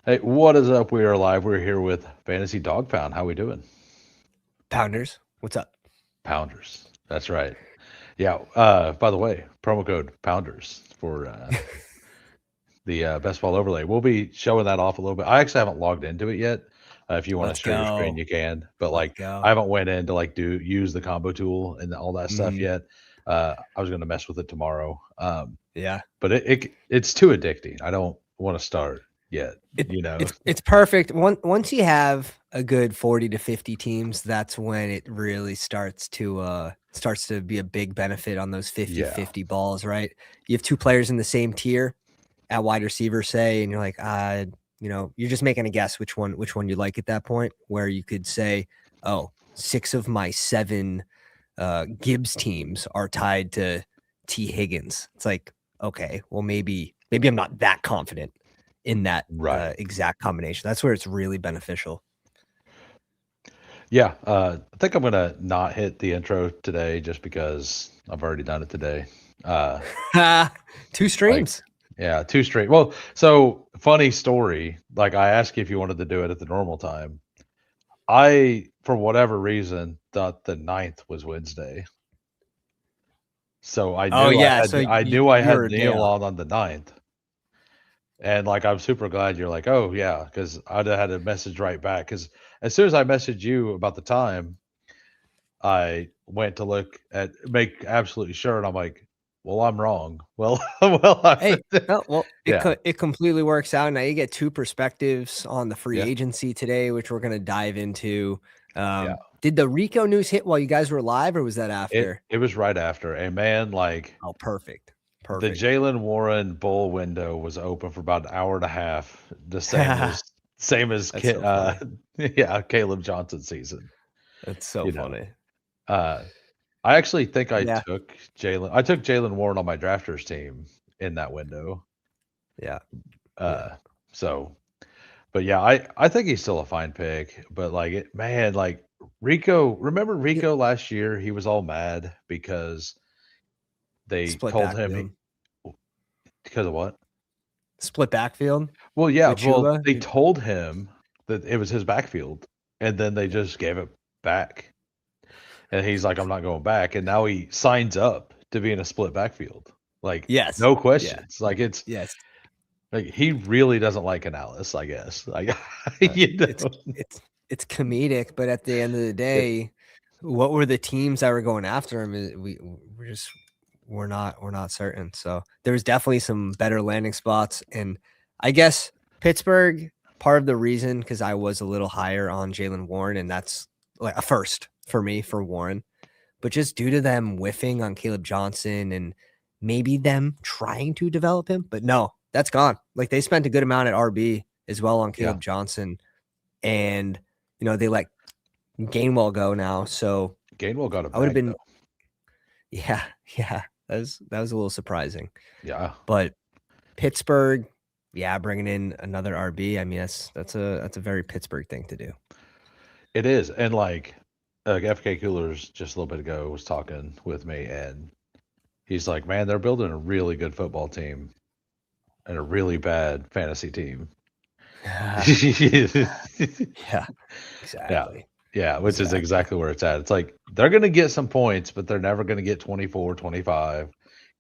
Hey, what is up? We are live. We're here with Fantasy Dog Pound. How we doing? Pounders, what's up? Pounders. That's right. Yeah. By the way, promo code Pounders for the best ball overlay. We'll be showing that off a little bit. I actually haven't logged into it yet. If you want to Let's share your screen, go. you can. But Let's like, go. I haven't went in to like use the combo tool and all that stuff Mhm. yet. I was going to mess with it tomorrow. Yeah. But it's too addicting. I don't want to start yet. It You know. it's perfect. Once you have a good 40 to 50 teams, that's when it really starts to be a big benefit on those Yeah. 50-50 balls, right? You have two players in the same tier at wide receiver, say, and you're like, you're just making a guess which one you like at that point, where you could say, oh, 6 of my 7 Gibbs teams are tied to T. Higgins. It's like, okay, well, maybe I'm not that confident in that Right. exact combination. That's where it's really beneficial. Yeah, I think I'm gonna not hit the intro today just because I've already done it today. Uh, 2 like, streams. yeah, two straight. Well, so funny story. Like, I asked you if you wanted to do it at the normal time. I, for whatever reason, thought the ninth was Wednesday, so Oh yeah, so I knew I you're had a day Neil off. on the ninth, and like I'm super glad you're like, oh yeah, because I'd have had a message right back. Because as soon as I messaged you about the time, I went to make absolutely sure, and I'm like, "Well, I'm wrong." Well, well, Hey, no, well, yeah, it completely works out. Now you get 2 perspectives on the free yeah, agency today, which we're gonna dive into. yeah. Did the Rico news hit while you guys were live, or was that after? It was right after, and man, like Oh, perfect. the Perfect. Jalen Warren bull window was open for about an hour and a half, the same as That's so funny. yeah, Caleb Johnson season. That's so You know, funny. uh, I actually think Yeah, I took Jalen Warren on my drafters team in that window. yeah, yeah. Uh, so But yeah, I think he's still a fine pick. But like man, like Rico, remember Yeah, Rico last year? He was all mad because they split told him backfield. because of what? Split backfield Well, yeah, with well, Chuba. they told him that it was his backfield, and then they just gave it back. And he's like, I'm not going back. And now he signs up to be in a split backfield. Like, Yes. no Yeah. questions. Like it's Yes. like he really doesn't like Analysis, I guess. Like Uh, you it's know. it's it's comedic, but at the end of the It, day, what were the teams that were going after him? We're not certain. So there's definitely some better landing spots, and I guess Pittsburgh. Part of the reason because I was a little higher on Jalen Warren, and that's like a first for me for Warren, but just due to them whiffing on Caleb Johnson and maybe them trying to develop him, but no, that's gone. Like they spent a good amount at RB as well on yeah. Caleb Johnson, and they let Gainwell go now. So Gainwell got a I would have bag been, though. yeah, yeah, that was a little surprising. Yeah. But Pittsburgh, yeah, bringing in another RB. I mean, that's a very Pittsburgh thing to do. It is, and like FK Coolers just a little bit ago was talking with me, and he's like, "Man, they're building a really good football team and a really bad fantasy team." Yeah, Yeah, exactly, yeah, which is exactly. exactly where it's at. It's like they're going to get some points, but they're never going to get 24, 25. Going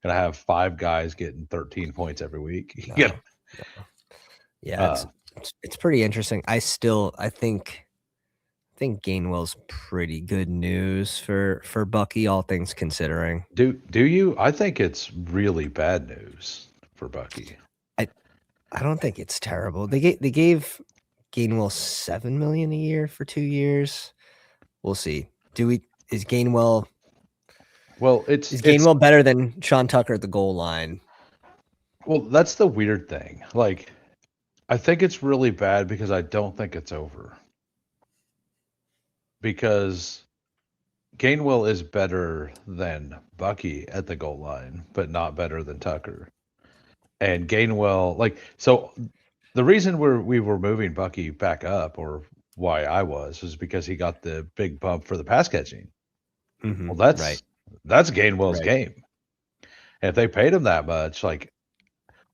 to have five guys getting 13 points every week. You know, No, no. Yeah, uh, it's pretty interesting. I think Gainwell's pretty good news for Bucky, all things considering. do you? I think it's really bad news for Bucky. I I don't think it's terrible. They gave Gainwell 7 million a year for 2 years. We'll see. Do we is Gainwell Well, is it's Gainwell better than Sean Tucker at the goal line? well, that's the weird thing. Like I think it's really bad because I don't think it's over. Because Gainwell is better than Bucky at the goal line, but not better than Tucker. And Gainwell, like, so the reason we were moving Bucky back up, or why I was because he got the big bump for the pass catching. Well, Right, that's Gainwell's right. game. And if they paid him that much, like,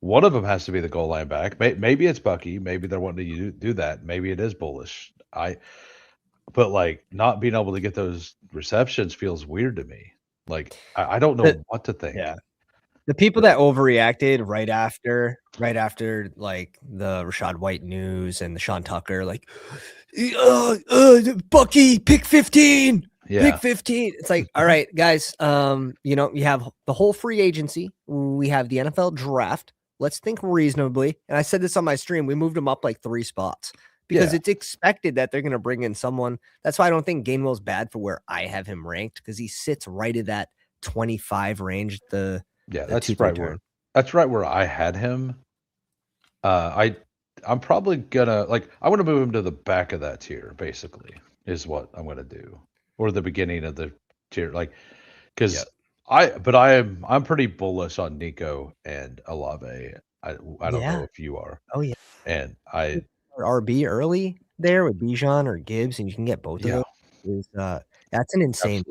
one of them has to be the goal line back. Maybe it's Bucky. Maybe they're wanting to do that. Maybe it is bullish. But like not being able to get those receptions feels weird to me. Like I don't know what to think. Yeah. The people that overreacted right after like the Rashad White news and the Sean Tucker, like, Bucky, pick 15. Yeah. Pick 15. It's like, all right, guys, you have the whole free agency. We have the NFL draft. Let's think reasonably. And I said this on my stream. We moved them up like 3 spots because it's expected that they're going to bring in someone. That's why I don't think Gainwell's bad for where I have him ranked, because he sits right at that 25 range. That's right where I had him. I'm probably gonna I want to move him to the back of that tier, basically, is what I'm gonna do. Or the beginning of the tier. Because I'm pretty bullish on Nico and Olave. I don't know if you are. Oh yeah. And RB early there with Bijan or Gibbs, and you can get both of those. That's an insane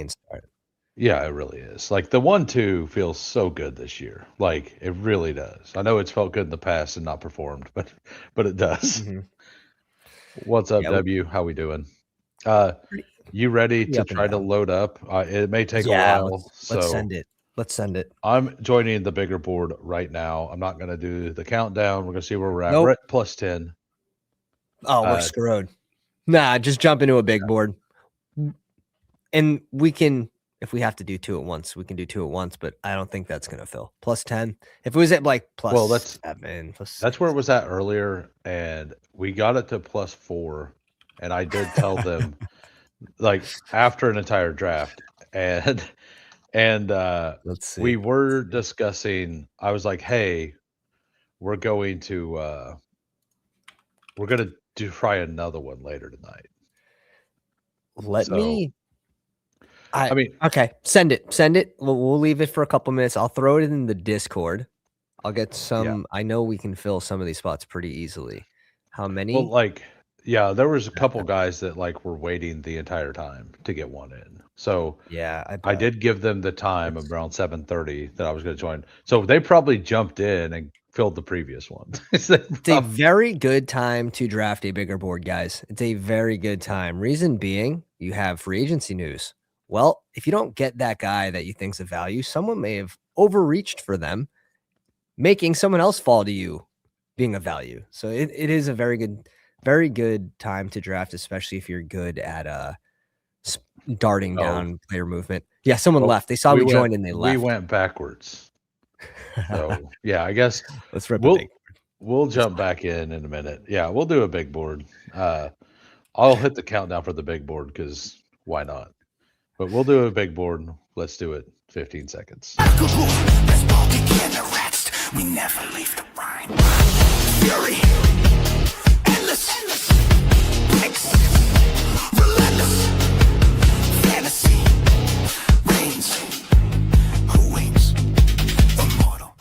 start. Yeah, it really is. Like the 1-2 feels so good this year. Like it really does. I know it's felt good in the past and not performed, but it does. Mm-hmm. What's up, W? How we doing? You ready to try to load up? It may take a while. Let's send it. I'm joining the bigger board right now. I'm not going to do the countdown. We're going to see where we're at. Nope. We're at plus 10. Oh, we're screwed. Nah, just jump into a big board. And we can, if we have to do 2 at once, we can do 2 at once, but I don't think that's going to fill. Plus 10. If it was at like plus 7, that's where it was at earlier, and we got it to plus 4. And I did tell them, like, after an entire draft, and let's see. We were discussing. I was like, "Hey, we're going to try another one later tonight." I mean, okay, send it. We'll leave it for a couple minutes. I'll throw it in the Discord. I'll get some. I know we can fill some of these spots pretty easily. How many? Well, there was a couple guys that were waiting the entire time to get one in. So I did give them the time of around 7:30 that I was going to join. So they probably jumped in and filled the previous one. It's a very good time to draft a bigger board, guys. It's a very good time. Reason being, you have free agency news. Well, if you don't get that guy that you think's a value, someone may have overreached for them, making someone else fall to you being a value. So it is a very good time to draft, especially if you're good at darting down player movement. Yeah, someone left. They saw we joined and they left. We went backwards. So yeah, I guess let's rip we'll jump back in a minute. Yeah, we'll do a big board. I'll hit the countdown for the big board because why not? But we'll do a big board. Let's do it. 15 seconds. We never leave the brine. Fury. Endless. Relentless. Fantasy. Reigns. Who wins? Immortal.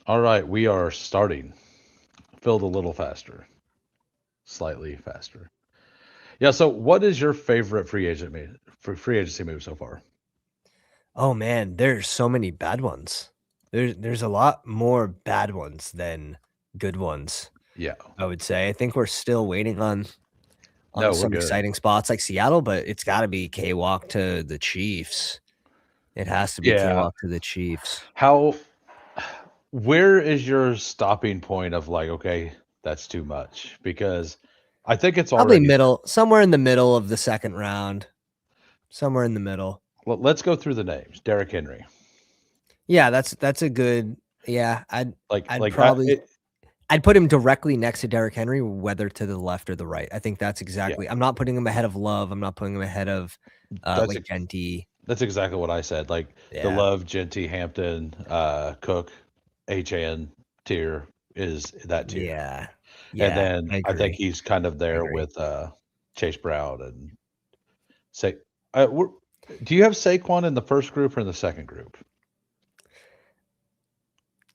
All right, we are starting. Filled a little faster. Slightly faster. Yeah, so what is your favorite free agency move so far? Oh man, there's so many bad ones. There's a lot more bad ones than good ones. Yeah. I would say. I think we're still waiting on some exciting spots like Seattle, but it's got to be K-Walk to the Chiefs. It has to be K-Walk to the Chiefs. Where is your stopping point of okay, that's too much? Because I think it's probably somewhere in the middle of the second round. Somewhere in the middle. Well, let's go through the names. Derrick Henry. Yeah, that's a good. Yeah, I'd I'd put him directly next to Derrick Henry, whether to the left or the right. I think that's exactly. Yeah. I'm not putting him ahead of Love. I'm not putting him ahead of Genty. That's exactly what I said. The Love, Genty, Hampton, Cook, HN tier is that tier. Yeah. And then I think he's kind of there with Chase Brown and do you have Saquon in the first group or in the second group?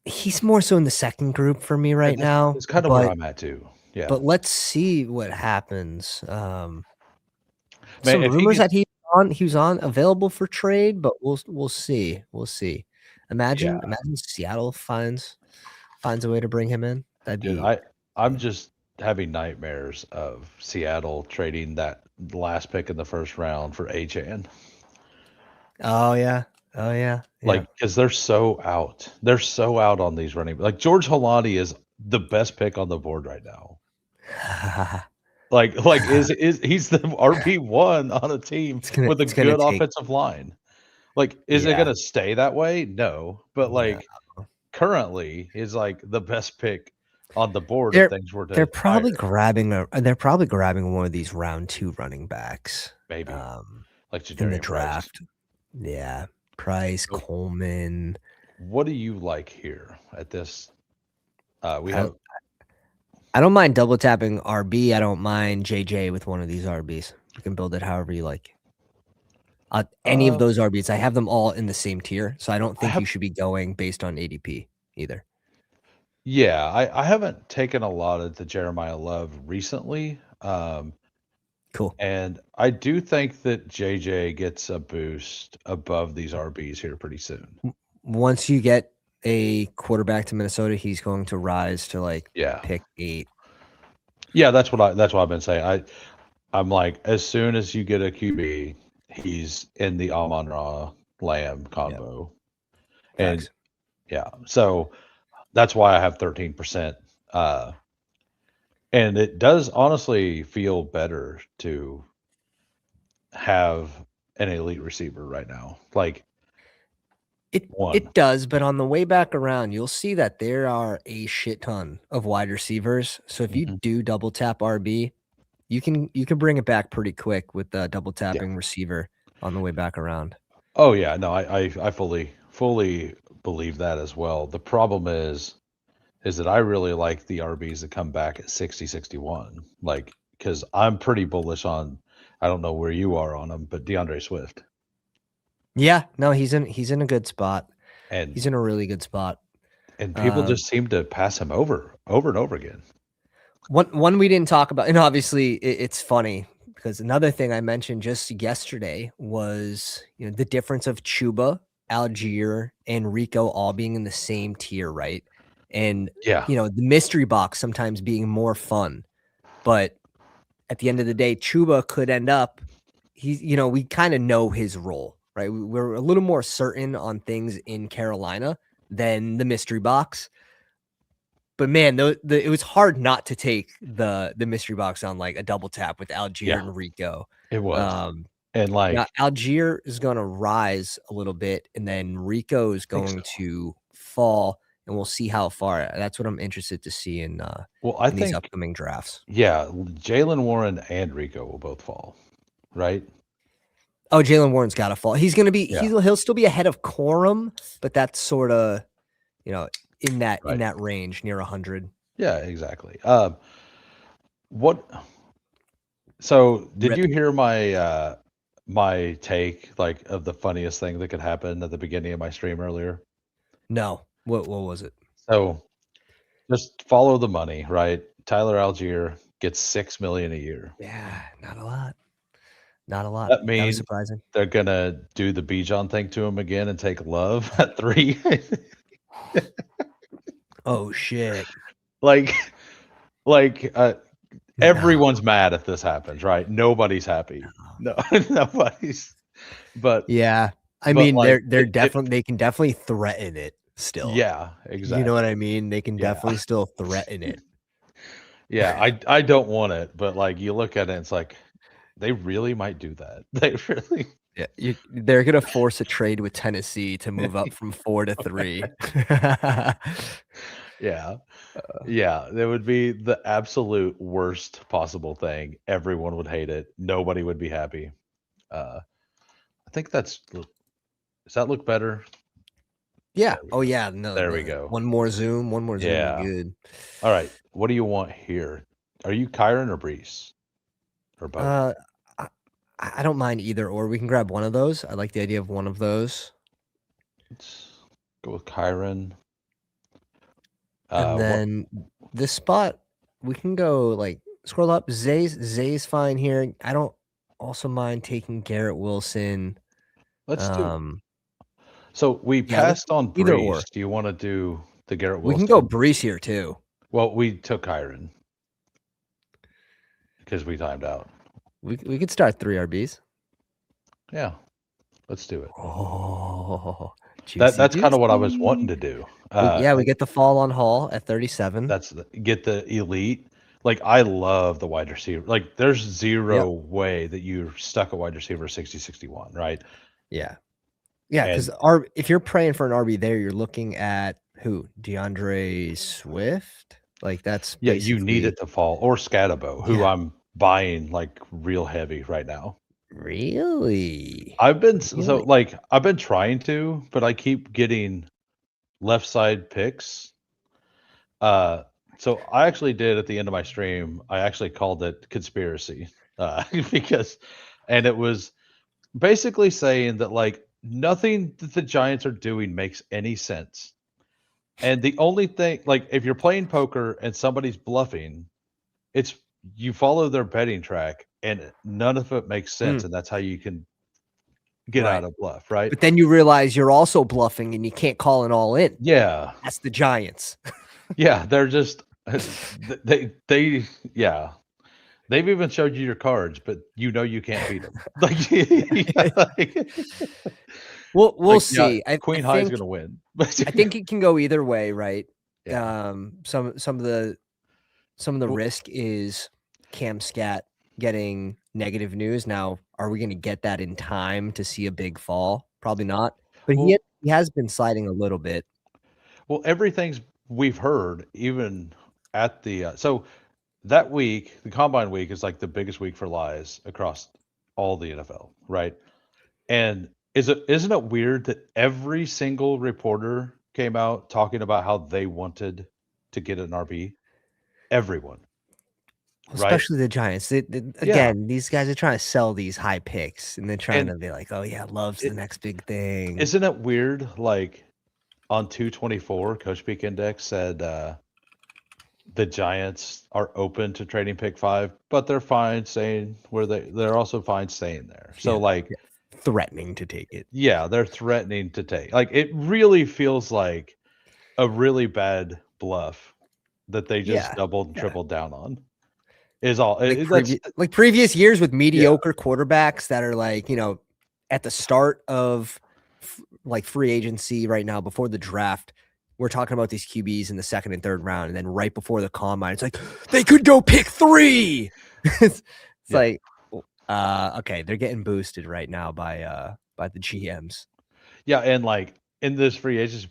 He's more so in the second group for me right now. It's kind of where I'm at too. Yeah. But let's see what happens. Some rumors that he's on available for trade, but we'll see. We'll see. Yeah, Imagine Seattle finds a way to bring him in. That'd dude, be I'm just having nightmares of Seattle trading that last pick in the first round for Achan. oh yeah. Oh yeah. Yeah. Like, because they're so out. They're so out on these running. Like George Halani is the best pick on the board right now. Like is he's the RB1 on a team with a it's gonna good take offensive line. Like, is it yeah. gonna stay that way? No. But No. like currently is like the best pick on the board if They're things were to fire. they're probably grabbing one of these round 2 running backs, Maybe. um, Like in the Jadarian Price. draft. Yeah. Price, So Coleman. what do you like here at this? We I have I don't mind double tapping RB. I don't mind JJ with one of these RBs. You can build it however you like. Any of uh those RBs, I have them all in the same tier, so I don't I think have you should be going based on ADP either. yeah, I haven't taken a lot of the Jeremiah Love recently. Cool. And I do think that JJ gets a boost above these RBs here pretty soon. Once you get a quarterback to Minnesota, he's going to rise to like Yeah. pick 8. Yeah, that's what I've been saying. I'm like, as soon as you get a QB, he's in the Amon Ra Lamb Yep. combo. And Facts. yeah, so that's why I have 13%. Uh and it does honestly feel better to have an elite receiver right now. Like one. It does, but on the way back around, you'll see that there are a shit ton of wide receivers. So if you Mhm. do double tap RB, you can bring it back pretty quick with the double Yeah. tapping receiver on the way back around. Oh yeah, no, I fully believe that as well. The problem is that I really like the RBs that come back at 60, 61. Like, because I'm pretty bullish on, I don't know where you are on him, but DeAndre Swift. Yeah, no, he's in a good spot. And He's in a really good spot. people Um, just seem to pass him over and over again. one we didn't talk about, and obviously it's funny because another thing I mentioned just yesterday was the difference of Chuba, Algier, and Rico all being in the same tier, right? And Yeah. the mystery box sometimes being more fun, but at the end of the day, Chuba could end up. We kind of know his role, right? We're a little more certain on things in Carolina than the mystery box. But man, it was hard not to take the mystery box on like a double tap with Algier Yeah, and Rico. it was. Um, And Now like, Algier is going to rise a little bit, and then Rico is I think so. going to fall, and we'll see how far. That's what I'm interested to see Well, I in these think, upcoming drafts. yeah, Jalen Warren and Rico will both fall, right? Oh, Jalen Warren's got to fall. He's going to be Yeah, he'll still be ahead of Corum, but that's sort of you know in right. that range near 100. Yeah, exactly. What So, did Rip. you hear my take, like, of the funniest thing that could happen at the beginning of my stream earlier? No, what was it? So, just follow the money, right? Tyler Algier gets 6 million a year. Yeah, not a lot. Not a lot. That That was means surprising. they're gonna do the Bijan thing to him again and take Love at 3. Oh shit. Like like, No. everyone's mad if this happens, right? Nobody's happy. No, nobody's but Yeah. I but, mean, like, it they can definitely threaten it still. yeah, You know what I exactly. mean? They can Yeah. definitely still threaten it. Yeah, I don't want it, but, like, you look at it, it's like, they really might do that. They really Yeah, they're gonna force a trade with Tennessee to move up from 4 to 3. Yeah. Yeah, that would be the absolute worst possible thing. Everyone would hate it. Nobody would be happy. Uh, I think does that look better? Yeah. There we Oh, go. yeah, no, There we the go. one more zoom, we're Yeah. good. Alright, what do you want here? Are you Kyron or Brees? Or both? Uh, I I don't mind either or. We can grab one of those. I like the idea of one of those. Let's go with Kyron. And What then this spot, we can go like scroll up. Zay's fine here. I don't also mind taking Garrett Wilson. Let's do. Um, So we yeah, passed on either Breeze. or. Do you want to do the Garrett We can go Wilson? Brees here too. Well, we took Kyron because we timed out. We could start 3 RBs. Yeah, let's do it. Oh, That juicy, that's kind of what I was wanting juicy. to do. We get the fall on Hall at 37. Get the elite. Like I love the wide receiver. Like there's Yep. zero way that you're stuck at wide receiver 60, 61, right? Yeah. Yeah, because And if you're praying for an RB there, you're looking at who? DeAndre Swift? Like that's yeah, you need basically it to fall or Scatabo, who yeah. I'm buying like real heavy right now. Really? I've been Really? I've been trying to, but I keep getting left side picks. Uh, so I actually did at the end of my stream. I actually called it conspiracy because, and it was basically saying that like nothing that the Giants are doing makes any sense. And the only thing, like if you're playing poker and somebody's bluffing, it's you follow their betting track, and none of it makes sense, Mm, and that's how you can get out right. of bluff, right? But then you realize you're also bluffing and you can't call it all in. Yeah, That's the Giants. yeah, they're just they yeah. They've even showed you your cards, but you know you can't beat them. Like, yeah, We'll like yeah, see. I Queen High is think gonna win. I think it can go either way, right? Yeah. Some of the Well, risk is Cam Scat getting negative news. Now, are we going to get that in time to see a big fall? Probably not. But well, he has been sliding a little bit. everything's we've heard even at the so that week, the combine week is like the biggest week for lies across all the NFL, right? And isn't it weird that every single reporter came out talking about how they wanted to get an RB? Everyone, right? Especially the Giants. Yeah. Again, these guys are trying to sell these high picks, and they're trying And to be like, "Oh yeah, loves the it, next big thing." isn't it weird? Like on 224, Coach Peak Index said the Giants are open to trading pick 5, but they're fine saying where they're also fine staying there. So Yeah, like, yeah. Threatening to take it. yeah, they're threatening to take. Like it really feels like a really bad bluff that they just Yeah, doubled and yeah. tripled down on. Is all that's Like previous years with yeah. mediocre quarterbacks that are like, at the start of like free agency right now before the draft, we're talking about these QBs in the second and third round, and then right before the combine, it's like they could go pick 3. it's Yeah. like okay, they're getting boosted right now by the GMs. Yeah, and like in this free agency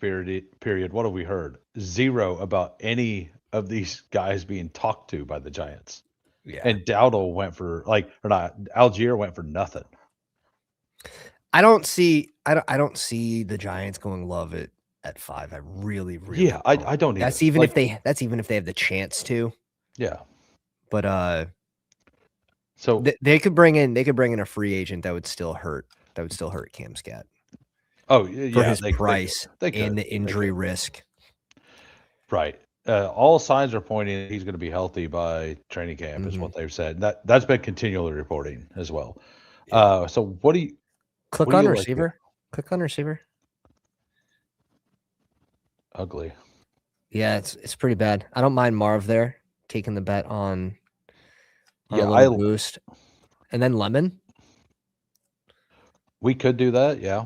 period, what have we heard? Zero about any of these guys being talked to by the Giants. Yeah. And Dowdle went for like, or not, Algier went for nothing. I don't see the Giants going Love it at 5. I really, really Yeah, don't. I don't either. That's even Like, if they have the chance to. yeah. But So, they could bring in a free agent that would still hurt. That would still hurt Cam Scat oh for yeah, his price they and could, the injury risk. right. All signs are pointing he's going to be healthy by training camp, is Mhm. what they've said. That's been continually reporting as well. Yeah. So Click what do on you like? receiver. Click on receiver. Ugly. Yeah, it's pretty bad. I don't mind Marv there taking the bet on Yeah, a little boost, and then Lemon. we could do that. Yeah.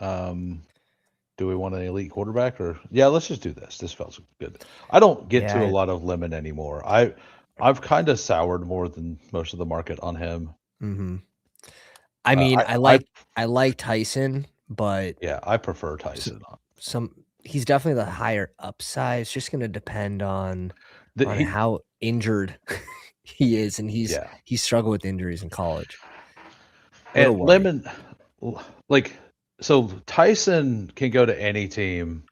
Do we want an elite quarterback or yeah? Let's just do this. This feels good. I don't get to a Yeah, lot of Lemon anymore. I've kind of soured more than most of the market on him. mm-hmm. I mean, Uh, I I like Tyson, but yeah, I prefer so, Tyson. he's definitely the higher upside. It's just going to depend on He how injured he is, and yeah, he struggled with injuries in college. and Little worry. Lemon, like so Tyson can go to any team.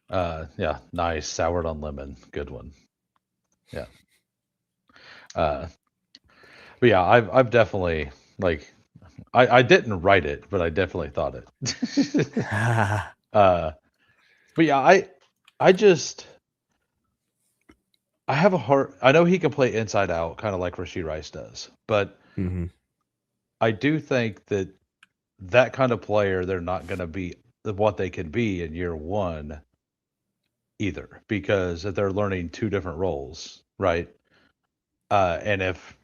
Yeah, nice. Soured on Lemon, good one. Yeah. Uh, but yeah, I've definitely like I didn't write it, but I definitely thought it. uh, but yeah, I just I have a heart. I know he can play inside out, kind of like Rasheed Rice does, but Mhm. I do think that kind of player, they're not going to be what they can be in year one either, because they're learning two different roles, right? And if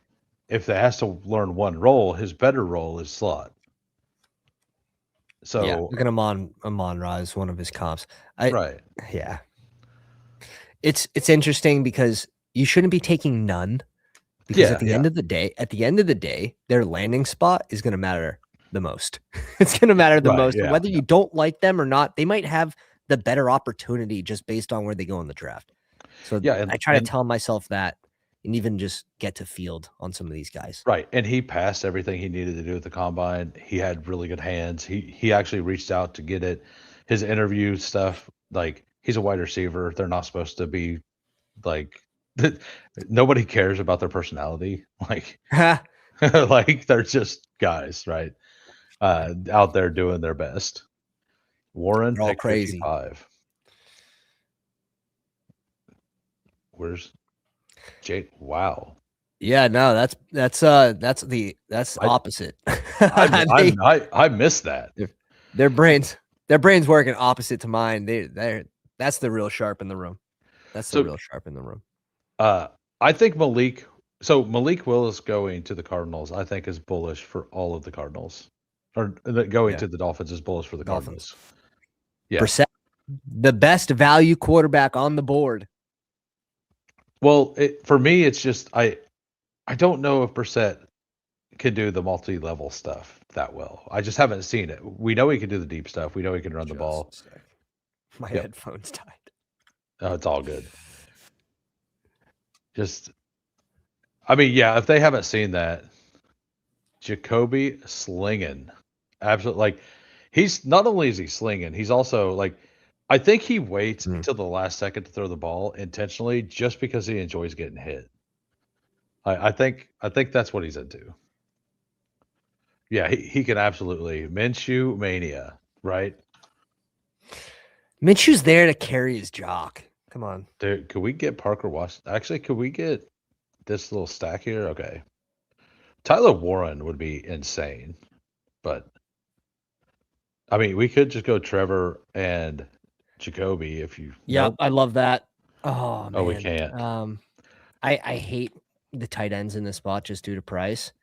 they has to learn one role, his better role is slot. Yeah, So look at Amon Ra is one of his comps. right, Yeah, it's interesting because you shouldn't be taking none because yeah, yeah, at the end of the day, their landing spot is going to matter the most. It's going to matter the right, most, yeah, whether you don't like them or not. They might have the better opportunity just based on where they go in the draft. So yeah, I try to tell myself that, and even just get to field on some of these guys. right. And he passed everything he needed to do at the combine. He had really good hands. He actually reached out to get it. His interview stuff, like he's a wide receiver. They're not supposed to be like nobody cares about their personality. Like like they're just guys, right? Out there doing their best. Warren They're all pick crazy. 55. Where's Jake? Wow. Yeah, no, that's I opposite. I They I missed that. their their brains their brains working opposite to mine. They're that's the real sharp in the room. That's the So real sharp in the room. uh I think Malik Willis going to the Cardinals, I think is bullish for all of the Cardinals. Or going Yeah, to the Dolphins is bullish for the Dolphins. Cardinals. Yeah. Brissett, the best value quarterback on the board. Well, for me it's just I don't know if Brissett can do the multi-level stuff that well. I just haven't seen it. We know he can do the deep stuff. We know he can run the Just ball. a sec. My Yep. headphones died. Oh, it's all good. Just, I mean, yeah, if they haven't seen that, Jacoby slinging, absolutely. Like, he's not only is he slinging, he's also like, I think he waits Mm. till the last second to throw the ball intentionally, just because he enjoys getting hit. I think that's what he's into. Yeah, he can absolutely Minshew mania, right? Minshew's there to carry his jock. Come on. Dude, could we get Parker Washington? Actually, could we get this little stack here? Okay. Tyler Warren would be insane, but I mean, we could just go Trevor and Jacoby if you Yep, nope. I love that. Oh Oh, we man. can't. I hate the tight ends in this spot just due to price.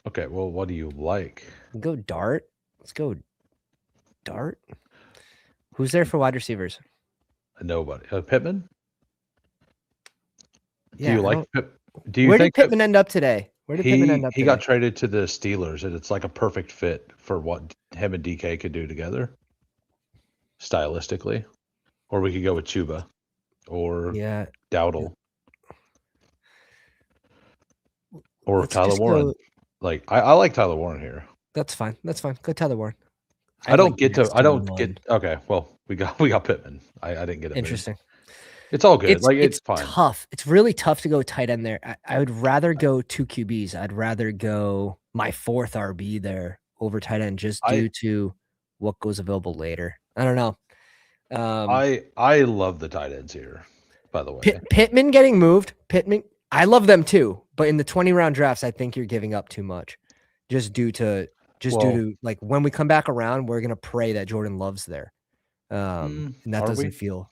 Okay, well, what do you like? Go Dart. Let's go Dart. Who's there for wide receivers? Nobody. Pittman? Do Yeah, you I like don't. Pitt? Do you Where did think Pittman end up today? Where did Pittman end up he got today? traded to the Steelers and it's like a perfect fit for what him and DK could do together stylistically? Or we could go with Chuba or Yeah, Dowdle or let's Tyler just Warren. go. Like I like Tyler Warren here. That's fine. That's fine. Go Tyler Warren. I I have don't like get to. next I to don't one. get. Okay, well, we got Pittman. I didn't get it moved. Interesting. It's all good. Like It's it's fine. tough. It's really tough to go tight end there. I would rather go two QBs. I'd rather go my fourth RB there over tight end just I due to what goes available later. I don't know. I love the tight ends here. By the way, Pittman getting moved. Pittman, I love them too, but in the 20 round drafts, I think you're giving up too much, just due well, to like when we come back around, we're gonna pray that Jordan Love's there, and that are doesn't we? feel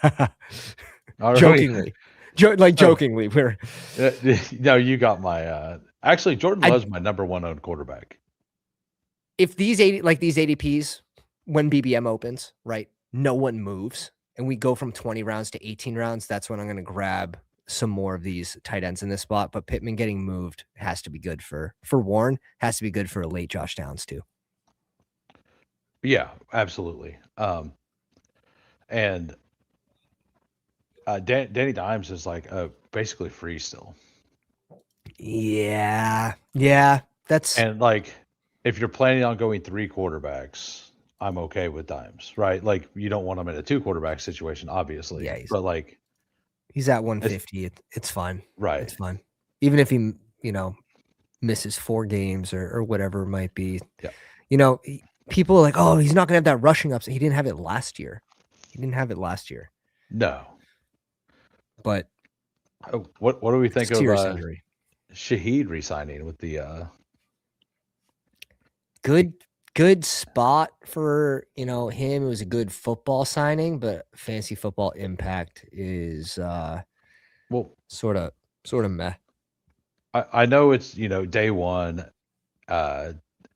Are we? jokingly, Oh, jokingly. We're no, you got my. Actually, Jordan I Love's my number one owned quarterback. if these ADPs when BBM opens, right? No one moves, and we go from 20 rounds to 18 rounds. That's when I'm gonna grab some more of these tight ends in this spot. But Pittman getting moved has to be good for Warren. Has to be good for a late Josh Downs too. Yeah, absolutely. And Danny Dimes is like basically free still. Yeah, that's And like, if you're planning on going three quarterbacks, I'm okay with Dimes, right? Like, you don't want him in a two quarterback situation, obviously, yeah. but like, He's at it's 150. It's fine. right. It's fine. Even if he misses 4 games or whatever it might be. Yeah. People are like, oh, he's not gonna have that rushing upside. He didn't have it last year. No. But What do we think it's of serious injury. Shaheed resigning with the good spot for him. It was a good football signing, but fantasy football impact is Well, sort of meh. I know it's day one.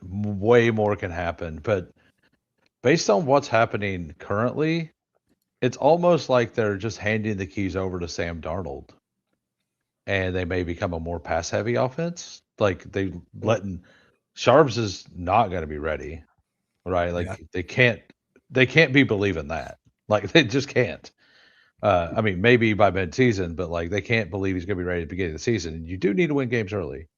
Way more can happen, but based on what's happening currently, it's almost like they're just handing the keys over to Sam Darnold, and they may become a more pass heavy offense. Like they letting Sharps is not going to be ready, right? Yeah. Like they can't be believing that. Like they just can't. I mean, maybe by mid-season, but like they can't believe he's going to be ready at the beginning of the season. You do need to win games early.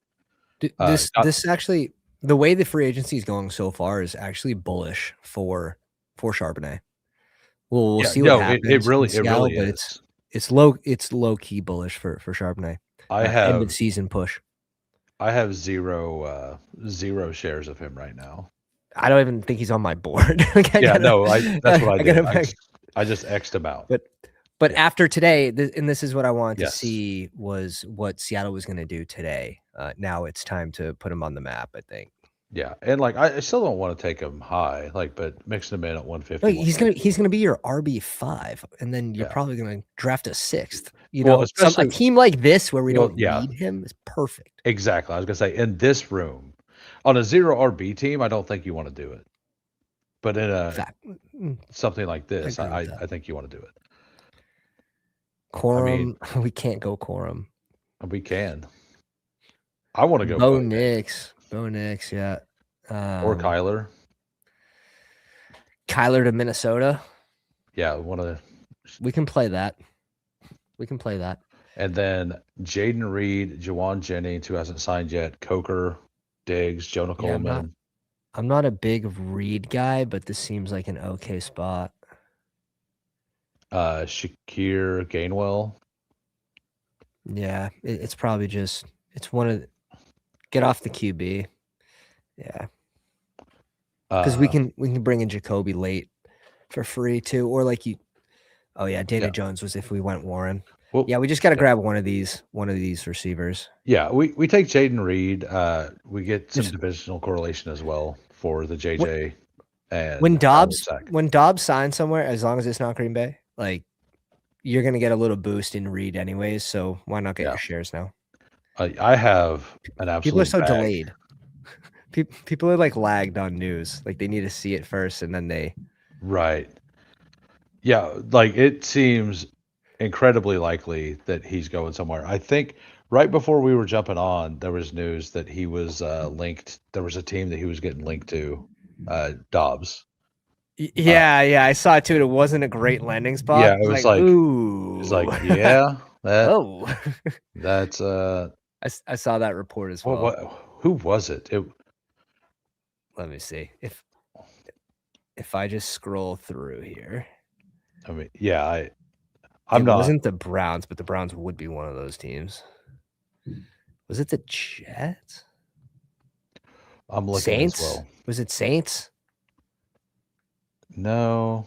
This actually, the way the free agency is going so far is actually bullish for Charbonnet. We'll Yeah, see what no, it happens in really it Seattle, really but is. it's low key bullish for Charbonnet. I End of have season push. I have zero shares of him right now. I don't even think he's on my board. Like, Yeah, no, that's what I I did. gotta, I just X'd him out. but Yeah. after today, and this is what I wanted to Yes. see was what Seattle was going to do today. Now it's time to put him on the map, I think. Yeah, and like I still don't want to take him high, like, but mixing him in at 150. No, he's gonna be your RB5, and then you're Yeah. probably gonna draft a 6th. Well, A especially team like this where we well, don't yeah, need him is perfect. exactly. I was gonna say in this room, on a 0 RB team, I don't think you want to do it. But in a Fact. something like this, agree with I that. think you want to do it. Corum, we can't go Corum. We can. I want to go Bo Nix, yeah. or Kyler. Kyler to Minnesota. Yeah, we can play that. And then Jaden Reed, Juwan Jennings, who hasn't signed yet, Coker, Diggs, Jonah Coleman. I'm not a big Reed guy, but this seems like an okay spot. Shakir Gainwell. Yeah, it's probably just one of get off the QB. Yeah, because we can bring in Jacoby late for free too, or like you. Oh yeah, Daniel Jones was if we went Warren. Well, yeah, we just got to grab one of these receivers. Yeah, we take Jaden Reed. We get some divisional correlation as well for the JJ. And when Dobbs signs somewhere, as long as it's not Green Bay, like you're gonna get a little boost in Reed anyways. So why not get your shares now? I have an absolute. People are so delayed. People are like lagged on news. Like they need to see it first, and then they. Right. Yeah, like it seems incredibly likely that he's going somewhere. I think right before we were jumping on, there was news that he was linked. There was a team that he was getting linked to, Dobbs. Yeah, I saw it too. It wasn't a great landing spot. Yeah, it was like, ooh. It was like, yeah, that's I saw that report as well. Who was it? Let me see if I just scroll through here. I mean, yeah, it wasn't the Browns, but the Browns would be one of those teams. Was it the Jets? I'm looking Saints? as well. Was it Saints? No.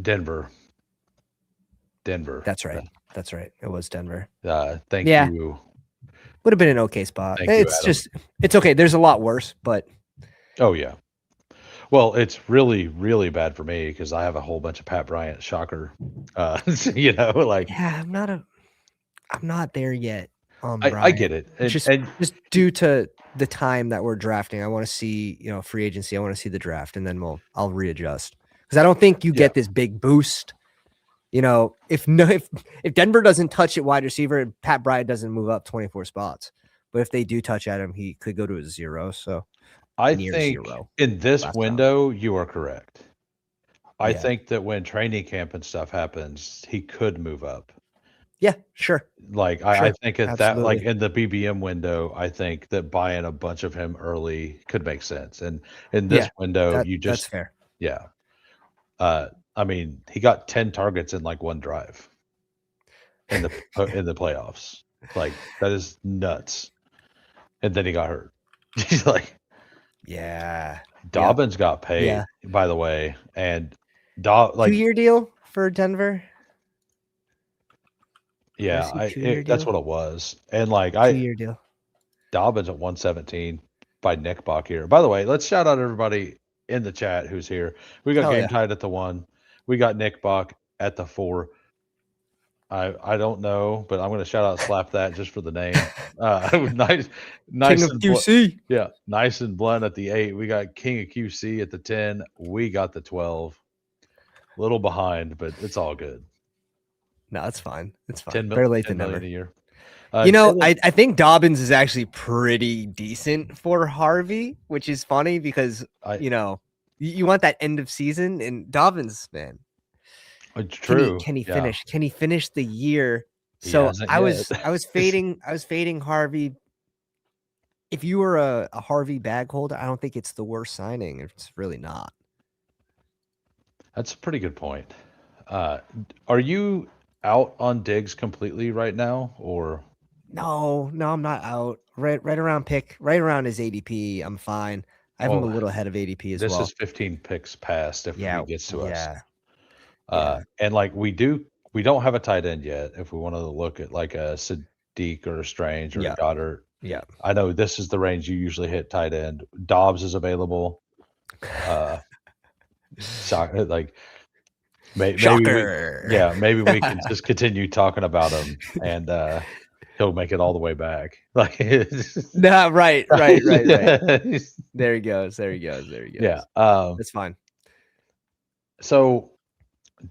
Denver. That's right. It was Denver. Thank you. Would have been an okay spot. It's okay. There's a lot worse, but. Oh, yeah. Well, it's really, really bad for me because I have a whole bunch of Pat Bryant. Shocker. Yeah, I'm not there yet. I get it. Just due to the time that we're drafting, I want to see, free agency. I want to see the draft, and then I'll readjust because I don't think you get this big boost. If Denver doesn't touch at wide receiver, Pat Bryant doesn't move up 24 spots. But if they do touch at him, he could go to a 0. So I think in this window, you are correct. I think that when training camp and stuff happens, he could move up. Yeah, sure. I think at that, like in the BBM window, I think that buying a bunch of him early could make sense. And in this window, that's fair. Yeah. I mean, he got 10 targets in like one drive in the playoffs. Like that is nuts. And then he got hurt. He's like, Dobbins got paid, by the way, and 2-year deal for Denver. Yeah, that's what it was. And 2-year deal. Dobbins at 117, by Nick Bach here. By the way, let's shout out everybody in the chat who's here. We got Hell Game yeah. Tide at the 1. We got Nick Bach at the 4. I don't know, but I'm going to shout out Slap That just for the name. Nice, King nice of and QC. yeah, nice and blunt at the 8. We got King of QC at the 10. We got the 12. Little behind, but it's all good. No, it's fine. It's fine. 10, Better late 10 than million never. a year. I think Dobbins is actually pretty decent for Harvey, which is funny because, you want that end of season, and Dobbins, man, it's can true. he Yeah, finish? Can he finish the year? he So hasn't I yet. was fading Harvey. If you were a Harvey bag holder, I don't think it's the worst signing. It's really not. That's a pretty good point. Are you out on Diggs completely right now, or No, I'm not out. Right around his ADP. I'm fine. I have him a well, little ahead of ADP as this well. is 15 picks past if he Yeah, gets to us. yeah. And like we don't have a tight end yet. If we want to look at like a Sadiq or a Strange or a Yeah. Goddard, Yeah. I know this is the range you usually hit tight end. Dobbs is available. Like maybe Shocker. maybe we can just continue talking about him and he'll make it all the way back. Like Nah, right. yeah. There he goes. Yeah. That's fine. So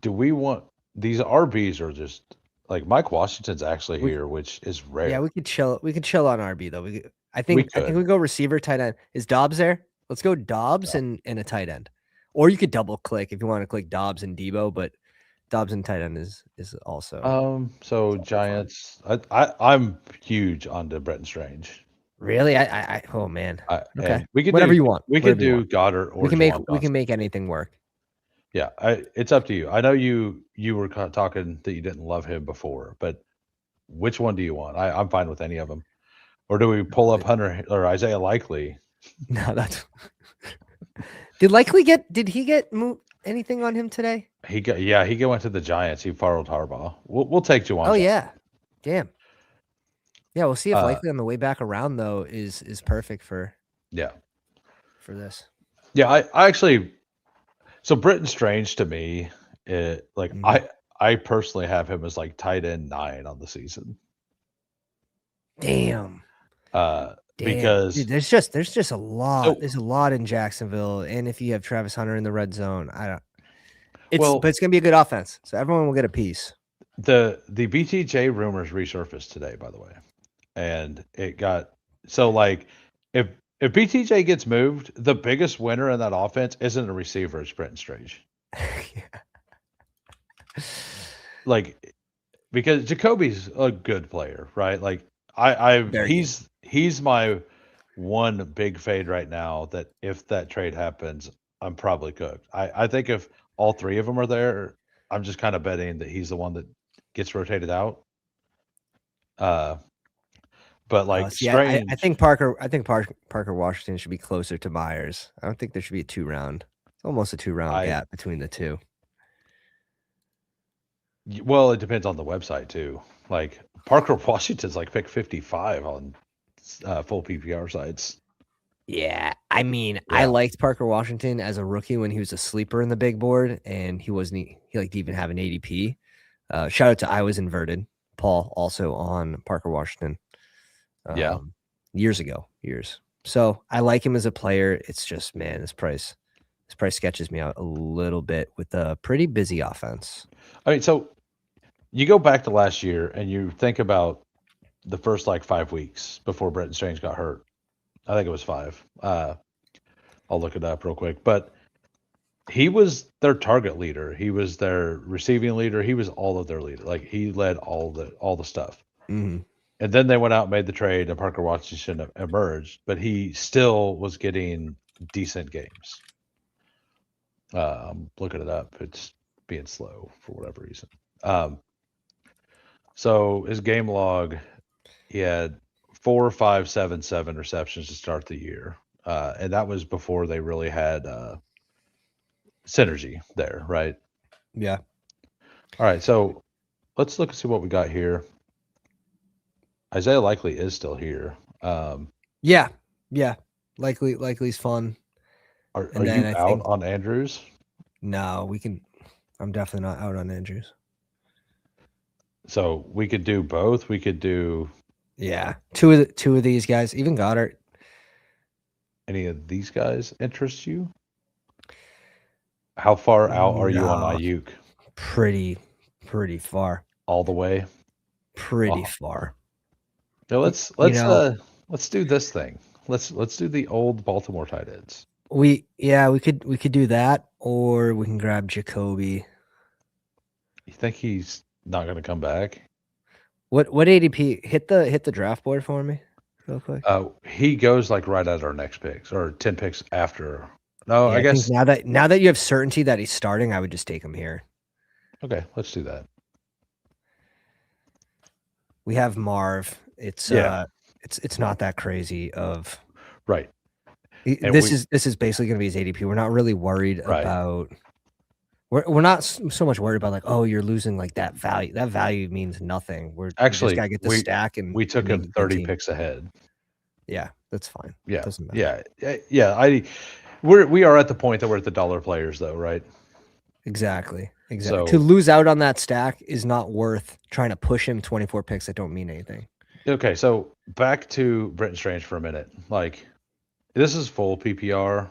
do we want these RBs are just like Mike Washington's actually We here, which is Yeah, rare. we could chill. We could chill on RB though. I We think could. we go receiver, tight end. Is Dobbs there? Let's go Dobbs Yeah. and a tight end. Or you could double click if you want to click Dobbs and Debo, but Dobbs and tight end is also So fine. Giants, I'm huge on the Bretton Strange. Really? Oh man. Okay. And we could Whatever do you want. Goddard We or can make Jawan we can Johnson. make anything work. Yeah, it's up to you. I know you were talking that you didn't love him before, but which one do you want? I'm fine with any of them. Or do we pull up Hunter or Isaiah Likely? No, that's did he get anything on him today? He went to the Giants. He followed Harbaugh. We'll take Juwan. Oh yeah. Damn. Yeah, we'll see if Uh, Likely on the way back around though is perfect for this. Yeah, I actually so Britton Strange to me, I personally have him as like tight end 9 on the season. Damn. Because dude, there's just a lot. There's a lot in Jacksonville, and if you have Travis Hunter in the red zone, but it's gonna be a good offense, so everyone will get a piece. The BTJ rumors resurfaced today, by the way, and it got so like if BTJ gets moved, the biggest winner in that offense isn't a receiver; it's Britton Strange. Like because Jacoby's a good player, right? Like he's my one big fade right now that if that trade happens, I'm probably cooked. I think if all 3 of them are there, I'm just kind of betting that he's the one that gets rotated out. But like Strange, I think Parker Washington should be closer to Myers. I don't think there should be a 2-round. It's almost a 2-round gap between the two. Well, it depends on the website too. Like Parker Washington's like pick 55 on full PPR sites. Yeah, I mean, I liked Parker Washington as a rookie when he was a sleeper in the big board, and he liked to even have an ADP. Shout out to I Was Inverted, Paul, also on Parker Washington. Years ago. So I like him as a player. It's just, man, this price sketches me out a little bit with a pretty busy offense. I mean, so you go back to last year and you think about the first like 5 weeks before Bretton Strange got hurt. I think it was 5. I'll look it up real quick. But he was their target leader. He was their receiving leader. He was all of their leader. Like he led all the stuff. Mm-hmm. And then they went out and made the trade, and Parker Washington emerged, but he still was getting decent games. I'm looking it up. It's being slow for whatever reason. So his game log, he had 4, 5, 7, 7 receptions to start the year. And that was before they really had synergy there, right? Yeah. All right, so let's look and see what we got here. Isaiah Likely is still here. Yeah. Likely's fun. Are And then you I out think on Andrews? no, we can. I'm definitely not out on Andrews. So we could do both. We could do Yeah, two of these guys, even Goddard. any of these guys interest you? How far out are you on No, Ayuk? pretty far. All the way? Pretty Oh. far. Yeah, You know, let's do this thing. Let's do the old Baltimore tight ends. we could do that, or we can grab Jacoby. You think he's not going to come back? What ADP? Hit the draft board for me, real quick. He goes like right at our next picks or 10 picks after. No, Yeah, I I think guess. now that you have certainty that he's starting, I would just take him here. Okay, let's do that. We have Marv. It's Yeah, it's not that crazy of right. And this is basically going to be his ADP. We're not really worried right. about we're not so much worried about like, oh, you're losing like that value. That value means nothing. We just Actually, got to get the stack and we took make him a good 30 team. picks ahead. Yeah, that's fine. Yeah, Doesn't matter. yeah. We are at the point that we're at the dollar players though, right? Exactly. To So lose out on that stack is not worth trying to push him 24 picks that don't mean anything. okay, so back to Britton Strange for a minute. Like this is full PPR.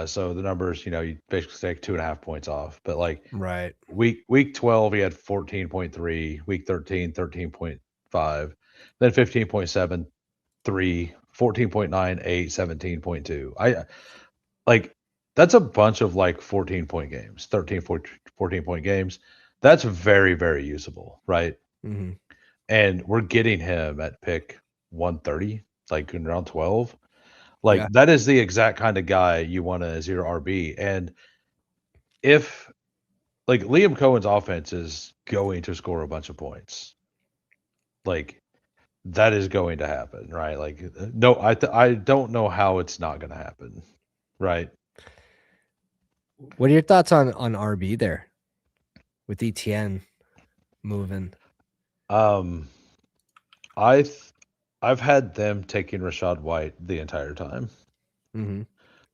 So the numbers, you basically take 2.5 points off. But like Right. week 12, he had 14.3, week 13, 13.5, then 15.73, 14.98, 17.2. I like that's a bunch of like 14-point games, 14-point games. That's very, very usable, right? Mm-hmm. And we're getting him at pick 130, like in round 12. Like Yeah. that is the exact kind of guy you want as your RB. And if like Liam Cohen's offense is going to score a bunch of points, like that is going to happen, right? Like no, I don't know how it's not going to happen, right? What are your thoughts on RB there with ETN moving? Um, I th- I've had them taking Rashad White the entire time. Mm-hmm.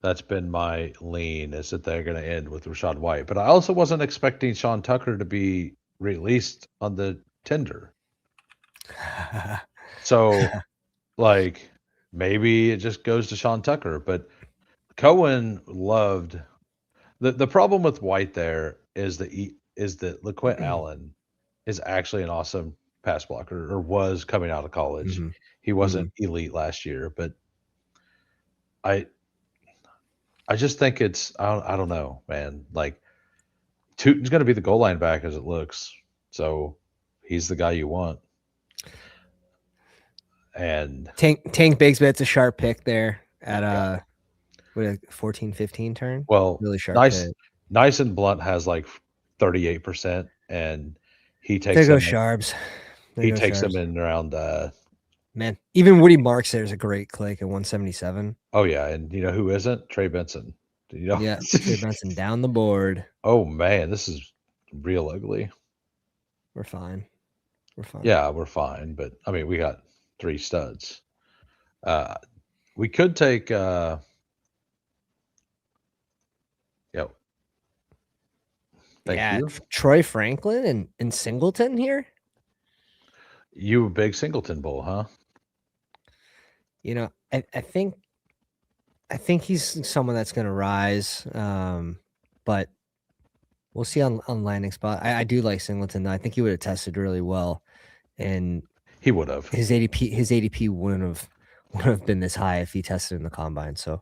That's been my lean is that they're going to end with Rashad White. But I also wasn't expecting Sean Tucker to be released on the tender. So, like, maybe it just goes to Sean Tucker. But Cohen loved the problem with White there is that LaQuint Allen is actually an awesome pass blocker or was coming out of college. Mm-hmm. He Mm-hmm. wasn't elite last year, but I I just think I don't know, man. Like Tootin's going to be the goal line back as it looks. So he's the guy you want. And Tank Bigsby's a sharp pick there at yeah, what a 14, 15 turn. well, Really sharp nice, pick. nice and Blunt has like 38%, and he There takes goes him. Sharps. There He goes takes him Sharps. in around. Man, even Woody Marks there is a great click at 177. Oh yeah, and you know who isn't? Trey Benson. You know. Yeah, Trey Benson down the board. Oh man, this is real ugly. We're fine. We're fine. Yeah, we're fine, but I mean, we got 3 studs. We could take. Yeah. Thank you. Troy Franklin and Singleton here. You a big Singleton bull, huh? I think he's someone that's going to rise, but we'll see on landing spot. I do like Singleton though. I think he would have tested really well, and He would have. his ADP wouldn't have been this high if he tested in the combine. So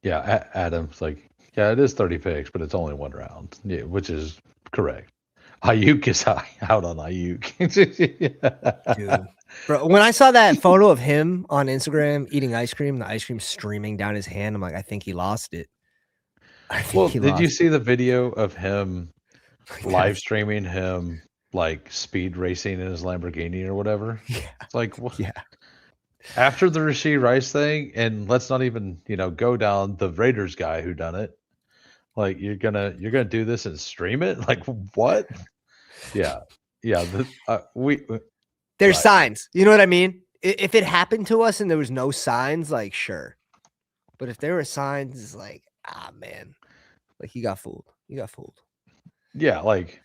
Yeah, Adam's like, yeah, it is 30 picks, but it's only 1 round. Yeah, which is correct. Ayuk is out on Ayuk. dude, bro, when I saw that photo of him on Instagram eating ice cream, the ice cream streaming down his hand, I'm like, I think he lost it. Well, did you see the video of him live it. streaming him like speed racing in his Lamborghini or whatever? Yeah. It's like, what? Yeah. After the Rasheed Rice thing, and let's not even go down the Raiders guy who done it. Like you're gonna do this and stream it? Like what? Yeah, yeah. There's right. signs. You know what I mean? if it happened to us and there was no signs, like sure. But if there were signs, it's like, man, like you got fooled. You got fooled. Yeah, like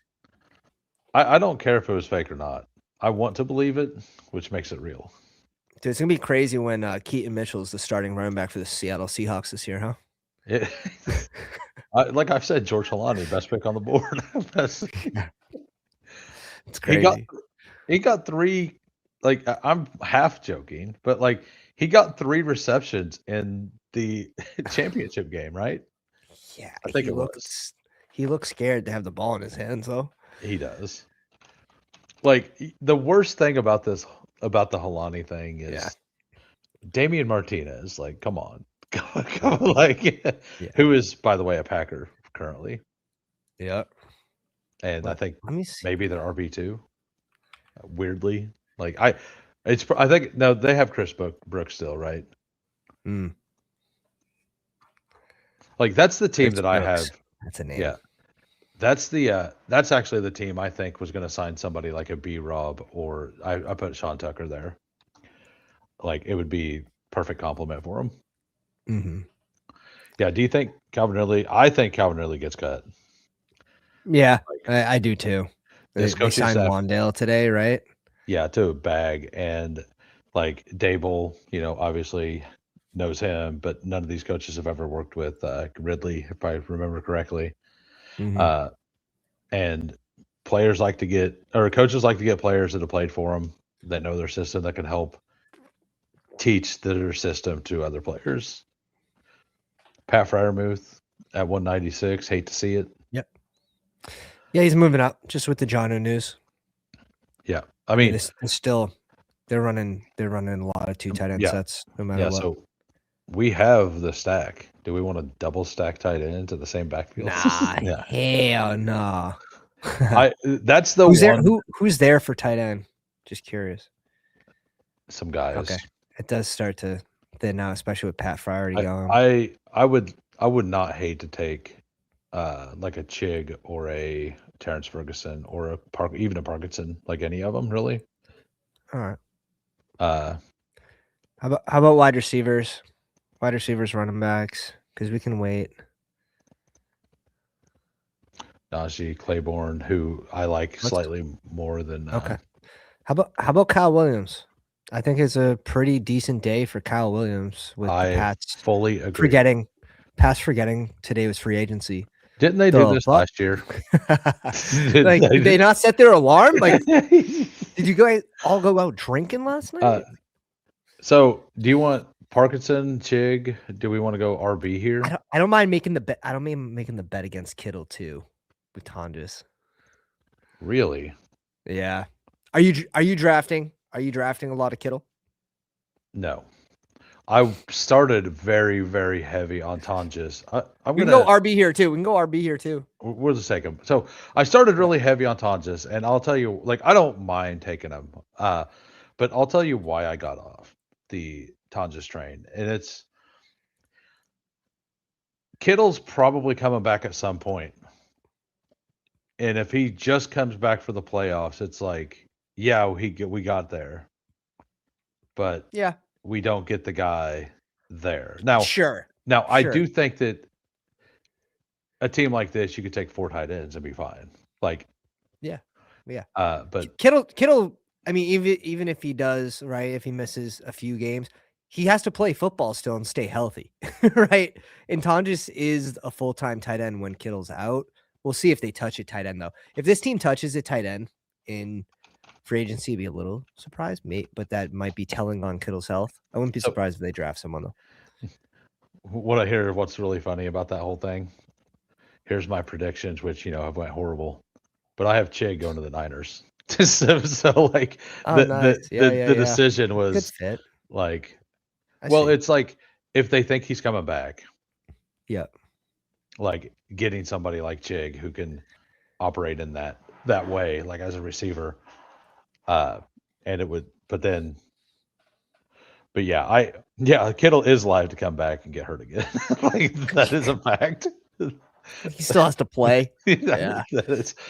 I don't care if it was fake or not. I want to believe it, which makes it real. Dude, it's gonna be crazy when Keaton Mitchell's the starting running back for the Seattle Seahawks this year, huh? It, like I've said, George Holani, best pick on the board. It's he got crazy. he got 3. Like I'm half joking, but like he got 3 receptions in the championship game, right? Yeah, I think it was. he looks scared to have the ball in his hands though. He does. Like the worst thing about the Holani thing Yeah. is Damian Martinez. Like, come on, come on, like Yeah. who is, by the way, a Packer currently, Yeah. and I think Let me see. maybe they're RB2. Weirdly, like I think no, they have Chris Brooks still, right? Mm, Like that's the team Chris that I Brooks. have. That's a name. Yeah, that's actually the team I think was going to sign somebody like a B Rob, or I put Sean Tucker there. Like it would be perfect compliment for him. Mm-hmm. Yeah. Do you think Calvin Ridley? I think Calvin Ridley gets cut. Yeah, Like I do too. this They coaching signed staff, Wandale today, right? yeah, to a bag, and like Dable, obviously knows him, but none of these coaches have ever worked with Ridley, if I remember correctly. Mm-hmm. Uh, and players like to get, or coaches like to get players that have played for them, that know their system, that can help teach their system to other players. Pat Fryermuth at 196, hate to see it. Yep. Yeah, he's moving up just with the Jono news. Yeah, I mean, they're running a lot of 2 tight end sets no matter what. So we have the stack. Do we want to double stack tight end into the same backfield? Nah, Yeah. hell no. That's the Who's one. there? Who's there for tight end? Just curious. Some guys. Okay, it does start to thin out, especially with Pat Fryer already going. I would not hate to take like a Chig or a Terrence Ferguson or even a Parkinson, like any of them really. All right. Uh, How about wide receivers? Wide receivers, running backs, because we can wait. Najee Claiborne, who I like slightly more than. Okay. How about Kyle Williams? I think it's a pretty decent day for Kyle Williams with the Pats. Fully agree. Forgetting today was free agency. Didn't they do this last year? Like, did they not set their alarm? Like, did you guys all go out drinking last night? So, do you want Parkinson, Chig? Do we want to go RB here? I don't mind making the bet. I don't mind making the bet against Kittle too, with Tonjes. Really? Yeah. Are you drafting? Are you drafting a lot of Kittle? No. I started very, very heavy on Tonjes. We can go RB here too. We're the sake of so I started really heavy on Tonjes, and I'll tell you, like, I don't mind taking him. But I'll tell you why I got off the Tonjes train. And it's Kittle's probably coming back at some point. And if he just comes back for the playoffs, it's like, yeah, we got there. But yeah, we don't get the guy there. Now, sure. I do think that a team like this, you could take 4 tight ends and be fine. Like, yeah. But Kittle. I mean, even if he does, right, if he misses a few games, he has to play football still and stay healthy, right? And Tonjes is a full-time tight end when Kittle's out. We'll see if they touch a tight end, though. If this team touches a tight end in free agency, be a little surprised, but that might be telling on Kittle's health. I wouldn't be surprised if they draft someone, though. What I hear, what's really funny about that whole thing, here's my predictions, which, have went horrible. But I have Chig going to the Niners. So like, the decision was good fit. Like, it's like if they think he's coming back, like getting somebody like Chig who can operate in that way, like as a receiver, and it would. But Kittle is live to come back and get hurt again. Like that is a fact. He still has to play. It's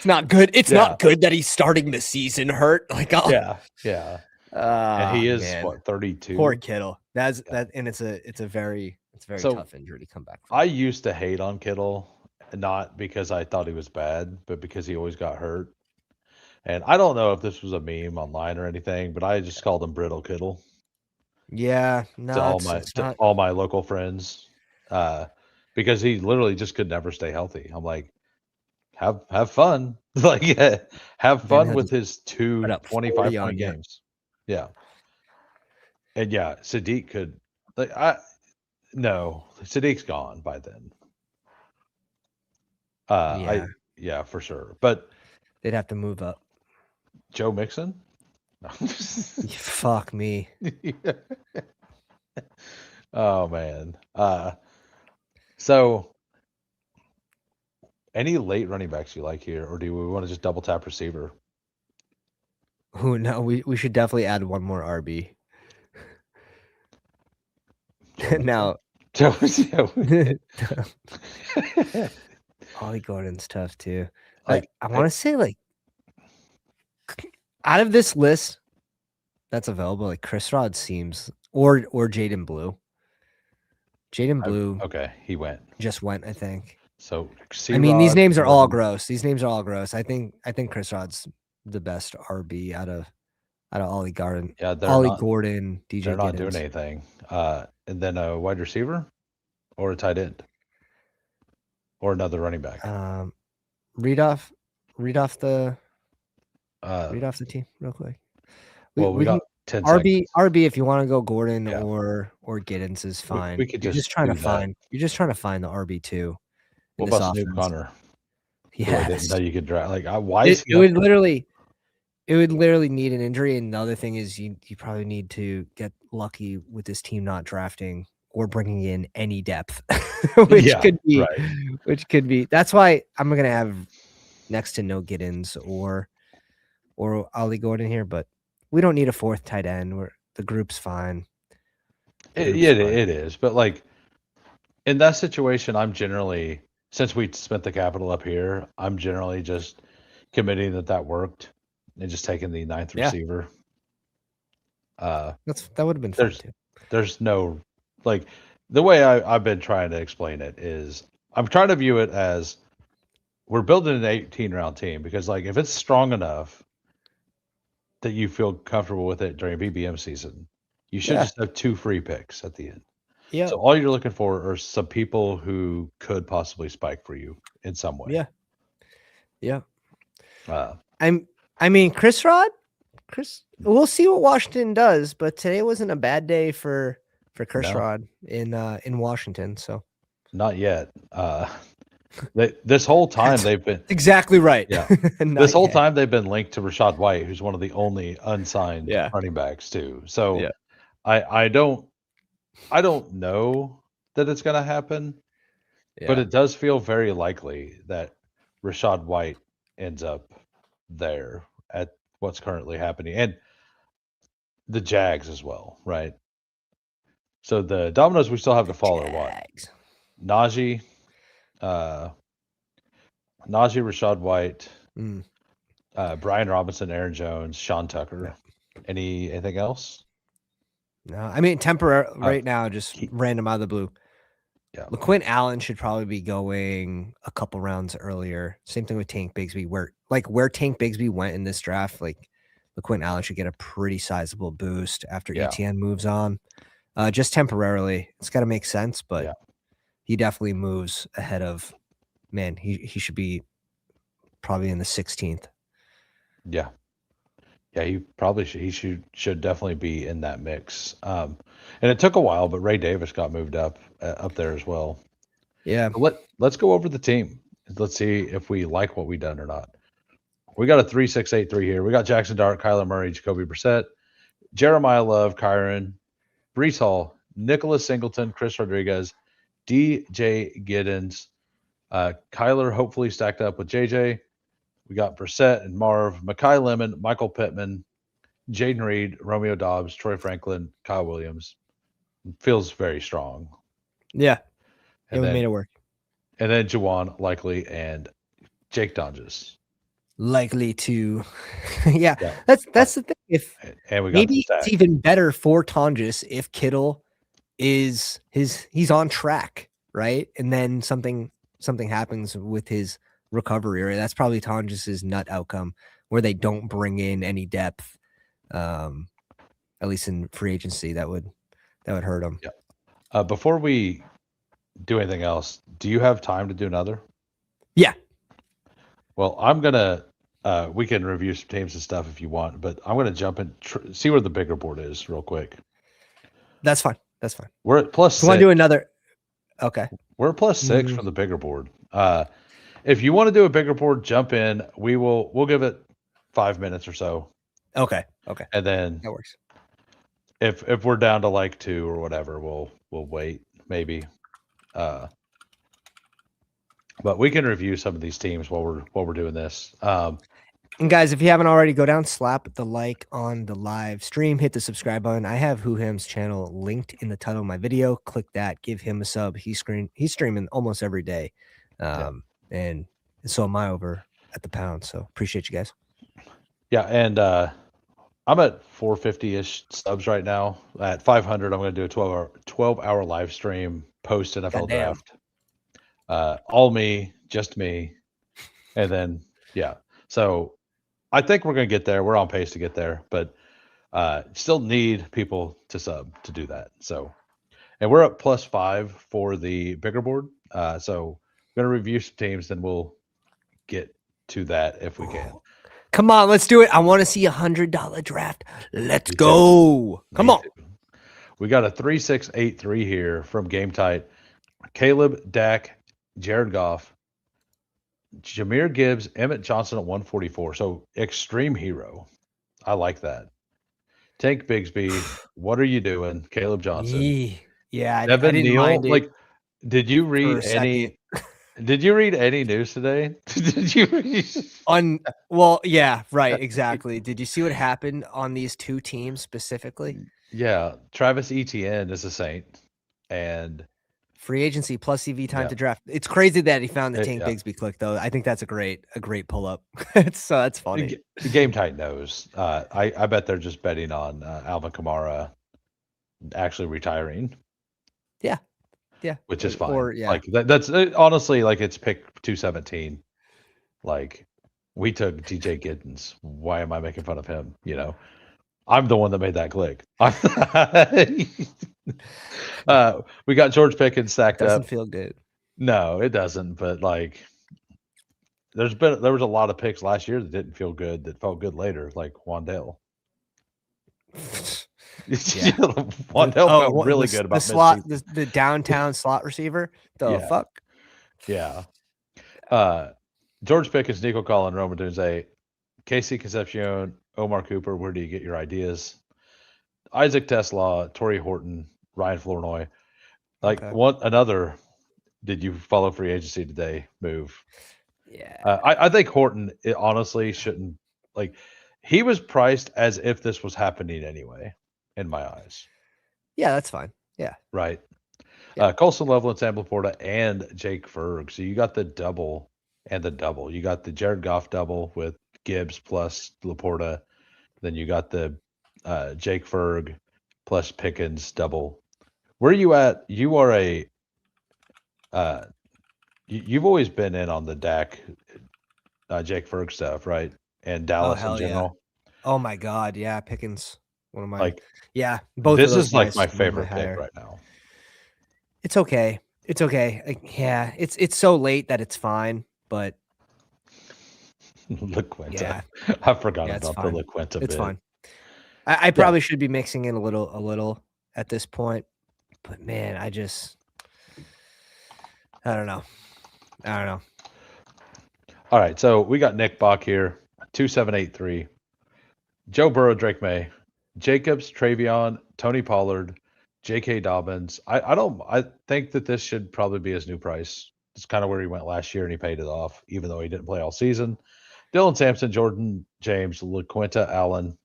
not good. It's not good that he's starting the season hurt. Like, yeah. And he is Man. what, 32? Poor Kittle. That's Yeah. that and it's a very So tough injury to come back from. I used to hate on Kittle, not because I thought he was bad, but because he always got hurt. And I don't know if this was a meme online or anything, but I just called him Brittle Kittle Yeah, to no, it's not. all my local friends, uh, because he literally just could never stay healthy. I'm like, have fun, like have Man fun had with to his put two up 25 40 point on you. games. Yeah, and yeah, Sadiq could. Like I no, Sadiq's gone by then. Yeah, I yeah for sure, but they'd have to move up. Joe Mixon. No. Fuck me. Oh man. So any late running backs you like here, or do we want to just double tap receiver? Who no, we should definitely add one more RB. Joe Mixon. Now Joe. Ollie Gordon's tough too. Like I want to say like out of this list that's available, like Chris Rod seems or Jaden Blue. Jaden Blue okay, he went. just went, I think. So I mean, these C-Rod, names are all Gordon. gross. These names are all gross. I think Chris Rod's the best RB out of Ollie Gordon. Yeah, Ollie Gordon, they're DJ not doing Giddens. anything. And then a wide receiver or a tight end or another running back. Read off the Uh, team real quick. well, we We can got 10 seconds. RB if you want to go Gordon Yeah, or Giddens is fine. we could You're just just trying to do that. find the RB2 in What this about Snoop offense. Connor, who I didn't Yes. know you could draft? Like, why is It, he it up would there? literally need an injury, and the other thing is you probably need to get lucky with this team not drafting or bringing in any depth, which Yeah, right. could be. That's why I'm gonna have next to no Giddens or Ollie Gordon here, but we don't need a fourth tight end. The group's fine. It is, but like in that situation, I'm generally, since we spent the capital up here, I'm generally just committing that worked and just taking the ninth Yeah, receiver. Uh, that would have been fun too. there's no like the way I've been trying to explain it is I'm trying to view it as we're building an 18 round team because like if it's strong enough that you feel comfortable with it during BBM season, you should Yeah, just have two free picks at the end. yeah, So all you're looking for are some people who could possibly spike for you in some way. yeah, yeah. Uh, I mean, Chris Rod. We'll see what Washington does, but today wasn't a bad day for Chris no, Rod in Washington. So not yet. This whole time they've been exactly right. yeah. Not This whole yet. time they've been linked to Rashad White, who's one of the only unsigned Yeah. running backs too. So Yeah. I don't know that it's going to happen, but Yeah. it does feel very likely that Rashad White ends up there at what's currently happening, and the Jags as well, right? So the dominoes we still have to fall are what? Jags. Najee, uh, Rashad White, Mm, Brian Robinson, Aaron Jones, Sean Tucker. yeah. Anything else? No, I mean temporary right now, just He- random out of the blue. yeah, LaQuint Allen should probably be going a couple rounds earlier. Same thing with Tank Bigsby. Where Tank Bigsby went in this draft, like LaQuint Allen should get a pretty sizable boost after Yeah. ETN moves on. Just temporarily. It's got to make sense, but Yeah. he definitely moves ahead of man. He should be probably in the 16th. Yeah. Yeah, he probably should. He should definitely be in that mix. And it took a while, but Ray Davis got moved up there as well. Yeah. Let's go over the team. Let's see if we like what we done or not. We got a 3-6-8-3 here. We got Jackson Dart, Kyler Murray, Jacoby Brissett, Jeremiah Love, Kyron, Brees Hall, Nicholas Singleton, Chris Rodriguez, DJ Giddens, Kyler hopefully stacked up with JJ. We got Brissett and Marv, Makai Lemon, Michael Pittman, Jaden Reed, Romeo Dobbs, Troy Franklin, Kyle Williams. Feels very strong. Yeah. And we then made it work. and then Juwan likely and Jake Donges. likely to. Yeah, Yeah. that's the thing. If And we got the maybe stack. it's even better for Tonjes if Kittle he's on track, right? And then something happens with his recovery, right? That's probably Tonjes's nut outcome where they don't bring in any depth, at least in free agency. That would hurt him. Yeah. Before we do anything else, do you have time to do another? Yeah, Well, I'm gonna. We can review some teams and stuff if you want, but I'm gonna jump in, see where the bigger board is real quick. that's fine. That's fine. We're at plus If you want to 6. do another, okay. We're at plus 6 Mm, from the bigger board. If you want to do a bigger board, jump in. We'll give it 5 minutes or so, okay. and then That works. if we're down to like 2 or whatever, we'll wait maybe. But we can review some of these teams while we're doing this. And guys, if you haven't already, go down, slap the like on the live stream, hit the subscribe button. I have Whoham's channel linked in the title of my video. Click that, give him a sub. He's streaming almost every day. And so am I over at the Pound. So appreciate you guys. Yeah, and I'm at 450-ish subs right now. At 500, I'm going to do a 12-hour live stream post NFL Goddamn. draft. All me, just me, and then yeah. So I think we're going to get there. We're on pace to get there, but still need people to sub to do that. So, and we're up plus 5 for the bigger board. So I'm going to review some teams, then we'll get to that if we can. Come on, let's do it. I want to see $100 draft. Let's Me go. too. Come Me on. too. We got a 3683 here from Game Tight. Caleb, Dak, Jared Goff, Jahmyr Gibbs, Emmett Johnson at 144. So extreme hero. I like that. Tank Bigsby, what are you doing? Caleb Johnson. Yeah, I Devin didn't Neal. mind it Like, did you for read a second. did you read any news today? Did you read Well, yeah, right, exactly. Did you see what happened on these two teams specifically? Yeah, Travis Etienne is a Saint, and Free agency plus CV time yeah, to draft. It's crazy that he found the Tank yeah. Bigsby click though. I think that's a great pull up. So that's funny. Game Tight knows. I bet they're just betting on Alvin Kamara actually retiring. Yeah, which is fine. Or yeah, Like that's honestly like it's pick 217. Like we took DJ Giddens. Why am I making fun of him? You know, I'm the one that made that click. We got George Pickens stacked doesn't up. feel good. No, it doesn't. But like, there was a lot of picks last year that didn't feel good that felt good later, like Wandale. Yeah. Wandale felt really good about the slot, mid-season. the downtown slot receiver. The Yeah. fuck. Yeah. George Pickens, Nico Collin, Roma Dunze, Casey Concepcion, Omar Cooper. Where do you get your ideas? Isaac Tesla, Torrey Horton, Ryan Flournoy. Like Okay. another. Did you follow free agency today? Move. Yeah. I think Horton honestly shouldn't like. He was priced as if this was happening anyway, in my eyes. Yeah, that's fine. Yeah. Right. Yeah. Colson Loveland, Sam Laporta, and Jake Ferg. So you got the double and the double. You got the Jared Goff double with Gibbs plus Laporta. Then you got the Jake Ferg plus Pickens double. Where are you at? You are a you've always been in on the Dak Jake Ferg stuff, right? And Dallas in general. Yeah. Oh my god, yeah, Pickens. One of my Like both this of those is like guys, my one of favorite pick higher. right now. It's okay. It's okay. Yeah, it's so late that it's fine, but LaQuinta. yeah. I forgot Yeah, it's about fine. the LaQuinta It's bit. fine. I probably should be mixing in a little at this point, but man, I don't know. All right, so we got Nick Bach here, 2783. Joe Burrow, Drake May, Jacobs, Travion, Tony Pollard, J.K. Dobbins. I think that this should probably be his new price. It's kind of where he went last year and he paid it off, even though he didn't play all season. Dylan Sampson, Jordan James, LaQuinta Allen,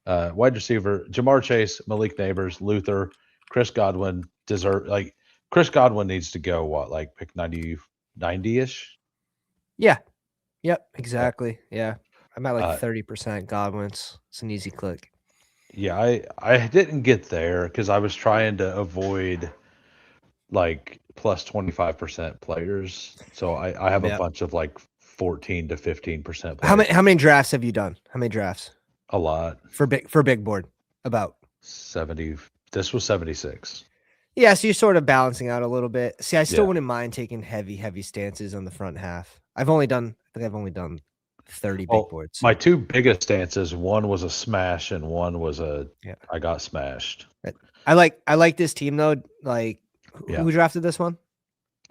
wide receiver, Jamar Chase, Malik Neighbors, Luther, Chris Godwin. Chris Godwin needs to go, pick 90-ish? Yeah. Yep, exactly. Yeah. I'm at like Uh, 30% Godwin's. It's an easy click. yeah, I didn't get there because I was trying to avoid like plus 25% players. So I have a Yep. bunch of like 14 to 15% How players. many drafts have you done? How many drafts A lot. for big board? About. 70. This was 76. Yeah, so you're sort of balancing out a little bit. See, I still Yeah. wouldn't mind taking heavy stances on the front half. I've only done, I think I've only done 30 big Well, boards. my So two biggest stances, one was a smash and one was yeah, I got smashed. I like this team though. Like, Yeah. who drafted this one?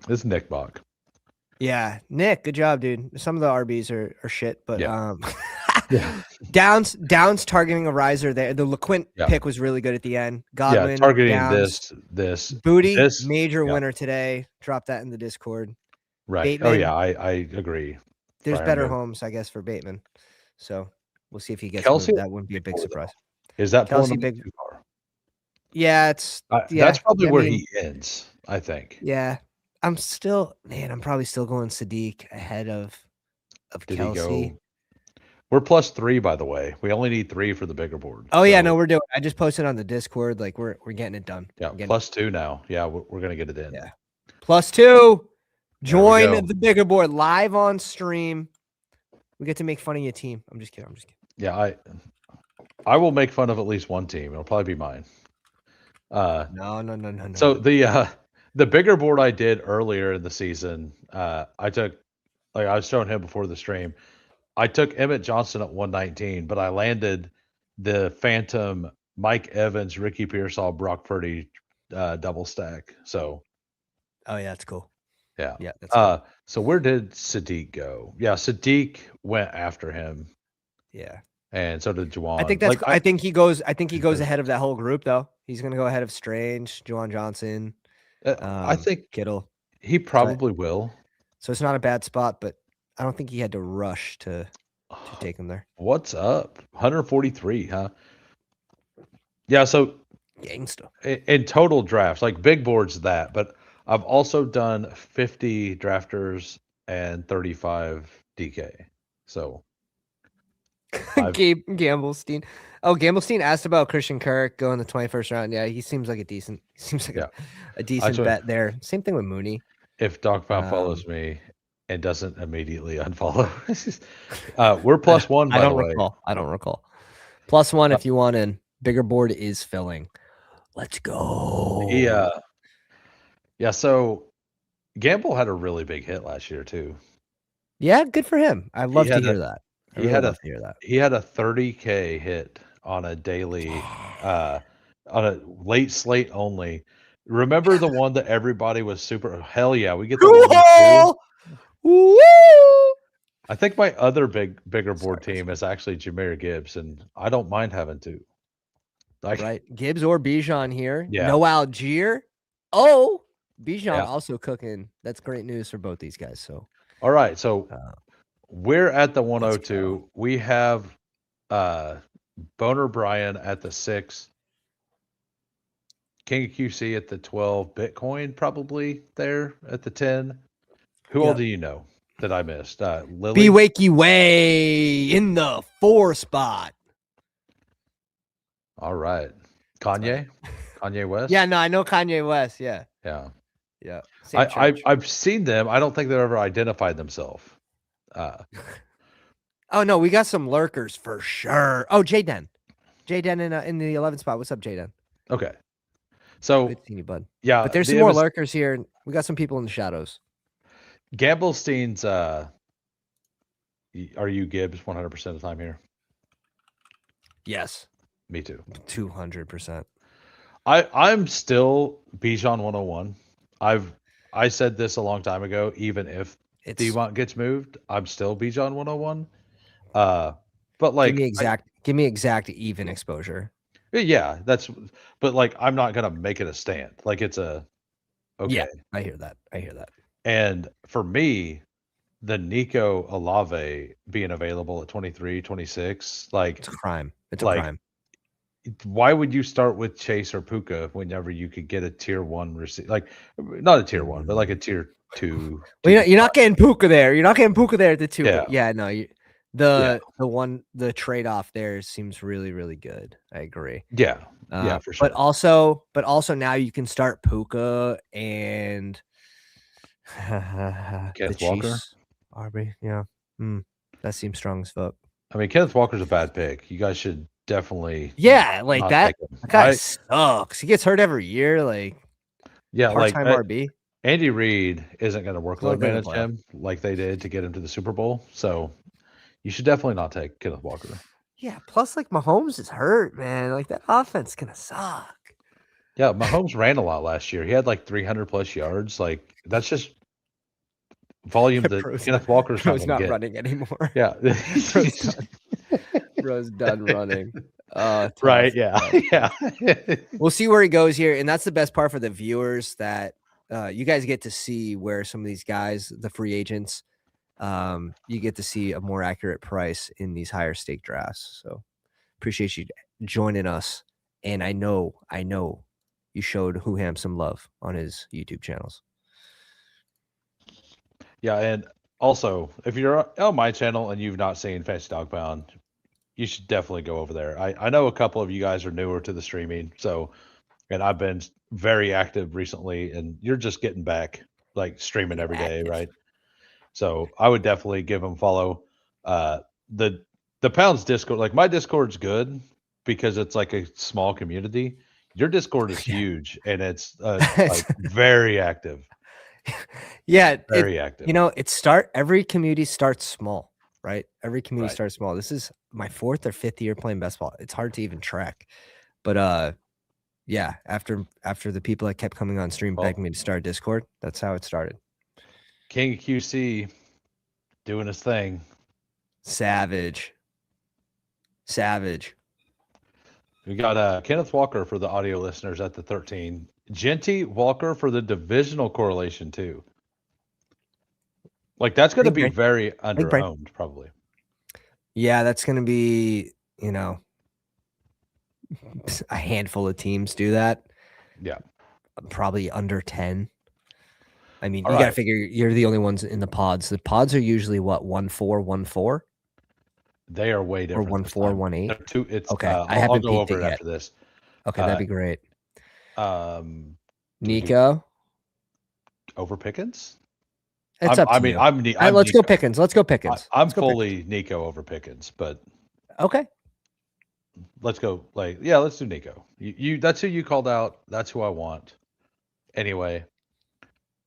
This is Nick Bach. Yeah, Nick, good job, dude. Some of the RBs are shit, but Yeah. Yeah. Downs targeting a riser there. The LeQuint Yeah. pick was really good at the end. Yeah. Godwin, Targeting Downs, this, Booty, this. major Yeah. winner today. Drop that in the Discord. Right. Oh, Bateman, yeah. I agree. there's Fire him better to homes, I guess, for Bateman. So we'll see if he gets Kelsey. moved. That wouldn't be a big surprise. Is that pulling Kelsey, him big. too far? Yeah, That's yeah. probably I where mean, he ends, I think. yeah. I'm probably still going Sadiq ahead of Did he Kelsey. go? We're plus 3, by the way. We only need 3 for the bigger board. Oh yeah, So, no, we're doing. I just posted on the Discord. Like we're getting it done. yeah, We're plus 2 now. Yeah, we're going to get it in. yeah. +2. There we Join go. the bigger board live on stream. We get to make fun of your team. I'm just kidding. Yeah, I will make fun of at least one team. It'll probably be mine. No. So the bigger board I did earlier in the season, I took, like I was showing him before the stream, I took Emmett Johnson at 119, but I landed the Phantom Mike Evans, Ricky Pearsall, Brock Purdy double stack. So Oh yeah, that's cool. yeah. Yeah, that's cool. So where did Sadiq go? Yeah, Sadiq went after him, Yeah. and so did Juwan. I think that's. I think he goes ahead of that whole group though. He's gonna go ahead of Strange, Juwan Johnson, I think Kittle. he probably will. So it's not a bad spot, but I don't think he had to rush to take him there. What's up? 143, huh? Yeah, so Gangsta. in total drafts, like big boards that, but I've also done 50 drafters and 35 DK. So Gabe Gamblestein. Oh, Gamblestein asked about Christian Kirk going the 21st round. Yeah, he seems like a decent a decent bet there. Same thing with Mooney. If Dogpound follows me and doesn't immediately unfollow, we're +1 by the way. I don't recall. +1 if you want in. Bigger board is filling. Let's go. Yeah, so Gamble had a really big hit last year too. Yeah, good for him. I'd love to hear that. He had a 30K hit on a daily, on a late slate only. Remember the one that everybody was super? Hell yeah, we get the Woo! I think my other bigger board team is actually Jahmyr Gibbs, and I don't mind having two. Right, Gibbs or Bijan here. Yeah. No Algier. Oh, Bijan also cooking. That's great news for both these guys. So, all right, so we're at the 102. We have Boner Brian at the 6. King of QC at the 12. Bitcoin probably there at the 10. Who all do you know that I missed? Lily? Be Wakey Way in the 4 spot. All right. Kanye? Kanye West? Yeah, no, I know Kanye West. Yeah. Yeah. Yeah. I've seen them. I don't think they've ever identified themselves. Oh, no, we got some lurkers for sure. Oh, Jayden. Jayden in the 11th spot. What's up, Jayden? Okay. So, good seeing you, bud. Yeah. But there's some more lurkers here. We got some people in the shadows. Gamblestein's, are you Gibbs 100% of the time here? Yes. Me too. 200%. I'm still Bijan 101. I said this a long time ago. Even if Devont gets moved, I'm still Bijan 101. But like, give me exact even exposure. Yeah, but like, I'm not gonna make it a stand. Like it's okay. Yeah, I hear that. And for me, the Nico Olave being available at 23, 26, like it's a crime. It's a crime. Why would you start with Chase or Puka whenever you could get a tier 1 receiver? Like not a tier 1, but like a tier two. Well, you're not getting Puka there. You're not getting Puka there at the 2. Yeah. But yeah, no, the trade off there seems really, really good. I agree. Yeah, for sure. But also now you can start Puka and the Kenneth Walker. Chiefs. Arby, yeah. That seems strong as fuck. I mean, Kenneth Walker's a bad pick. You guys should definitely like not that. take him. That guy sucks. He gets hurt every year. Like part-time RB. Andy Reid isn't going to workload gonna manage him like they did to get him to the Super Bowl. So you should definitely not take Kenneth Walker. Yeah, plus like Mahomes is hurt, man. Like that offense is gonna suck. Yeah, Mahomes ran a lot last year. He had like 300 plus yards. Like that's just volume that Kenneth Walker's not running anymore. Yeah, bro's done running. Right. Yeah. Yeah. We'll see where he goes here, and that's the best part for the viewers that you guys get to see where some of these guys, the free agents, you get to see a more accurate price in these higher stake drafts. So appreciate you joining us, and I know you showed Whoham some love on his YouTube channels. Yeah, and also if you're on my channel and you've not seen Fantasydogpound, you should definitely go over there. I know a couple of you guys are newer to the streaming, and I've been very active recently, and you're just getting back, like streaming every day, right? So I would definitely give them follow. The Pound's Discord, like my Discord's good because it's like a small community. Your Discord is huge, and it's like very active. Yeah, very active. Every community starts small, right? Every community starts small. This is my 4th or 5th year playing best ball. It's hard to even track, but yeah, after the people that kept coming on stream begging me to start Discord, that's how it started. King QC doing his thing. Savage. We got Kenneth Walker for the audio listeners at the 13. Genty Walker for the divisional correlation too. Like that's going to be very under-owned probably. Yeah, that's going to be, a handful of teams do that. Yeah. Probably under 10. I mean, you got to figure you're the only ones in the pods. The pods are usually what, 1-4, 1-4? They are way different. Or 1-4, 1-8? It's okay. I'll go over it after this. Okay, that'd be great. Nico over Pickens? It's up to you. Let's go Pickens. I'm fully Nico over Pickens, but okay. Let's go. Let's do Nico. You that's who you called out. That's who I want. Anyway,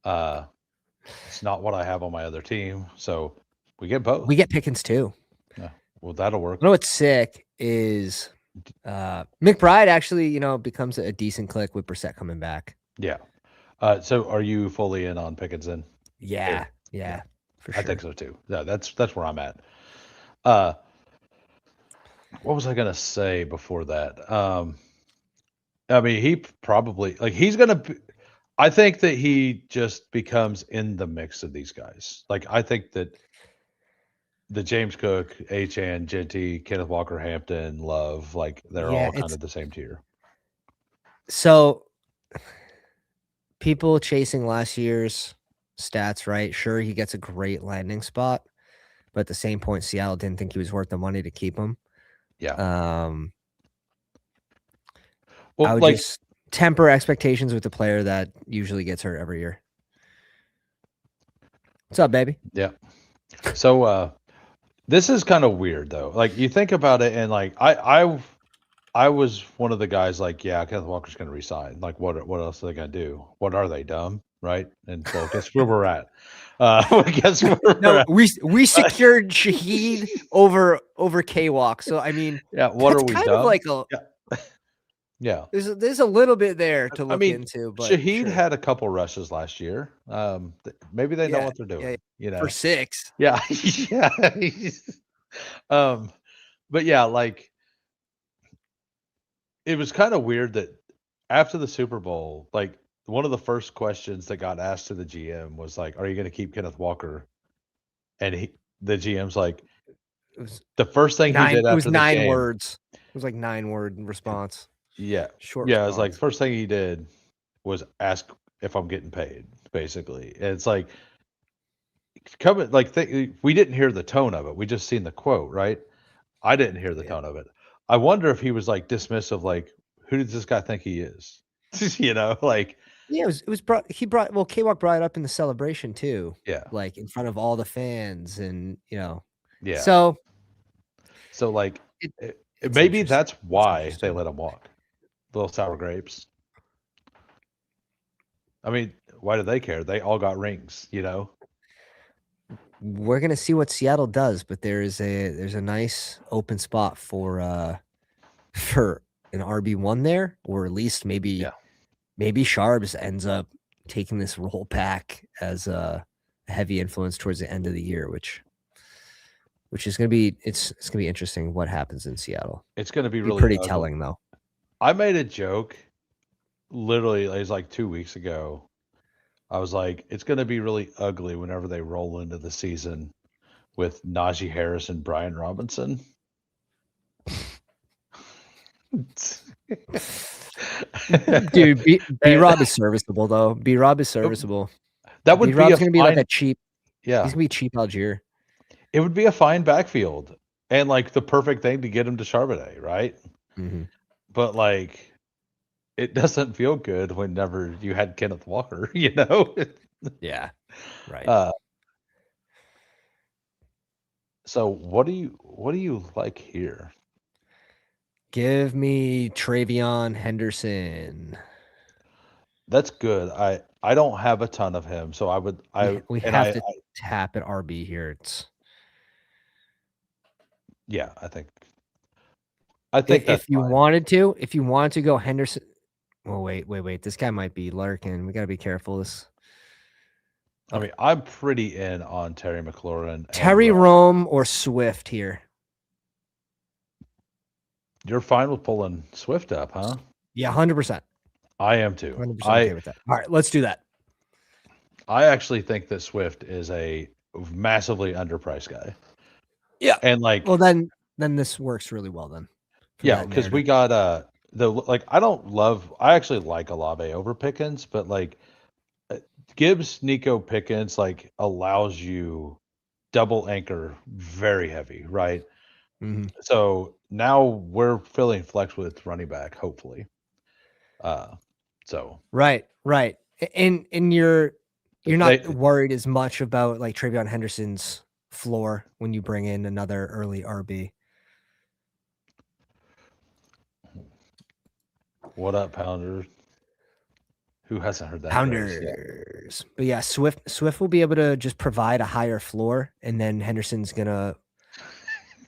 it's not what I have on my other team, so we get both. We get Pickens too. Yeah, well, that'll work. You know what's sick is McBride actually, becomes a decent click with Brissett coming back. Yeah. So are you fully in on Pickens then? Yeah, for sure. I think so too. Yeah, that's where I'm at. What was I gonna say before that? I mean, he probably he's gonna. I think that he just becomes in the mix of these guys. Like I think that the James Cook, Achane, Genty, Kenneth Walker, Hampton, Love, they're all kind of the same tier. So people chasing last year's stats, right? Sure, he gets a great landing spot, but at the same point, Seattle didn't think he was worth the money to keep him. Yeah. I would just temper expectations with the player that usually gets hurt every year. What's up, baby? Yeah. So this is kind of weird though. Like you think about it, and I was one of the guys Kenneth Walker's going to resign. Like what else are they going to do? What are they, dumb? Right? And so guess where we're at. Guess where we're at. We secured Shaheed over K-Walk. So I mean, what are we kind dumb? of like yeah. There's a little bit there to look into. But Shaheed had a couple rushes last year. Maybe they know what they're doing. For 6. Yeah, yeah. But yeah, it was kind of weird that after the Super Bowl, one of the first questions that got asked to the GM was "Are you going to keep Kenneth Walker?" And the GM's the first thing he did after the game. It was 9 words. It was 9-word response. Yeah, short. Yeah, response. It was the first thing he did was ask if I'm getting paid. basically. And it's like coming like we didn't hear the tone of it. We just seen the quote, right? I didn't hear the Yeah. tone of it. I wonder if he was like dismissive, like, who does this guy think he is? Like, Yeah, it was brought he brought well, K-Walk brought it up in the celebration too, yeah, like, in front of all the fans and, yeah. so So like, it it's maybe interesting. that's It's why they interesting. let him walk. Little sour grapes. I mean, why do they care? They all got rings. We're gonna see what Seattle does, but there's a nice open spot for for an RB1 there, or at least Yeah, maybe Sharps ends up taking this role back as a heavy influence towards the end of the year, which is gonna be it's gonna be interesting what happens in Seattle. it's gonna be Be really pretty ugly. telling though. I made a joke literally, it was like 2 weeks ago. I was like, it's gonna be really ugly whenever they roll into the season with Najee Harris and Brian Robinson. Dude, B And Rob is serviceable though. B Rob is serviceable. that B would be a Rob's gonna be like fine, a cheap. He's yeah, gonna be cheap Algier. it would be a fine backfield and like the perfect thing to get him to Charbonnet, right? Hmm. But like, it doesn't feel good whenever you had Kenneth Walker. Yeah, right. Uh, so what do you like here? Give me Travion Henderson. That's good. I don't have a ton of him, so I would We and have to tap at RB here. It's yeah, I think that's if you fine. wanted to go Henderson. Oh wait. This guy might be Larkin. We gotta be careful. This I mean, I'm pretty in on Terry McLaurin and Terry Rome. Rome or Swift here. You're fine with pulling Swift up, huh? Yeah, 100%. I am too. 100% I okay with that. All right, let's do that. I actually think that Swift is a massively underpriced guy. Yeah. And Well, like, then this works really well then for yeah, that because we narrative. got I actually like Olave over Pickens, but like Gibbs Nico Pickens like allows you double anchor very heavy, right? Hmm. So now we're filling flex with running back, hopefully. Uh, so Right. And you're not they, worried as much about like Travion Henderson's floor when you bring in another early RB. what up, Pounder? Who hasn't heard that phrase yet? Pounders. But yeah, Swift will be able to just provide a higher floor, and then Henderson's gonna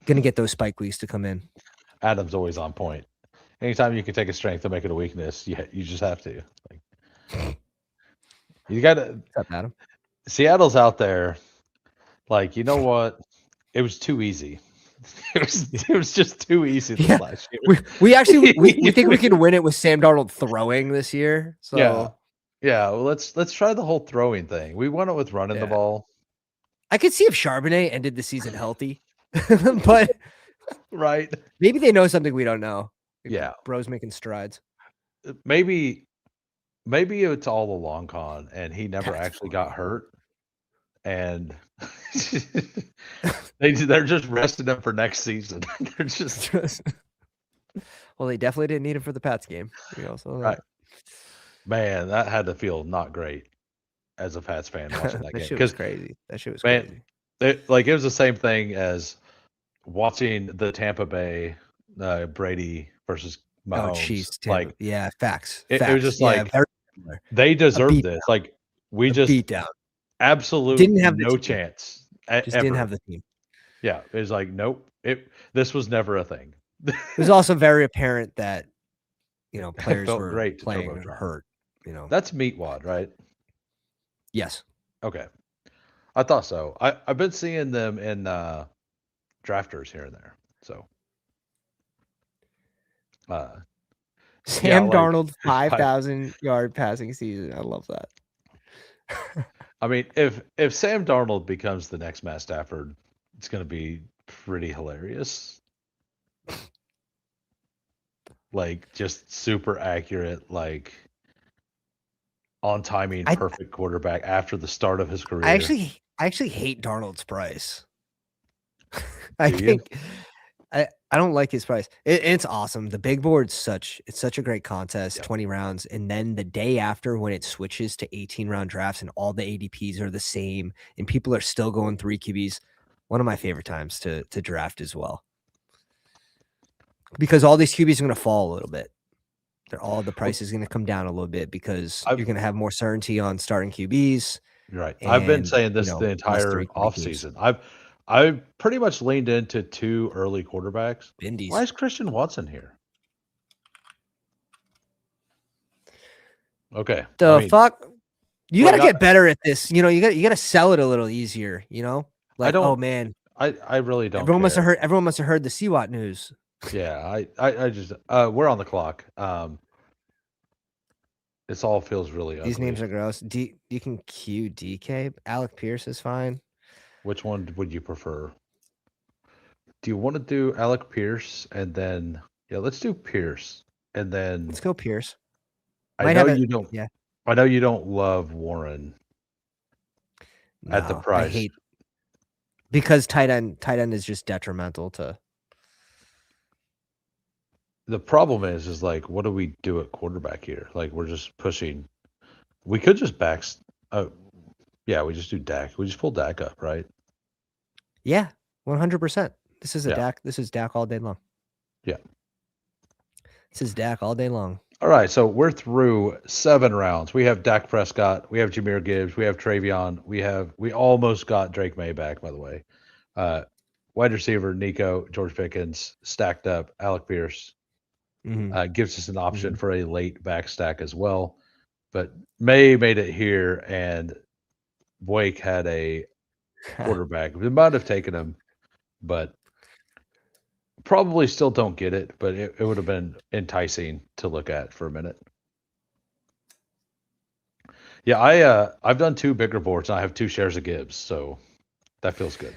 get those spike weeks to come in. Adam's always on point. Anytime you can take a strength and make it a weakness, you just have to. Like, you got to. What's up, Adam? Seattle's out there. Like, you know what? It was too easy. It was just too easy this Yeah, last we actually we think we year. can win it with Sam Darnold throwing this year. Yeah. So Yeah. Well, let's try the whole throwing thing. We won it with running the yeah, ball. I could see if Charbonnet ended the season healthy, but Right. maybe they know something we don't know. Yeah. Bro's making strides. Maybe it's all a long con and he never That's actually got funny. hurt. And they're just resting him for next season. They're just Well, they definitely didn't need him for the Pats game. We also know right. Man, that had to feel not great as a Pats fan watching that. that That game shit was because crazy. That shit was man, crazy. it was the same thing as watching the Tampa Bay Brady versus Oh, Mahomes. Chiefs, Tampa. Like Yeah, facts, it was facts. just Yeah, like very similar. they A deserved beat, this. Like we a just beat down. absolute Didn't have the no team. chance Just didn't ever. have the team. Yeah, it was like nope. This was never a thing. It was also very apparent that It players felt were great to playing turbocharge. hurt. That's Meatwad, right? Yes. Okay. I thought so. I've been seeing them in drafters here and there. So uh yeah, Sam like Darnold, 5,000-yard passing season. I love that. I mean, if Sam Darnold becomes the next Matt Stafford, it's gonna be pretty hilarious. Like just super accurate, like on timing, I perfect quarterback after the start of his I career. actually hate Darnold's price. I Do you? think I don't like his price. It's awesome. The big board's such a great contest, Yeah. 20 rounds, and then the day after when it switches to 18-round drafts and all the ADPs are the same and people are still going 3 QBs, one of my favorite times to draft as well. Because all these QBs are going to fall a little bit. The Well, price is going to come down a little bit because I've you're going to have more certainty on starting QBs You're right. I've been and, saying this the less entire 3 QB teams. offseason. I've pretty much leaned into 2 early quarterbacks. Why Bindies. is Christian Watson here? Okay. I The mean, fuck? You well, gotta not get better at this. You gotta sell it a little easier, I Like, oh don't man, I really don't care. everyone must have heard the CWAT news. Yeah, I just we're on the clock. This all feels really These names ugly. are gross. You can Q DK. Alec Pierce is fine. Which one would you prefer? Do you want to do Alec Pierce and then yeah, let's do Pierce. And then Let's go Pierce. I Might know have it. you don't Yeah. I know you don't love Warren at the No, I price. hate because tight end is just detrimental to. The problem is like, what do we do at quarterback here? Like, we're just pushing. We could just yeah, we just do Dak. We just pull Dak up, right? Yeah, 100%. This is a Yeah, Dak. This is Dak all day long. yeah. This is Dak all day long. All right, so we're through 7 rounds. We have Dak Prescott, we have Jameer Gibbs, we have Travion, we almost got Drake May back, by the way. Uh, Wide receiver Nico, George Pickens, stacked up. Alec Pierce Hmm. gives us an option Hmm. for a late back stack as well. But May made it here, and Blake had a quarterback. We might have taken him, but probably still don't get it. But it would have been enticing to look at for a minute. Yeah, I've done 2 bigger boards and I have 2 shares of Gibbs, so that feels good.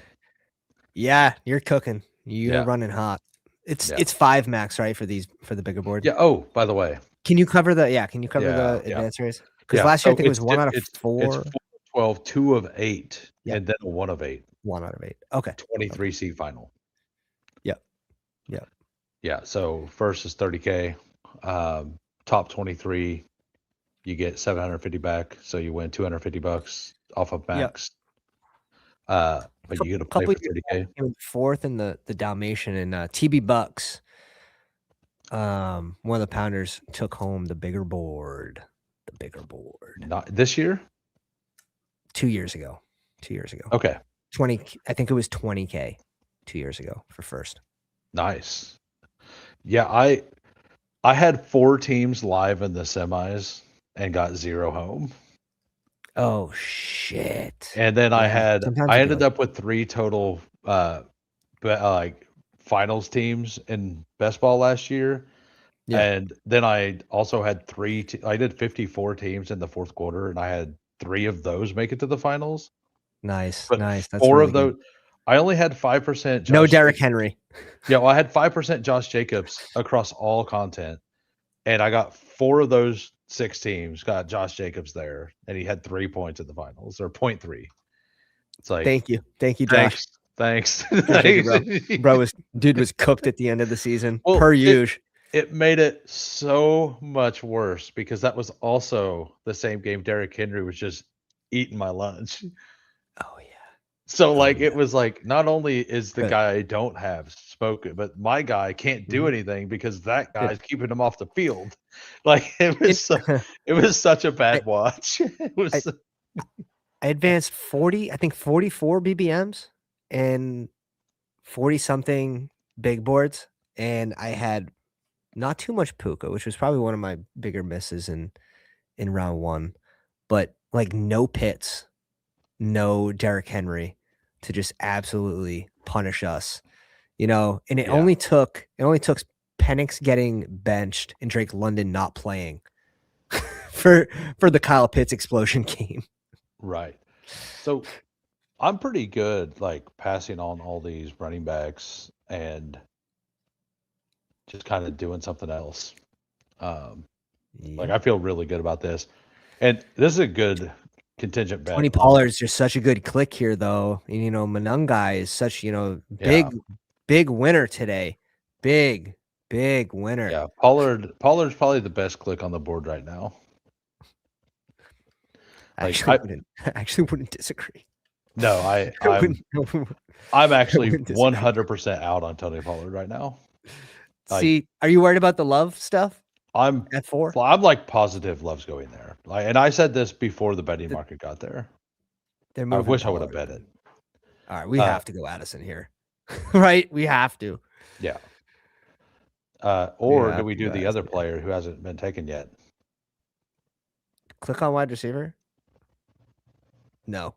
Yeah, you're cooking. You're Yeah, running hot. It's yeah, it's 5 max, right, for the bigger board? yeah. Oh, by the way, Can you cover yeah, the yeah, advanced race? Because yeah. last year I So think it was 1 out of it's 4. 4 of 12, 2 of 8, Yep, and then a 1 of 8. 1 out of 8. Okay. Okay. 23 seed final. Yep. Yep. Yeah. So first is 30K. Top 23, you get 750 back, so you win 250 bucks off of Yep. max. But you get to play Couple for years back, 30K. he came 4th in the Dalmatian and TB Bucks. One of the pounders took home the bigger board. The bigger board. Not this year. 2 years ago. 2 years ago. Okay, 20 I think it was 20K 2 years ago for first. nice. Yeah, I had 4 teams live in the semis and got 0 home. Oh shit. And then Yeah, sometimes I it'd be ended like up with 3 total like finals teams in best ball last year. yeah. And then I also had I did 54 teams in the 4th quarter and I had 3 of those make it to the finals. Nice, But nice. That's 4 really of good. those I only had 5% No Josh Derrick Jacobs. Henry. Yeah, well, I had 5% Josh Jacobs across all content. And I got 4 of those 6 teams got Josh Jacobs there, and he had 3 points in the finals or point 0.3. It's like, Thank you. Thank you, Josh. thanks, thanks, Appreciate you, thanks. bro. Dude was cooked at the end of the season. Well, Per usual. it made it so much worse because that was also the same game Derrick Henry was just eating my lunch. Oh yeah. So Oh like yeah. it was like not only is the Good. guy I don't have spoken, but my guy can't do Mhm. anything because that Good. guy's keeping him off the field. Like It, it was such a I, bad watch. It I was I advanced 40, I think 44 BBMs and 40 something big boards, and I had not too much Puka, which was probably one of my bigger misses in round 1, but like no Pitts, no Derrick Henry to just absolutely punish us, and yeah, it only took Penix getting benched and Drake London not playing for the Kyle Pitts explosion game. right. So I'm pretty good like passing on all these running backs and just kind of doing something else. Um, like Yep. I feel really good about this. And this is a good contingent bet Tony on. Pollard's just such a good click here, though. And, Manungai is such, Yeah, big winner today. Big, big winner. yeah. Pollard's probably the best click on the board right now. Like I actually wouldn't disagree. no, I I'm wouldn't, I'm I actually wouldn't disagree. 100% out on Tony Pollard right now. Like See, are you worried about the love stuff I'm at 4? I'm like positive Love's going there. Like, and I said this before the betting market got there. They're I moving wish I would have Pollard. bet it. All right, we have to go Addison here. Right? We have to. Yeah. We Or do have we to do go the other Addison here. player who hasn't been taken yet? Click on wide receiver. No.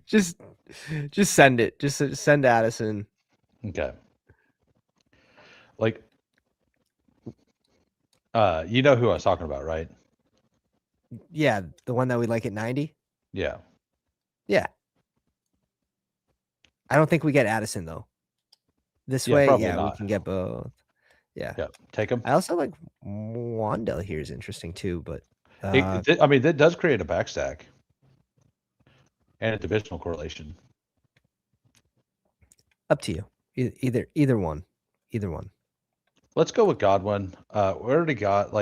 just send it. Just send Addison. Okay. Like, you know who I was talking about, right? Yeah, the one that we like at 90. Yeah. Yeah. I don't think we get Addison though. This Yeah, way, probably yeah, we not. can get both. Yeah. Yeah, take him. I also like Wandell here is interesting too, but I mean, that does create a backstack and a divisional correlation. up to you. Either one. Either one. Let's go with Godwin. We already got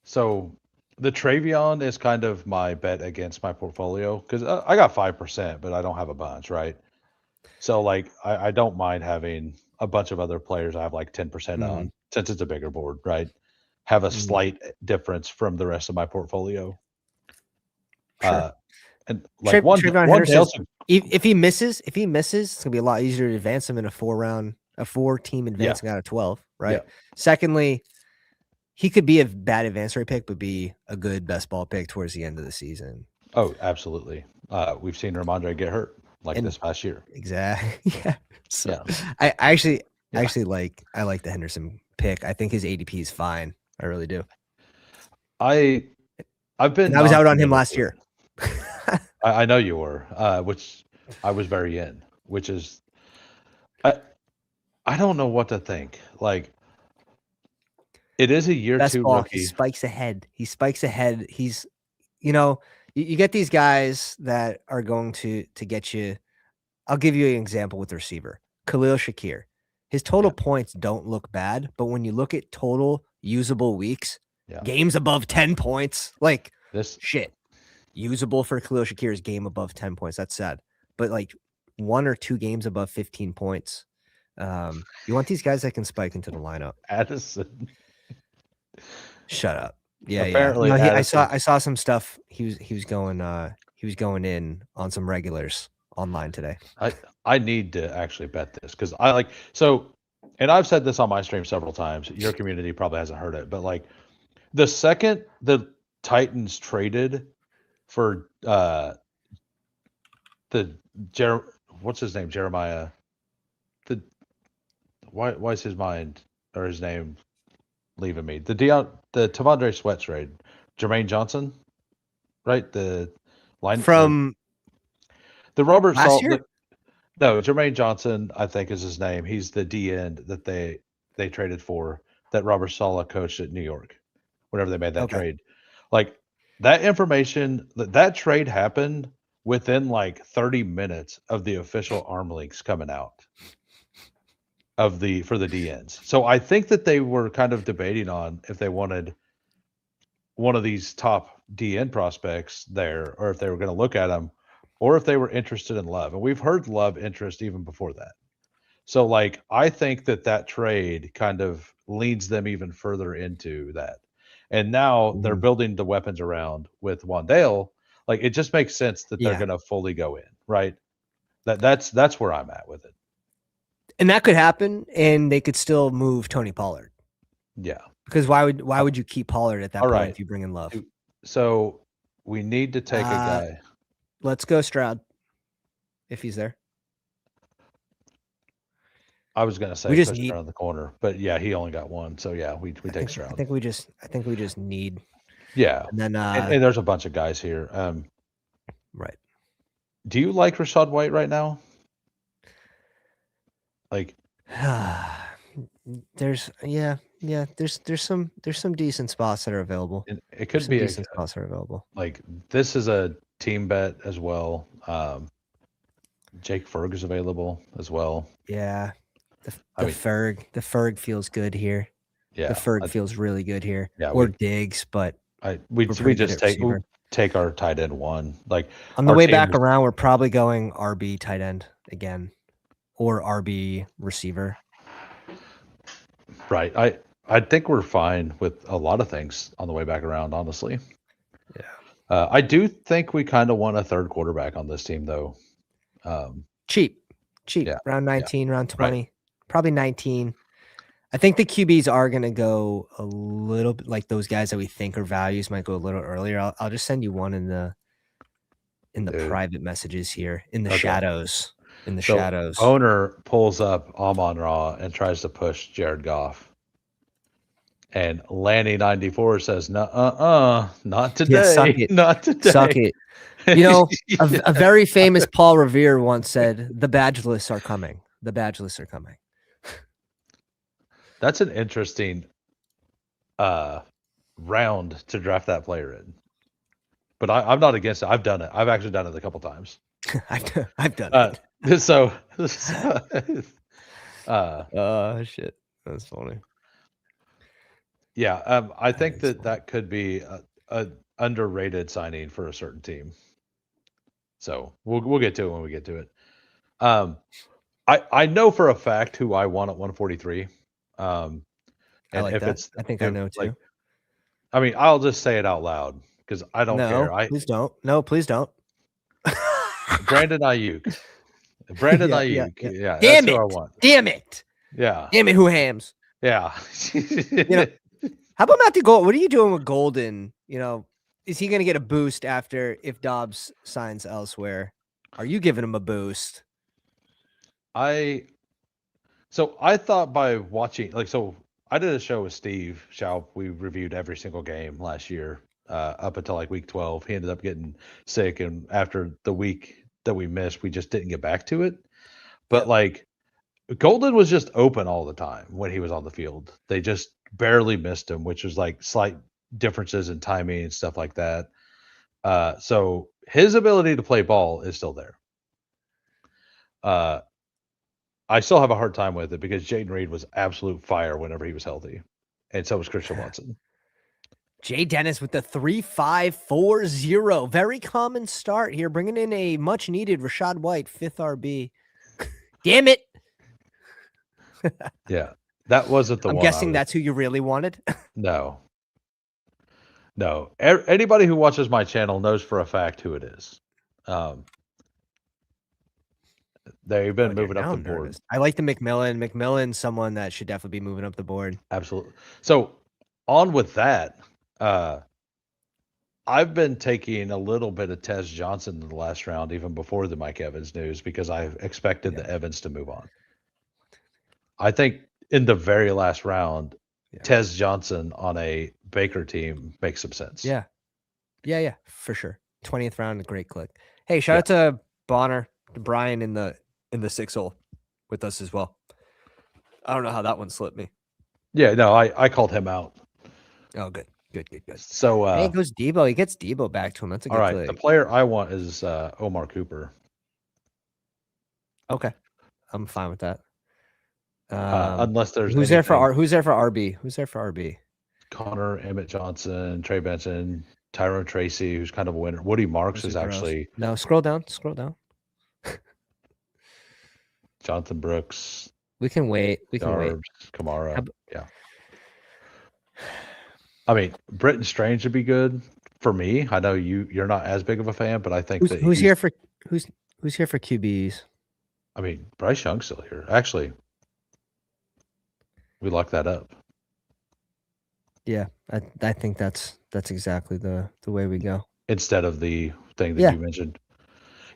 so the Travion is kind of my bet against my portfolio because I got 5%, but I don't have a bunch, right? So like I don't mind having a bunch of other players I have like 10% Mhm. on since it's a bigger board, right? Have a Mhm. slight difference from the rest of my portfolio. Sure. And like one Trayvon one Henderson, Dale, if he misses, it's gonna be a lot easier to advance him in a 4-team advancing out of 12, right? Yeah. Secondly, he could be a bad advanced pick, but be a good best ball pick towards the end of the season. Oh, absolutely. We've seen Ramondre get hurt this past year. Exactly. Yeah. So Yeah. I actually like the Henderson pick. I think his ADP is fine. I really do. I've been And I was out on him non-committed last to year. it. I know you were, which I was very in, which is I don't know what to think. Like it is a year Best 2 ball. He rookie. spikes ahead. He's you get these guys that are going to get you. I'll give you an example with the receiver. Khalil Shakir. His total Yeah. points don't look bad, but when you look at total usable weeks, Yeah. games above 10 points, like This shit. Usable for Khalil Shakir is game above 10 points. That's sad. But like 1 or 2 games above 15 points. You want these guys that can spike into the lineup. Addison. Shut up. Yeah, Apparently No, Addison. I saw some stuff. He was going in on some regulars online today. I need to actually bet this because I like so, and I've said this on my stream several times. Your community probably hasn't heard it, but like the second the Titans traded for what's his name, Jeremiah, the why is his mind or his name leaving me, the Tavondre Sweat trade, Jermaine Johnson, right, the line From the Robert last Salt. year? No, Jermaine Johnson, I think is his name. He's the D end that they traded for that Robert Saleh coached at New York whenever they made that Okay. trade. Like that information, that trade happened within like 30 minutes of the official arm links coming out for the D ends. So I think that they were kind of debating on if they wanted one of these top D end prospects there, or if they were going to look at them, or if they were interested in Love. And we've heard Love interest even before that. So, like, I think that trade kind of leads them even further into that. And now they're building the weapons around with Wandale. Like, it just makes sense that they're Yeah. going to fully go in, right? That's where I'm at with it. And that could happen, and they could still move Tony Pollard. Yeah. Because why would you keep Pollard at that point if you bring in Love? So we need to take a guy. Let's go Stroud, if he's there. I was going to say we just push around the corner, but yeah, he only got one. So yeah, we take Stroud. I think we just need. Yeah. And then and there's a bunch of guys here. Right. Do you like Rachaad White right now? Like There's there's some decent spots that are available. And it There's could some be decent spots that are available. like this is a team bet as well. Jake Ferg is available as well. Yeah. I mean, The Ferg feels good here. The yeah, Ferg feels really good here. yeah, Or Diggs, but we we're pretty good just at receiver. take our tight end one. Like On the our way team back is, around, we're probably going RB tight end again or RB receiver. right. I think we're fine with a lot of things on the way back around, honestly. Yeah. I do think we kind of want a third quarterback on this team, though. Cheap. Yeah, Round yeah, 19, round right. 20, probably 19. I think the QBs are going to go a little bit like those guys that we think are values might go a little earlier. I'll just send you one in the Dude. private messages here in the Okay. shadows. In the So shadows. owner pulls up Amon Ra and tries to push Jared Goff. And Lanny 94 says, not today. Yeah, suck it. Not today. Suck it. You know, Yeah. a very famous Paul Revere once said, "The badgeless are coming. The badgeless are coming." That's an interesting round to draft that player in. But I'm not against it. I've done it. I've actually done it a couple times. I've done it. So, Shit. That's funny. yeah, I think That's that could be a underrated signing for a certain team. So we'll get to it when we get to it. I know for a fact who I want at 143. And I like if that. it's I think I know like, too. I mean, I'll just say it out loud because I don't care. Please don't. No, please don't. Brandon Ayuk. Brandon Yeah, Ayuk. yeah. Yeah, Damn that's who it. I want. Damn it. Yeah. Damn it, who hams? Yeah. You know, how about Matthew Gold? What are you doing with Golden? You know, is he going to get a boost after if Dobbs signs elsewhere? Are you giving him a boost? So I thought by watching, so I did a show with Steve Schaub. We reviewed every single game last year up until like week 12. He ended up getting sick. And after the week that we missed, we just didn't get back to it. But like Golden was just open all the time when he was on the field. They just barely missed him, which was like slight differences in timing and stuff like that. So his ability to play ball is still there. I still have a hard time with it because Jaden Reed was absolute fire whenever he was healthy. And so was Christian Watson. Jay Dennis with the 3.540. Very common start here, bringing in a much needed Rachaad White, 5th RB. Damn it. Yeah. That wasn't the I'm one. guessing that's who you really wanted. No. Anybody who watches my channel knows for a fact who it is. They've been moving up the board. I like the McMillan. McMillan's someone that should definitely be moving up the board. Absolutely. So on with that, I've been taking a little bit of Tez Johnson in the last round, even before the Mike Evans news, because I expected the Evans to move on. I think in the very last round, Tez Johnson on a Baker team makes some sense. Yeah, for sure. 20th round, a great click. Hey, shout out to Bonner, to Brian in the 6 hole with us as well. I don't know how that one slipped me. Yeah, no, I called him out. Oh, good. So hey, it goes Debo. He gets Debo back to him. That's a good all right. click. The player I want is Omar Cooper. Okay, I'm fine with that. Unless there's who's there for RB? Who's there for RB? Connor, Emmett Johnson, Trey Benson, Tyrone Tracy, who's kind of a winner. Woody Marks is actually no. Scroll down. Jonathan Brooks. We can wait. Kamara. Yeah. I mean, Britton Strange would be good for me. I know you're not as big of a fan, but I think who's here for QBs. I mean, Bryce Young's still here. Actually, we locked that up. Yeah, I think that's exactly the way we go. Instead of the thing that you mentioned.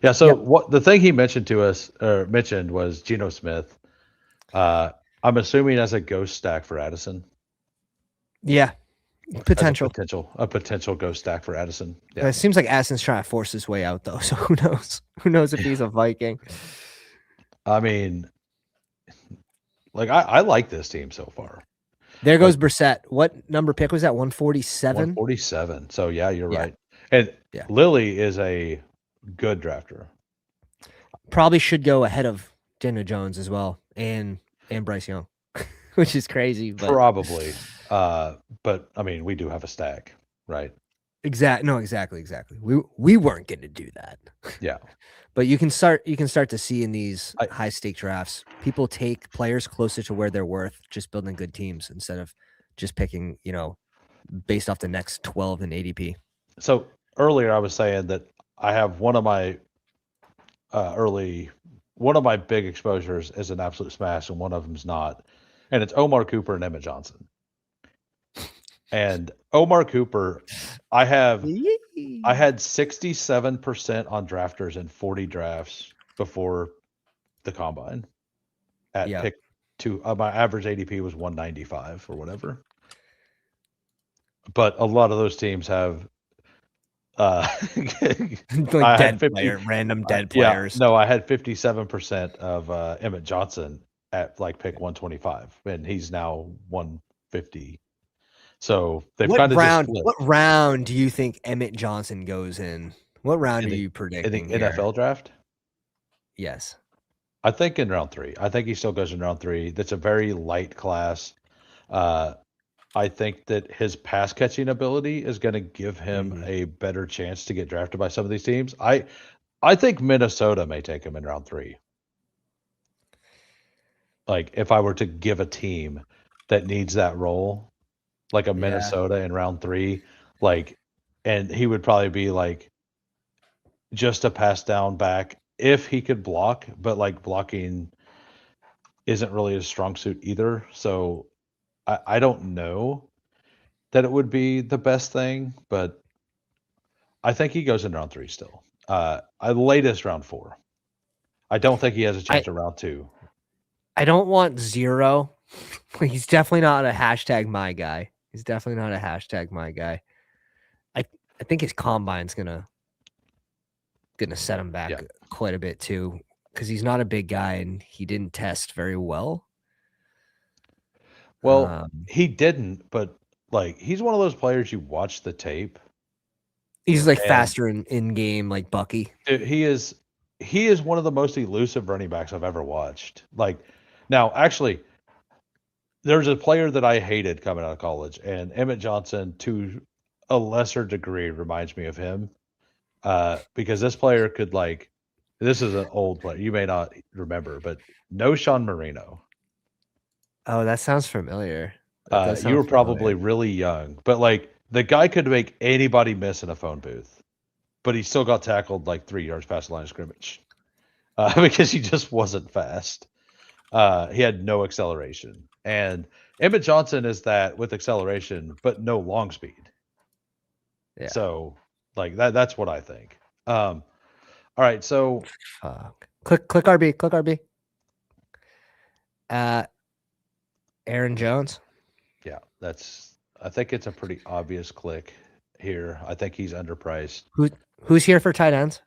Yeah. So what the thing he mentioned to us or mentioned was Geno Smith. I'm assuming as a ghost stack for Addison. Yeah. Potential ghost stack for Addison. Yeah. It seems like Addison's trying to force his way out though. So who knows? Who knows if he's a Viking? I mean, Like I like this team so far. There Like goes Brissett. What number pick was that? 147? 147. So yeah, you're Yeah. right. And Yeah. Lily is a good drafter. Probably should go ahead of Daniel Jones as well and Bryce Young, which is crazy, but Probably. But I mean, we do have a stack, right? exactly. We weren't going to do that. Yeah. But you can start to see in these I high stake drafts, people take players closer to where they're worth, just building good teams instead of just picking, based off the next 12 in ADP. so earlier I was saying that I have one of my big exposures is an absolute smash, and one of them's not, and it's Omar Cooper and Emmett Johnson. And Omar Cooper, I had 67% on drafters in 40 drafts before the combine at Yeah. pick two. My average ADP was 195 or whatever. But a lot of those teams have I had 50 random dead yeah, players. no, I had 57% of Emmett Johnson at like pick 125, and he's now 150. So they've kind of just split. What round do you think Emmett Johnson goes in? What round in are the you in the predicting here? NFL draft. Yes. I think in round 3. I think he still goes in round 3. That's a very light class. Uh, I think that his pass catching ability is going to give him Mhm. a better chance to get drafted by some of these teams. I think Minnesota may take him in round 3. Like if I were to give a team that needs that role, like a Yeah. Minnesota in round 3, like, and he would probably be like just a pass down back if he could block, but like blocking isn't really his strong suit either. So I don't know that it would be the best thing, but I think he goes in round 3 still. Latest round 4. I don't think he has a I chance in round 2. I don't want zero. He's definitely not a hashtag my guy. He's definitely not a hashtag my guy. I I think his combine's gonna set him back Yeah. quite a bit too, because he's not a big guy and he didn't test very well. Well, he didn't, but like he's one of those players you watch the tape He's like and faster in game, like Bucky. he is one of the most elusive running backs I've ever watched. Like now, actually, there's a player that I hated coming out of college, and Emmett Johnson, to a lesser degree, reminds me of him. Because this player could like, this is an old player. You may not remember, but no Sean Marino. Oh, that sounds familiar. That does You sound were familiar. probably really young, but like the guy could make anybody miss in a phone booth, but he still got tackled like 3 yards past the line of scrimmage because he just wasn't fast. He had no acceleration. And Emmett Johnson is that with acceleration, but no long speed. Yeah. So like that's what I think. All right, so Fuck. Click RB. Click RB. Aaron Jones. yeah, I think it's a pretty obvious click here. I think he's underpriced. Who's here for tight ends?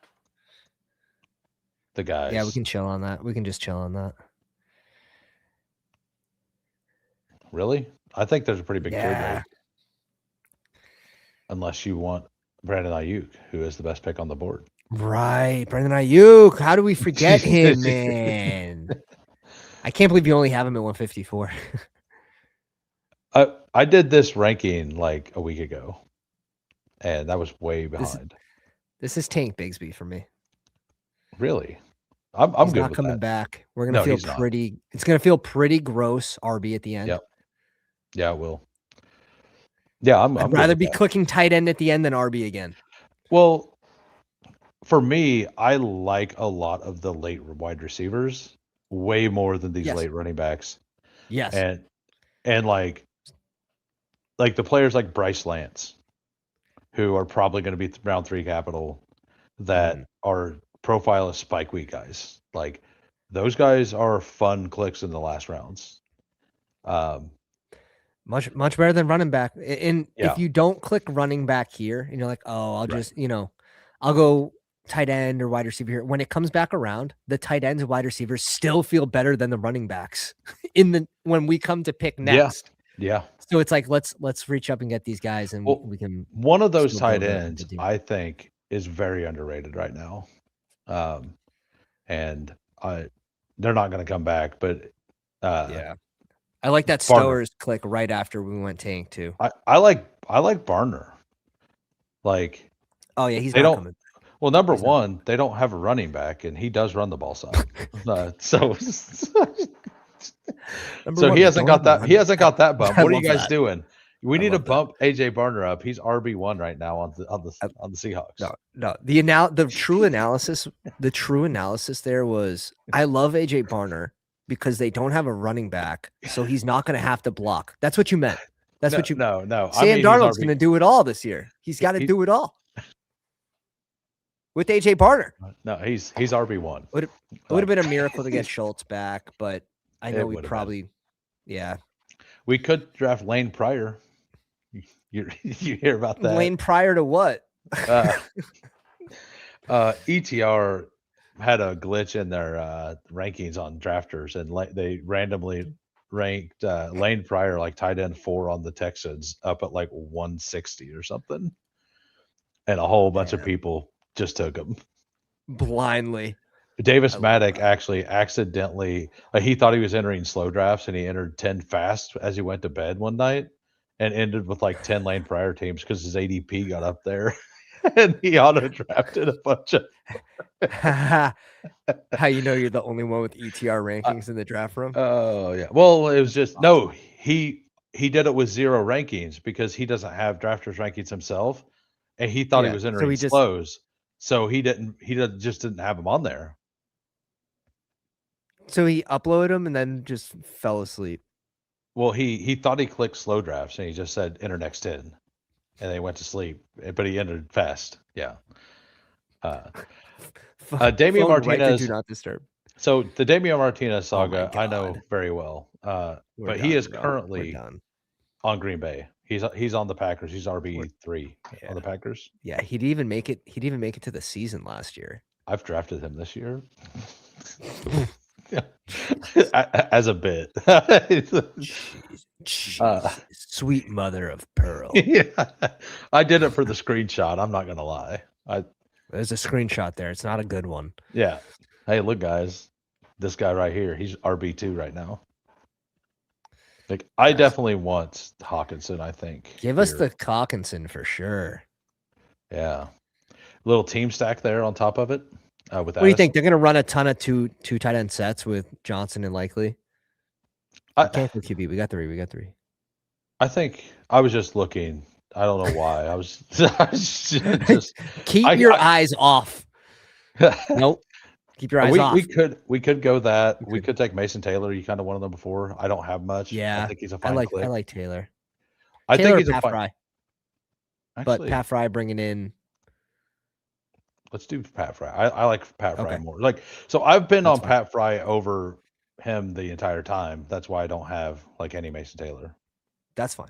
The guys. Yeah, we can chill on that. We can just chill on that. Really? I think there's a pretty big trade Yeah. rate. Unless you want Brandon Ayuk, who is the best pick on the board. Right. Brandon Ayuk. How do we forget him, man? I can't believe you only have him at 154. I did this ranking like a week ago, and that was way behind. This is Tank Bigsby for me. Really? I'm He's good not with coming that. back. We're gonna No, feel he's not. pretty. It's gonna feel pretty gross. RB at the end. Yep. Yeah, it will. Yeah, I'm I'd good rather with be that. clicking tight end at the end than RB again. Well, for me, I like a lot of the late wide receivers way more than these Yes. late running backs. Yes. And like the players like Bryce Lance, who are probably going to be round 3 capital, that are profile as spike week guys. Like those guys are fun clicks in the last rounds. Much better than running back. And Yeah. if you don't click running back here, and you're like, oh, I'll Right. just I'll go tight end or wide receiver here, when it comes back around, the tight ends and wide receivers still feel better than the running backs when we come to pick Yeah. next. Yeah. So it's like let's reach up and get these guys, and Well, we can one of those still tight build a ends, good team. I think, is very underrated right now. And they're not going to come back, but Yeah. I like that Barner. Stowers click right after we went tank too. I like Barner. Like Oh yeah, he's they not don't. coming. Well, number He's not. one, they don't have a running back, and he does run the ball some. So Number so one, he they hasn't don't have got a that. He running hasn't back. got that bump. I What are you love guys that. doing? We I need to love that. bump AJ Barner up. He's RB1 right now on the Seahawks. No. The true analysis there was I love AJ Barner because they don't have a running back, so he's not going to have to block. That's what you meant. That's what you. No. I Sam mean, he's Darnold's going to do it all this year. He's got to do it all with AJ Barner. No, he's RB1. It would have been a miracle to get Schultz back, but I know It we would have probably, yeah. We could draft Lane Pryor. You hear about that? Lane Pryor to what? ETR had a glitch in their rankings on drafters, and they randomly ranked Lane Pryor like tight end 4 on the Texans up at like 160 or something, and a whole bunch of people just took him blindly. Davis Maddock actually accidentally, like, he thought he was entering slow drafts, and he entered 10 fast as he went to bed one night, and ended with like 10 Lane Pryor teams because his ADP got up there, and he auto drafted a bunch of. How you know you're the only one with ETR rankings in the draft room? Oh yeah. Well, it was just no. He did it with 0 rankings because he doesn't have drafters rankings himself, and he thought he was entering slows, so he just didn't have them on there. So he uploaded them and then just fell asleep. Well, he thought he clicked slow drafts, and he just said enter next 10, and then he went to sleep, but he entered fast. Yeah. Damian Martinez. Do not disturb. So the Damian Martinez saga, I know very well. But he is currently on Green Bay. He's on the Packers. He's RB3 on the Packers. Yeah, he'd even make it to the season last year. I've drafted him this year. As a bit. Sweet mother of pearl. Yeah. I did it for the screenshot. I'm not gonna lie. There's a screenshot there. It's not a good one. Yeah. Hey, look, guys. This guy right here, he's RB2 right now. Like, I definitely want Hawkinson, I think. Give us the Hawkinson for sure. Yeah. Little team stack there on top of it. What do you think? They're going to run a ton of two tight end sets with Johnson and Likely? I can't go QB. We got three. I think I was just looking. I don't know why. I was just keep your eyes off. Nope. Keep your eyes off. We could go that. We could take Mason Taylor. You kind of wanted them before. I don't have much. Yeah. I think he's a fine click. I like Taylor. I think he's a fine. Fry. Actually, but Pat Fry bringing in. Let's do Pat Fry. I like Pat Fry more. Like, so I've been on Pat Fry over him the entire time. That's why I don't have like any Mason Taylor. That's fine.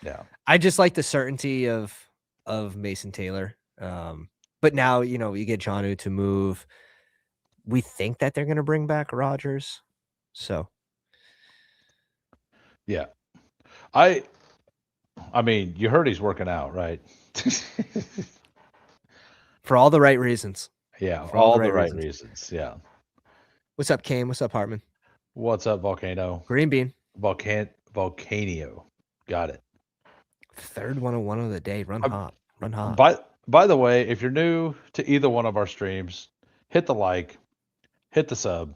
Yeah. I just like the certainty of Mason Taylor. But now, you get Jonnu to move. We think that they're going to bring back Rodgers. So. Yeah. I mean, you heard he's working out, right? For all the right reasons. Yeah, for all the right reasons. Yeah. What's up, Kane? What's up, Hartman? What's up, Volcano? Green Bean. Volcanio. Got it. Third 101 of the day. Run hot. By the way, if you're new to either one of our streams, hit the like, hit the sub.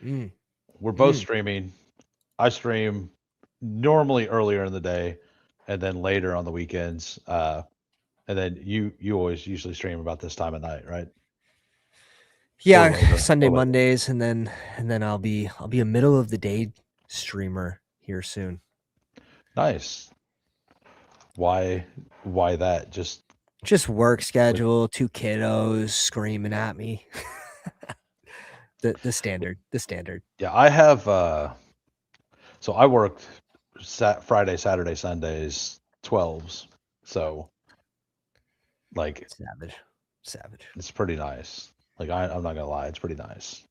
We're both streaming. I stream normally earlier in the day, and then later on the weekends. And then you always usually stream about this time of night, right? Yeah, Sunday, Mondays, and then I'll be a middle of the day streamer here soon. Nice. Why that? Just work schedule, 2 kiddos screaming at me. the standard. Yeah, I have so I worked Friday, Saturday, Sundays, 12s. So like savage. Savage. It's pretty nice. Like I'm not gonna lie, it's pretty nice.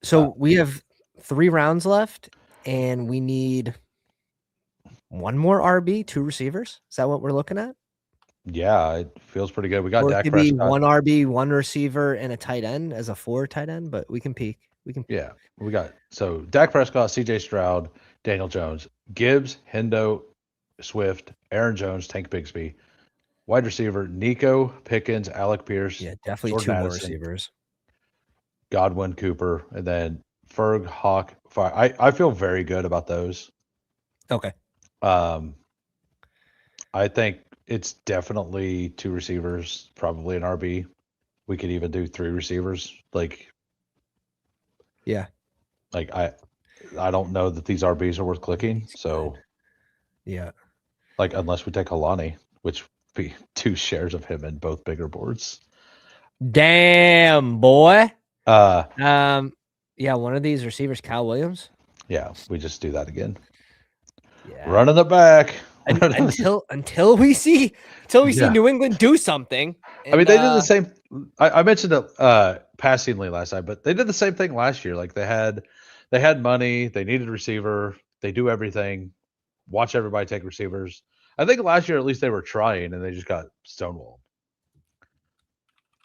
So we have 3 rounds left, and we need one more RB, 2 receivers. Is that what we're looking at? Yeah, it feels pretty good. We got Or it Dak could be Prescott. 1 RB, 1 receiver, and a tight end as a 4 tight end, but we can peek. We can. Yeah, we got so Dak Prescott, C.J. Stroud, Daniel Jones, Gibbs, Hendo, Swift, Aaron Jones, Tank Bigsby, wide receiver Nico Pickens, Alec Pierce, Yeah, definitely Jordan 2 more Addison, receivers. Godwin, Cooper, and then Ferg, Hawk. I feel very good about those. Okay. I think it's definitely 2 receivers, probably an RB. We could even do 3 receivers. Yeah. Like I don't know that these RBs are worth clicking. So Yeah. like unless we take Kalani, which would be 2 shares of him in both bigger boards. Damn, boy. Uh Yeah, one of these receivers, Kyle Williams. yeah, we just do that again. Yeah. Running it back. Until we see Yeah. New England do something. I mean, they did the same. I mentioned it passingly last night, but they did the same thing last year. Like they had money, they needed a receiver, they do everything. Watch everybody take receivers. I think last year at least they were trying, and they just got stonewalled.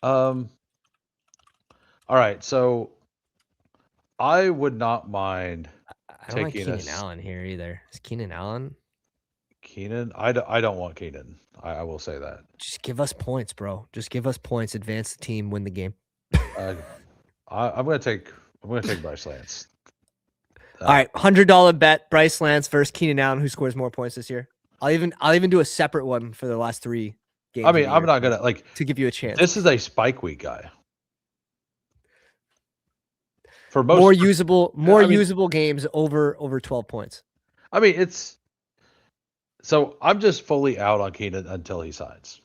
All right, so I would not mind I don't like taking Keenan Allen here either. Is Keenan Allen? Keenan. I don't want Keenan. I will say that. Just give us points, bro. Just give us points. Advance the team. Win the game. I'm gonna take Bryce Lance. All right, $100 bet. Bryce Lance versus Keenan Allen. Who scores more points this year? I'll even do a separate one for the last 3 games. I mean, I'm not gonna to give you a chance. This is a spike week guy. For more usable games over 12 points. I mean, it's so I'm just fully out on Keenan until he signs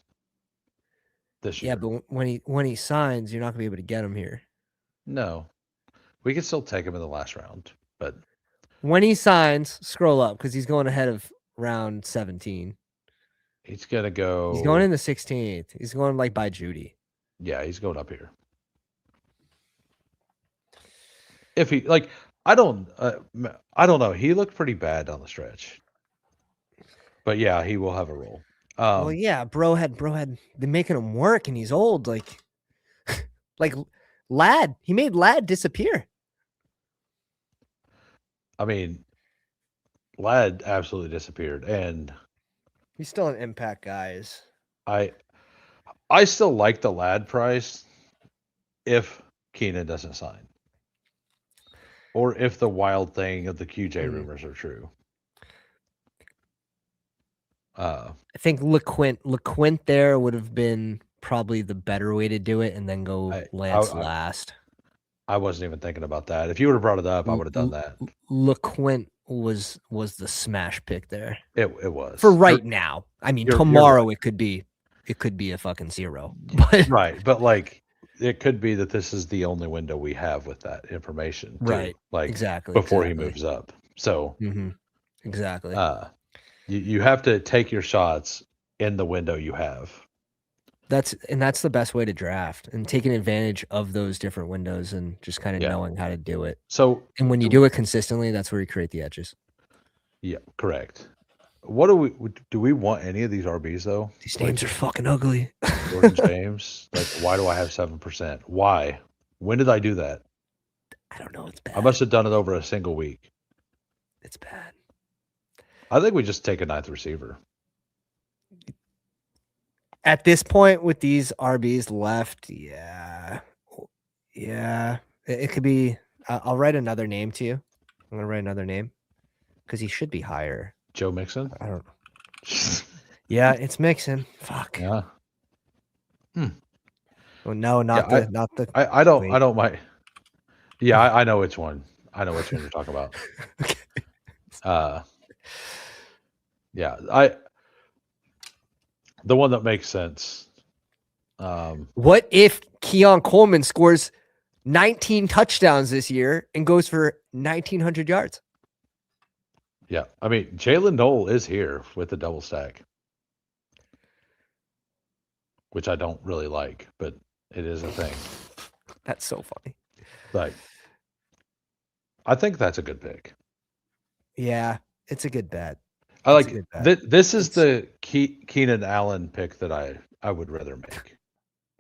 this year. Yeah, but when he signs, you're not gonna be able to get him here. No, we can still take him in the last round, but when he signs, scroll up because he's going ahead of round 17. He's gonna go. He's going in the 16th. He's going like by Judy. Yeah, he's going up here. If he I don't know. He looked pretty bad on the stretch, but yeah, he will have a role. Well, yeah, bro had been making him work, and he's old. Like Lad, he made Lad disappear. I mean, Lad absolutely disappeared, and he's still an impact guy. I still like the Lad price if Keenan doesn't sign, or if the wild thing of the QJ rumors are true. I think LeQuint there would have been probably the better way to do it, and then go Lance last. I wasn't even thinking about that. If you would have brought it up, I would have done that. LeQuint was the smash pick there. It was for right now. I mean, tomorrow right. it could be a fucking 0. But right, but like it could be that this is the only window we have with that information, too. Right? Like exactly before he moves up. So exactly. You have to take your shots in the window you have. That's the best way to draft, and taking advantage of those different windows and just kind of knowing how to do it. So, and when you do it consistently, that's where you create the edges. Yeah, correct. What do we want any of these RBs though? These names are fucking ugly. Jordan James, why do I have 7%? Why? When did I do that? I don't know. It's bad. I must have done it over a single week. It's bad. I think we just take a 9th receiver. At this point, with these RBs left, yeah, it could be. I'll write another name to you. I'm gonna write another name because he should be higher. Joe Mixon. I don't know. Yeah, it's Mixon. Fuck. Yeah. Well, no, not the. I don't mind. Yeah, I know which one. I know which one you're talking about. Okay. Yeah, the one that makes sense. What if Keon Coleman scores 19 touchdowns this year and goes for 1,900 yards? Yeah, I mean, Jalen Noel is here with the double stack. which I don't really like, but it is a thing. That's so funny. Like, I think that's a good pick. Yeah, it's a good bet. I It's a like good bet. this is It's the Keenan Allen pick that I would rather make.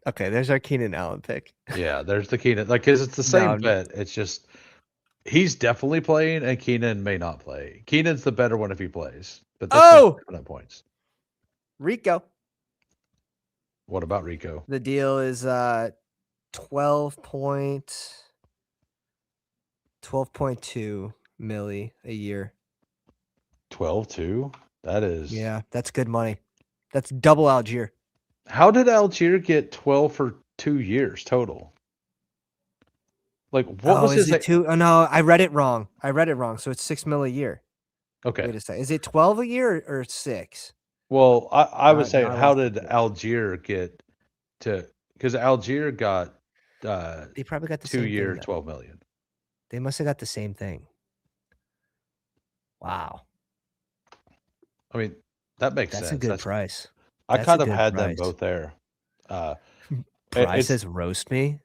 okay. There's our Keenan Allen pick. Yeah, there's the Keenan, like, because it's the same No. bet. It's just he's definitely playing, and Keenan may not play. Keenan's the better one if he plays, but this one's Oh, different at points. Rico. What about Rico? The deal is 12.2 milli a year. 12-2? That is. Yeah, that's good money. That's double Algier. How did Algier get 12 for 2 years total? Like, what Oh, was is his? it two? Oh no, I read it wrong. So it's 6 mil a year. Okay. Wait a second. Is it 12 a year or 6? Well, I was Now saying, I how lost my did train. Algier get to? Because Algier got They probably got the two same thing year then. 12 million. They must have got the same thing. Wow. I mean, that makes That's a sense. good price. I That's a kind of good had them price. both there. Price It's says roast me.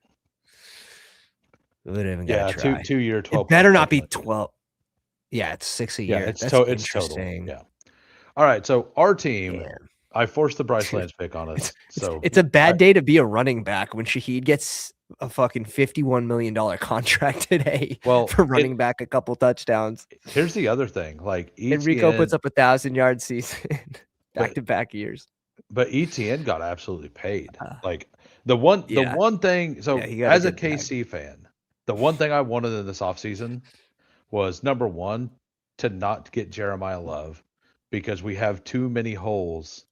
We would even yeah, gotta try. 2 year It 12.5 better not be million. 12. Yeah, it's 6 a Yeah, year. it's That's it's total. interesting. Yeah. All right, so our team, Damn. I forced the Bryce Dude, Lance pick on it's, us. it's So it's a bad day to be a running back when Shaheed gets a fucking $51 million contract today well, for running back a couple touchdowns. here's the other thing. Like And Rico puts ETN, up 1,000-yard season back but to back years. ETN got absolutely paid. Uh, Like the yeah. one thing. Yeah, So he got a as a good bag. KC fan, the one thing I wanted in this offseason was number one to not get Jeremiah Love because we have too many holes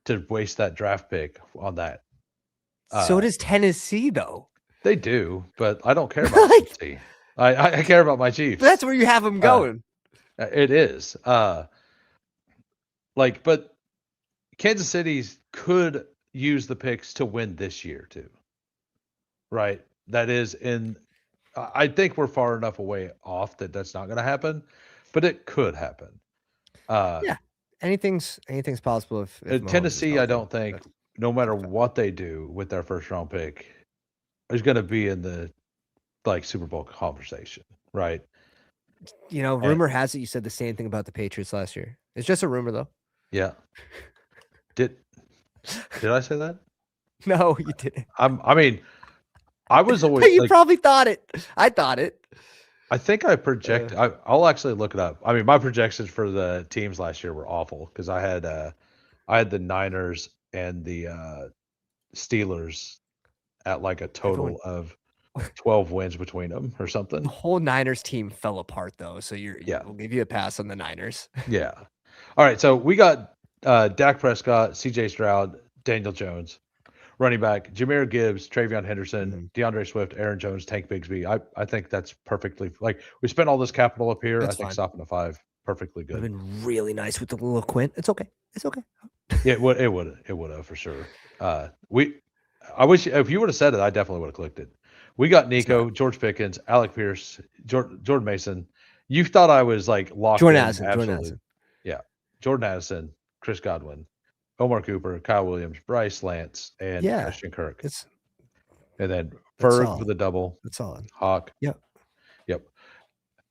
to waste that draft pick on that. So does Tennessee, though. They do, but I don't care about Like, Tennessee. I care about my Chiefs. that's where you have him Uh, going. it is. But Kansas City could use the picks to win this year too. Right? That is in. I think we're far enough away off that that's not going to happen, but it could happen. Yeah. Anything's possible if Mahomes is Tennessee, I healthy. don't think, That's no matter fine. what they do with their first round pick, is going to be in the like Super Bowl conversation, right? And, Rumor has it you said the same thing about the Patriots last year. It's just a rumor, though. yeah. Did I say that? No, you didn't. I mean, I was always You like, probably thought it. I thought it. I think I project. I'll actually look it up. I mean, my projections for the teams last year were awful because I had the Niners and the Steelers at like a Everyone, total of 12 wins between them or the something. whole Niners team fell apart, though. So Yeah. we'll give you a pass on the Niners. Yeah. All right. So we got Dak Prescott, CJ Stroud, Daniel Jones, running back, Jameer Gibbs, Travion Henderson, DeAndre Swift, Aaron Jones, Tank Bigsby. I think that's perfectly like we spent all this capital up here. That's I think fine. stopping to 5, perfectly Would have good. been really nice with the little Quint. It's okay. It's okay. Yeah, it would have for sure. I wish if you would have said it, I definitely would have clicked it. We got Nico, George Pickens, Alec Pierce, Jordan Mason. You thought I was like locked Jordan in, Addison. absolutely. Yeah, Jordan Addison, Chris Godwin, Omar Cooper, Kyle Williams, Bryce Lance, and Yeah. Christian Kirk. It's And then That's Ferg solid. with a double. That's solid. Hawk. Yep. Yep.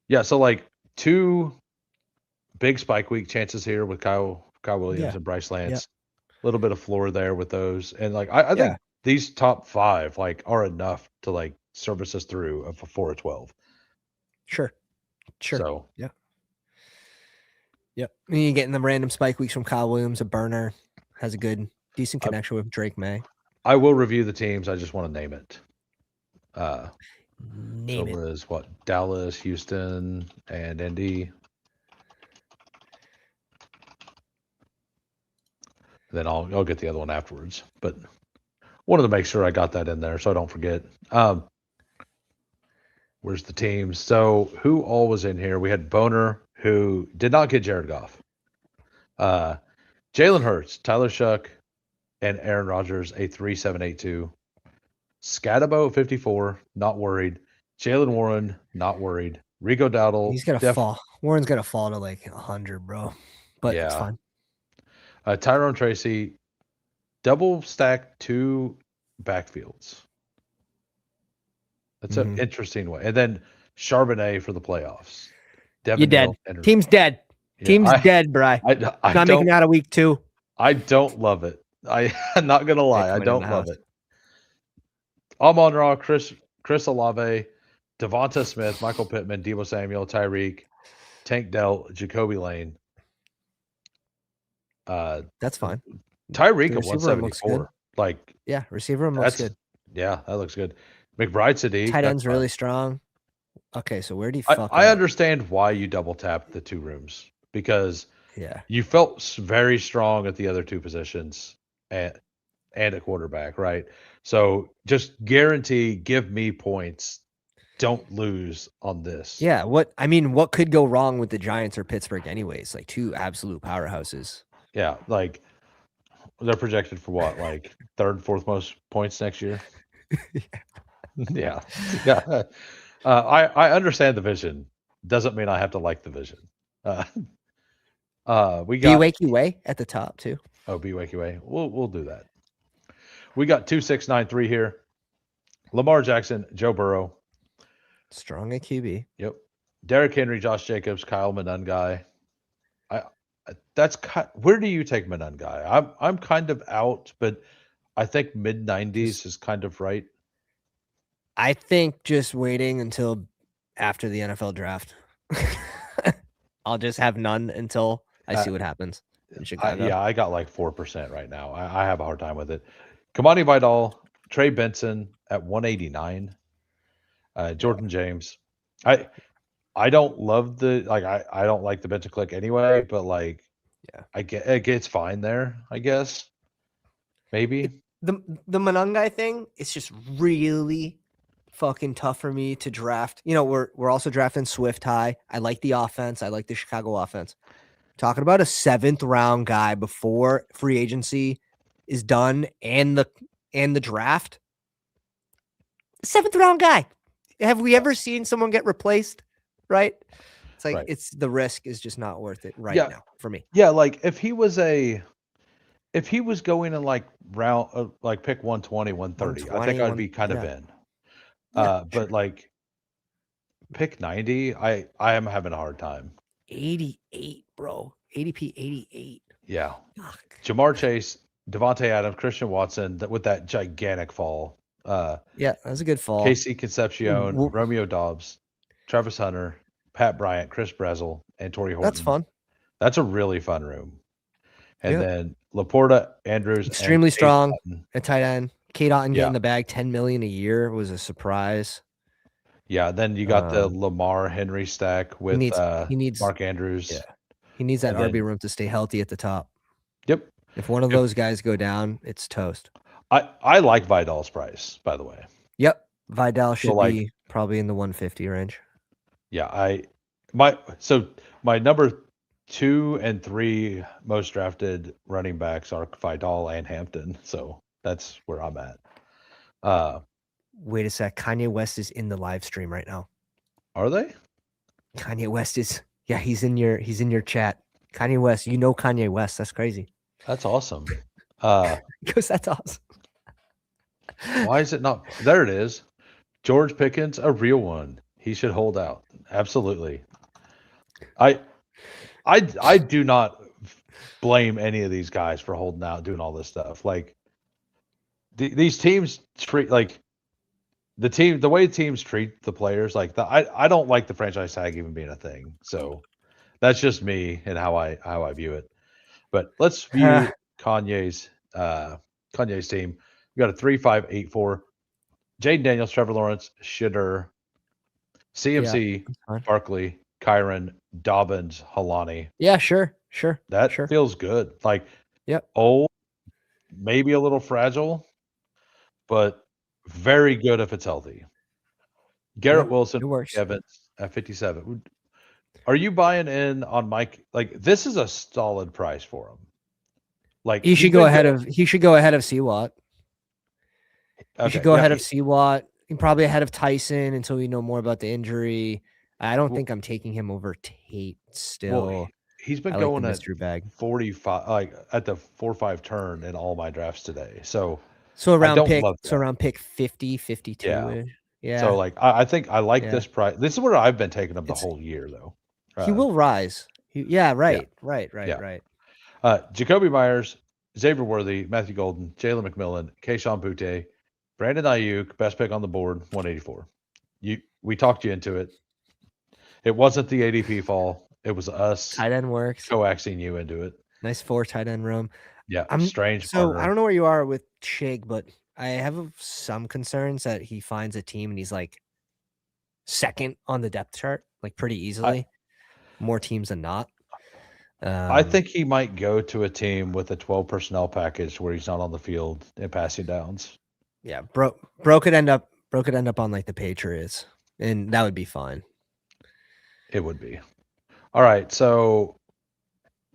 Yeah. So like 2 big spike week chances here with Kyle Williams Yeah. and Bryce Lance. Yep. A little bit of floor there with those, and like I Yeah. think these top 5 like are enough to like service us through a 4 or 12. Sure. So Yep. And you getting the random spike weeks from Kyle Williams, a burner, has a good, decent connection with Drake May. I will review the teams. I just want to name it. Name it it. was what Dallas, Houston, and Indy. Then I'll get the other one afterwards. But wanted to make sure I got that in there so I don't forget. Where's the teams? So who all was in here? We had Boner, who did not get Jared Goff. Jalen Hurts, Tyler Shuck, and Aaron Rodgers, a 3.782. Scatabo 54, not worried. Jalen Warren, not worried. Rico Dowdle. He's gonna fall. Warren's gonna fall to like 100, bro. But it's fine. Tyrone Tracy, double stack 2 backfields. That's an interesting way. And then Charbonnet for the playoffs. You're Devin dead. Hill. And, Team's dead. yeah, Team's dead, Bry. I Not making don't it out of week 2. I don't love it. I'm not gonna lie, I don't love it. Amon Ra, Chris Olave, Devonta Smith, Michael Pittman, Deebo Samuel, Tyreek, Tank Dell, Jacoby Lane. That's fine. Tyreek The at receiver room looks good. 174. Like, Yeah, receiver room looks good. Yeah, that looks good. McBride Sadiq. Tight end's really strong. Okay, so where do you fuck I up? understand why you double tapped the 2 rooms because Yeah, you felt very strong at the other 2 positions and at quarterback, right? So just guarantee, give me points. Don't lose on this. yeah. What could go wrong with the Giants or Pittsburgh, anyways? Like 2 absolute powerhouses. Yeah, like they're projected for what, like 3rd, 4th most points next year. Yeah. I understand the vision. Doesn't mean I have to like the vision. We got Wakey Way at the top too. Oh, Wakey Way. We'll do that. We got 2693 here. Lamar Jackson, Joe Burrow. Strong at QB. Yep. Derrick Henry, Josh Jacobs, Kyle Monangai. Where do you take Monangai? I'm kind of out, but I think mid 90s is kind of right. I think just waiting until after the NFL draft. I'll just have none until I see what happens in Chicago. I got like 4% right now. I have a hard time with it. Kamani Vidal, Trey Benson at 189. Jordan James. I don't love I don't like the bench and click anyway, but it's fine there, I guess. Maybe. The Monangai thing, it's just really fucking tough for me to draft. You know, we're also drafting Swift high. I like the offense. I like the Chicago offense. Talking about a 7th round guy before free agency is done and the draft. 7th round guy. Have we ever seen someone get replaced? Right? It's like it's the risk is just not worth it now for me. Yeah, like if he was going in like round pick 120, 130, I think I'd be kind of in. But like pick 90, I am having a hard time. 88, bro. ADP 88. Yeah. Fuck. Jamar Chase, Devontae Adams, Christian Watson with that gigantic fall. Yeah, that was a good fall. Casey Concepcion, Romeo Dobbs, Travis Hunter, Pat Bryant, Chris Brezel, and Torrey Horton. That's fun. That's a really fun room. And then Laporta, Andrews, extremely strong at tight end. Kate Otten getting the bag $10 million a year was a surprise. Yeah, then you got the Lamar Henry stack with he needs Mark Andrews. Yeah, he needs that RB room to stay healthy at the top. Yep. If one of those guys go down, it's toast. I like Vidal's price, by the way. Yep, Vidal should be probably in the 150 range. Yeah, my number 2 and 3 most drafted running backs are Vidal and Hampton, so that's where I'm at. Wait a sec, Kanye West is in the live stream right now. Are they? Kanye West is he's in your chat. Kanye West, Kanye West. That's crazy. That's awesome. Because that's awesome. Why is it not? There it is. George Pickens, a real one. He should hold out. Absolutely. I do not blame any of these guys for holding out, doing all this stuff. Like these teams treat the way teams treat the players. I don't like the franchise tag even being a thing. So that's just me and how I view it. But let's view Kanye's team. We got a 3-5-8-4. Jaden Daniels, Trevor Lawrence, Shitter, CMC, Barkley, Kyron, Dobbins, Halani. Yeah, sure. That feels good. Maybe a little fragile, but very good if it's healthy. Garrett Wilson, Evans at 57. Are you buying in on Mike? This is a solid price for him. He should go ahead of C-Watt. You should go ahead of C-Watt. Probably ahead of Tyson until we know more about the injury. I don't think I'm taking him over Tate still. Well, he's been I like the going at mystery bag. 45, like at the 4-5 turn in all my drafts today. So So I around don't pick, love so that. around pick 50, 52 Yeah. ish. So Yeah, like I think I like yeah. this price. This is where I've been taking him the It's whole year though. he Uh, will rise. Yeah, yeah, right, right, right, yeah. right. Jacoby Myers, Xavier Worthy, Matthew Golden, Jalen McMillan, Keyshawn Butte, Brandon Ayuk, best pick on the board, 184. We talked you into it. It wasn't the ADP fall. It was us Tight end works. coaxing you into it. Nice 4 tight end room. Yeah, I'm strange so I partner. don't know where you are with Chig, but I have some concerns that he finds a team and he's like second on the depth chart, like pretty I easily. More teams than not. I Um, think he might go to a team with a 12 personnel package where he's not on the field and passing downs. yeah, bro could end up on like the Patriots, and that would be fine. It would be. All right, so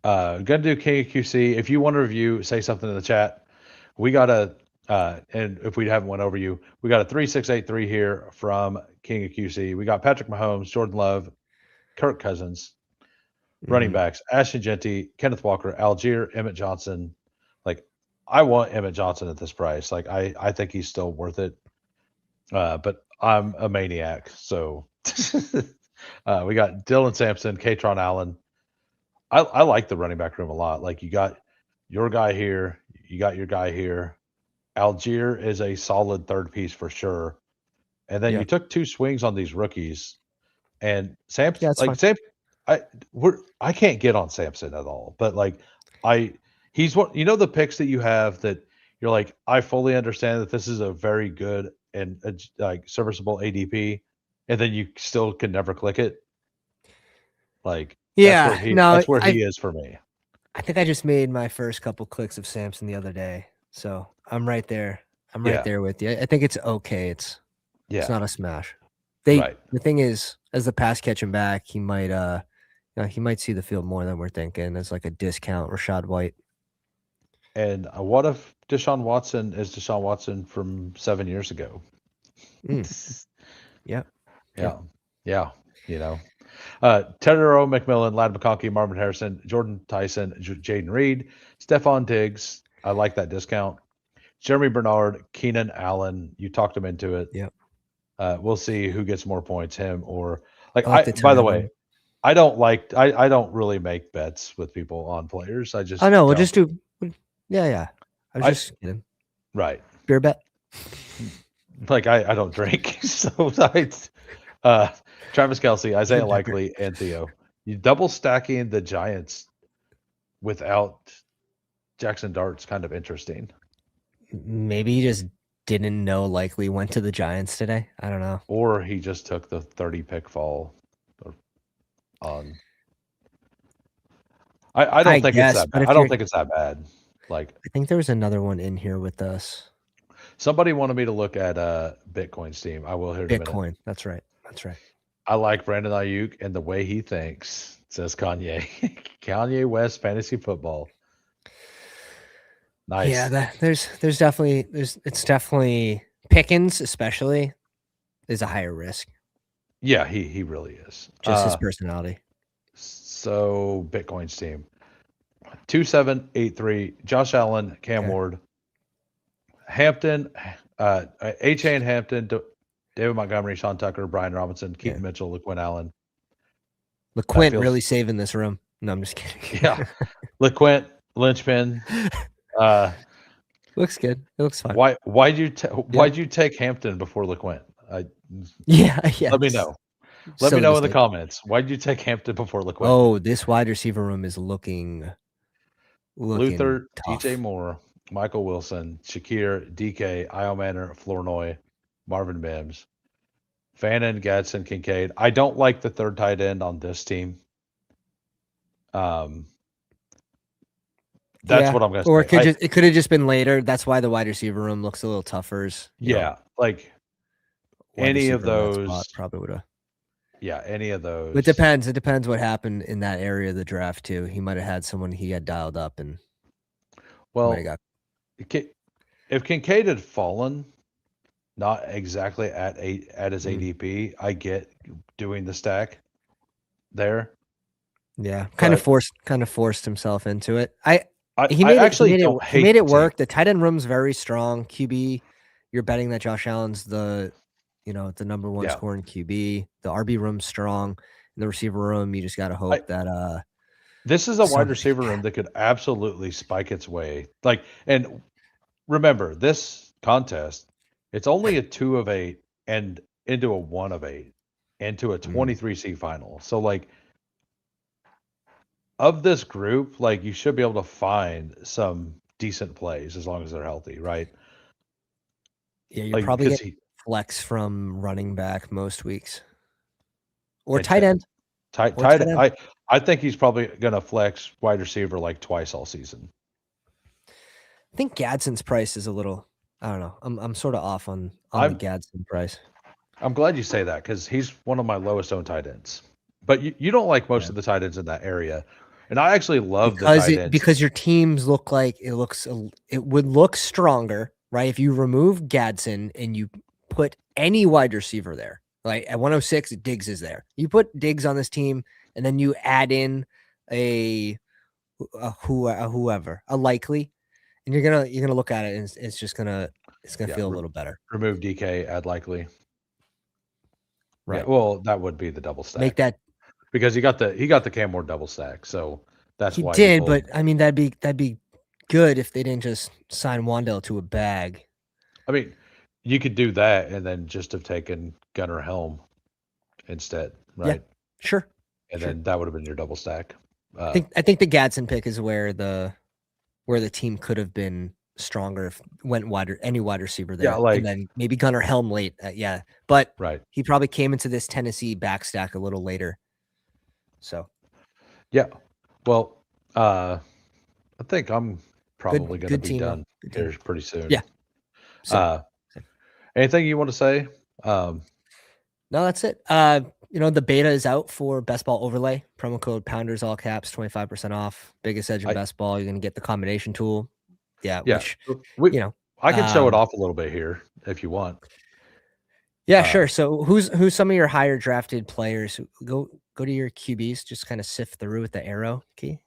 gonna do KQC. If you want to review, say something in the chat. We got a and if we haven't went over you, we got a 3683 here from King of QC. We got Patrick Mahomes, Jordan Love, Kirk Cousins, running Mhm. backs, Ashton Genty, Kenneth Walker, Algier, Emmett Johnson. Like I want Emmett Johnson at this price. Like I think he's still worth it. But I'm a maniac, so we got Dylan Sampson, Katron Allen. I like the running back room a lot. Like you got your guy here, you got your guy here. Algier is a solid third piece for sure. And then you Yeah, took two swings on these rookies, and yeah, Samson, it's like fine. Sam, I can't get on Samson at all. But like I, he's what the picks that you have that you're like I fully understand that this is a very good and like serviceable ADP, and then you still can never click it. Like Yeah, no, that's where I he is for me. I think I just made my first couple clicks of Samson the other day, so I'm right there. I'm right Yeah, there with you. I think it's okay. It's yeah, not a smash. right. The thing is, as the pass catching back, he might see the field more than we're thinking as like a discount Rashad White. And what if Deshaun Watson is Deshaun Watson from 7 years ago? Mm, yeah, yeah. Yeah, yeah, you know. Tedero McMillan, Lad McConkey, Marvin Harrison, Jordan Tyson, Jaden Reed, Stephon Diggs. I like that discount. Jeremy Bernard, Keenan Allen. You talked him into it. Yep. We'll see who gets more points, him or like I like the By tight the end way, room. I don't really make bets with people on players. I Oh just no, we'll tell just do. Yeah, yeah. I was I just kidding. right. Beer bet. Like I don't drink, so uh, Travis Kelsey, Isaiah Beer. Likely, and Theo. You double stacking the Giants without Jackson Dart's kind of interesting. Maybe he just didn't know likely went to the Giants today. I don't know. Or he just took the 30 pick fall on. I I don't think it's guess, that but bad. I if don't you're, think it's that bad. Like I think there was another one in here with us. somebody wanted me to look at Bitcoin's team. I will here in a minute. Bitcoin. That's right. That's right. I like Brandon Ayuk and the way he thinks, says Kanye. Kanye West fantasy football. Yeah, Nice. there's definitely it's definitely Pickens especially is a higher risk. Yeah, he really is. Just his personality. So Bitcoin's team. 2783, Josh Allen, Cam Okay. Ward, Hampton, H.A. and Hampton, David Montgomery, Sean Tucker, Brian Robinson, Yeah. Keaton Mitchell, LaQuinn Allen. That LeQuint really feels, saving this room. No, I'm just kidding. yeah. LaQuint, Lynchpin. Uh, Looks good. It looks fine. why'd you take Hampton before LaQuint? I Yeah, Let me yes. know. Let me Silly know in the mistake. comments. Why'd you take Hampton before LaQuint? Oh, this wide receiver room is looking Luther, DJ tough. Moore, Michael Wilson, Shakir, DK, Io Manor, Flournoy, Marvin Mims, Fannin, Gadsden, Kincaid. I don't like the third tight end on this team. That's Yeah. what I'm gonna Or say. it could have just been later. That's why the wide receiver room looks a little tougher. Yeah, like Wide any of receiver in that those. spot probably would have. Yeah, any of It those. depends. It depends what happened in that area of the draft too. He might have had someone he had dialed up and he might have Well, got. if Kincaid had fallen, not exactly at his Mm, ADP, I get doing the stack there. Yeah, kind of But forced himself into it. He I made it. He actually made it. don't He hate made the it team. work. The tight end room's very strong. QB, you're betting that Josh Allen's the number one Yeah. scoring QB. The RB room's strong. In the receiver room, you just got to I hope that This is a wide something receiver room that could absolutely spike its way. Like, and remember, this contest, it's only a 2 of 8 and into a 1 of 8 into a Mhm. 23 seed final. So like of this group, like you should be able to find some decent plays as long as they're healthy, right? Yeah, you're Like probably because getting he flex from running back most weeks or and tight end tight or tight tight end. I think he's probably gonna flex wide receiver like twice all season. I think Gadsden's price is a little. I don't know. I'm sort of off on the I'm Gadsden price. I'm glad you say that because he's one of my lowest owned tight ends. But you don't like most of the tight ends in that area, and I actually love the tight ends. Because your teams look like it would look stronger, right? If you remove Gadsden and you put any wide receiver there, like at 106, Diggs is there. You put Diggs on this team, and then you add in whoever, a likely, and you're gonna look at it, and it's gonna Yeah, feel a little better, remove DK, add likely. Yeah, right? well, that would be the double Make stack that because he got the Cam Ward double stack, so that's he why he did, pulled. but I mean that'd be good if they didn't just sign Wandale to a bag. I mean, you could do that and then just have taken Gunnar Helm instead, Yeah, right? sure, And sure. then that would have been your double stack. I think the Gadsden pick is where the team could have been stronger if went wider any wide receiver Yeah, there, and like then maybe Gunnar Helm late. Yeah, but right. he probably came into this Tennessee backstack a little later. So Yeah. Well, I think I'm probably going to good be team though. done Good team. here pretty soon. Yeah. Same. Uh, Same. Anything you want to say? No, that's it. The beta is out for best ball overlay. Promo code Pounders all caps 25% off. Biggest edge in I best ball. You're gonna get the combination tool. Yeah, Yeah, which we you know. I can show it Um, off a little bit here if you want. Yeah, Uh, sure. So who's some of your higher drafted players? Go to your QBs, just kind of sift through with the arrow key.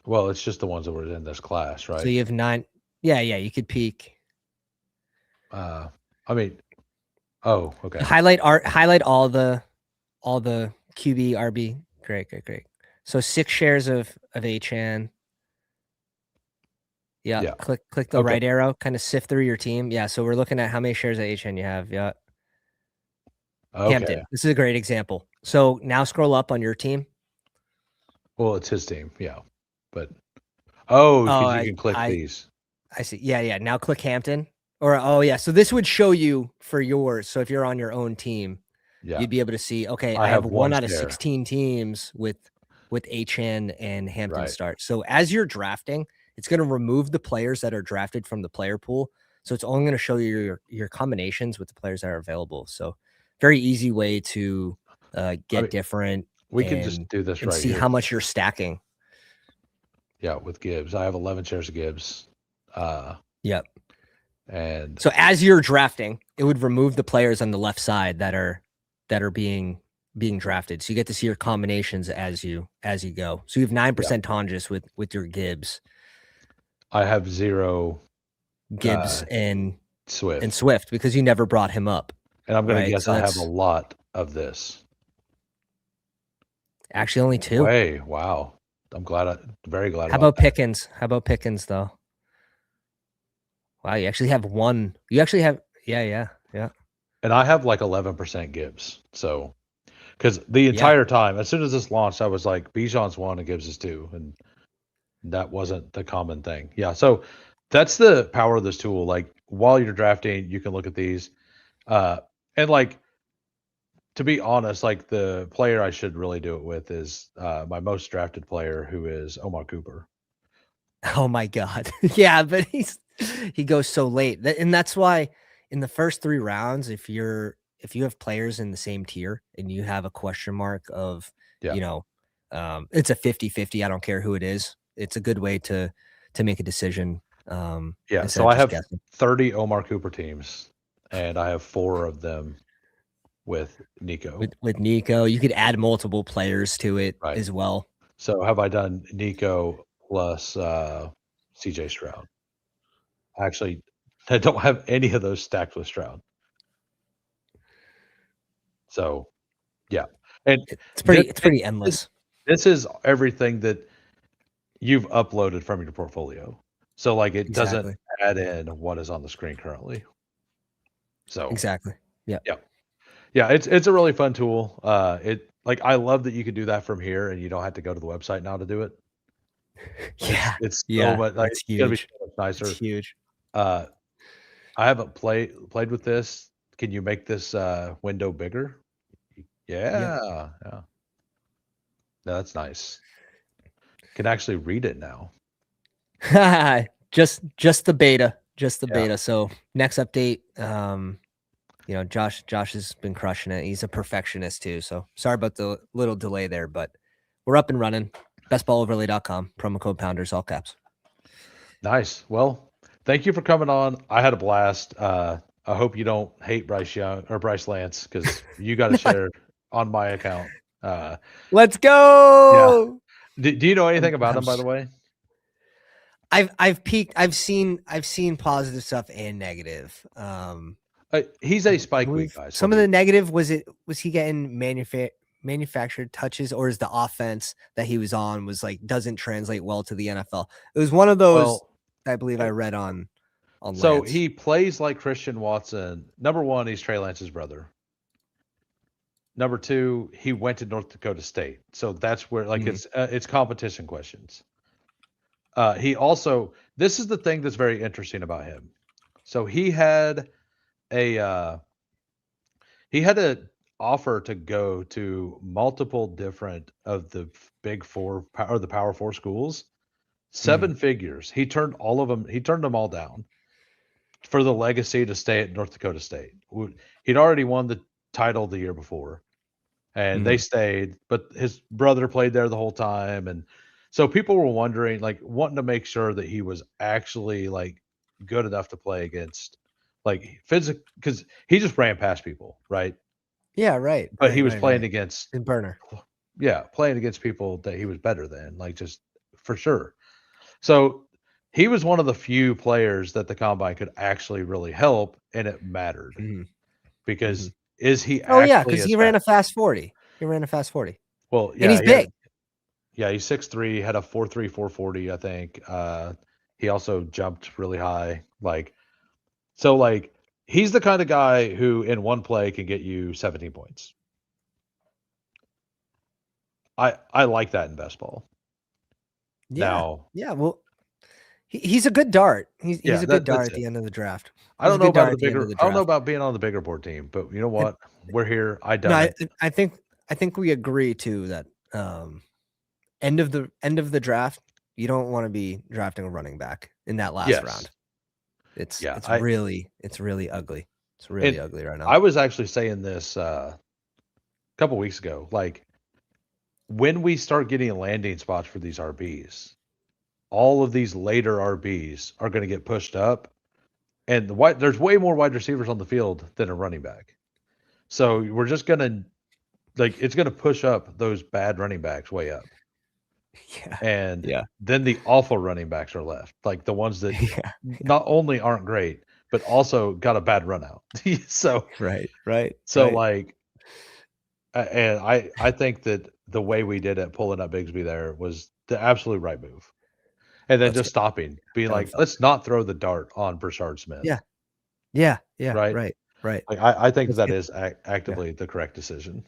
well, it's just the ones that were in this class, So right? you have 9. Yeah, yeah, you could peek. Uh, I mean, oh, okay. Highlight all the QB RB. Great, great, great. So 6 shares of HN. Yeah, Yeah. click the Okay. right arrow, kind of sift through your team. Yeah, so we're looking at how many shares of HN you have. Yeah. Okay. Hampton. This is a great example. So now scroll up on your team. Well, it's his team, yeah. But oh, Oh, because you I can click I these. I see. Yeah, yeah. Now click Hampton. Or oh yeah. So this would show you for yours. So if you're on your own team, Yeah. you'd be able to see, okay, I I have have one one out of share. 16 teams with HN and Hampton Right. start. So as you're drafting, it's going to remove the players that are drafted from the player pool. So it's only going to show you your combinations with the players that are available. So very easy way to I get mean, different we can just do this and right see here. how much you're stacking. Yeah, with Gibbs. I have 11 shares of Gibbs. Yep. And So as you're drafting, it would remove the players on the left side that are being drafted. So you get to see your combinations as you go. So you have yeah, 9% Tonjes with your Gibbs, I have 0 Gibbs uh and Swift. Swift because you never brought him up, And I'm gonna right? guess So I have a that's lot of this. actually only 2. Way, wow. Very glad How about about that. Pickens? How about Pickens though? Wow, you actually have one. You actually have yeah. And I have like 11% Gibbs. So, because the Yeah. entire time, as soon as this launched, I was like, Bijan's 1 and Gibbs is 2. And that wasn't the common thing. Yeah. So that's the power of this tool. Like while you're drafting, you can look at these. And like, to be honest, like the player I should really do it with is my most drafted player, who is Omar Cooper. Oh my god. Yeah, but he goes so late. And that's why in the first 3 rounds, if you have players in the same tier and you have a question mark of, Yeah. it's a 50-50, I don't care who it is. It's a good way to make a decision Yeah. instead So of I just have guessing. 30 Omar Cooper teams, and I have 4 of them with Nico. With Nico, you could add multiple players to it Right. as well. So have I done Nico plus CJ Stroud? Actually, I don't have any of those stacked with Stroud. So, yeah, and It's pretty endless. This is everything that you've uploaded from your portfolio. So, like, it doesn't Exactly. add in what is on the screen currently. So, Exactly. Yeah. yeah, it's a really fun tool. I love that you can do that from here, and you don't have to go to the website now to do it. Yeah. It's so Yeah. much like It's it's gonna be huge. so much nicer. It's huge. Uh, I haven't played with this. Can you make this window bigger? Yep. Yeah, yeah. No, that's nice. Can actually read it now. just the beta. Just the Yeah. beta. So next update, Josh has been crushing it. He's a perfectionist too. So sorry about the little delay there, but we're up and running. Bestballoverlay.com, promo code Pounders, all caps. Nice. Well, thank you for coming on. I had a blast. I hope you don't hate Bryce Young or Bryce Lance because you got to share on my account. Let's Yeah. go. Do you know anything about him, by the way? I've peeked. I've seen positive stuff and negative. He's a spike week guy. Some of the negative was he getting manufactured touches, or is the offense that he was on was like doesn't translate well to the NFL? It was one of those I believe I read on So Lance. he plays like Christian Watson. Number one, he's Trey Lance's brother. Number two, he went to North Dakota State, so that's where it's competition questions. He also, this is the thing that's very interesting about him. So he had a offer to go to multiple different of the big four or the Power Four schools, 7 figures. He turned them all down for the legacy to stay at North Dakota State. He'd already won the title the year before, and they stayed, but his brother played there the whole time, and so people were wondering, like, wanting to make sure that he was actually like good enough to play against, like, physical, because he just ran past people, right? Yeah, right. But he was playing against burner. Yeah, playing against people that he was better than, like, just for sure. So he was one of the few players that the combine could actually really help, and it mattered because is he? Oh yeah, because he ran a fast 40. He ran a fast 40. Well, yeah, and he's big. He's 6'3", had a 4.3, 440, I think. He also jumped really high. He's the kind of guy who in one play can get you 17 points. I like that in best ball. Yeah. Now, yeah, well, he's a good dart. He's a good dart at the end of the draft. I don't know about I don't know about being on the bigger board team, but you know what? We're here. I think we agree too that end of the draft, you don't want to be drafting a running back in that last round. It's really ugly. It's really ugly right now. I was actually saying this a couple weeks ago. Like, when we start getting landing spots for these RBs, all of these later RBs are going to get pushed up, and there's way more wide receivers on the field than a running back. So we're just going to, it's going to push up those bad running backs way up. Yeah. And then the awful running backs are left, like the ones that not only aren't great, but also got a bad run out. So right. So and I think that the way we did it, pulling up Bigsby there, was the absolute right move. And then just stopping, being like, let's not throw the dart on Brashard Smith. Yeah. Right. Like, I think that is actively the correct decision.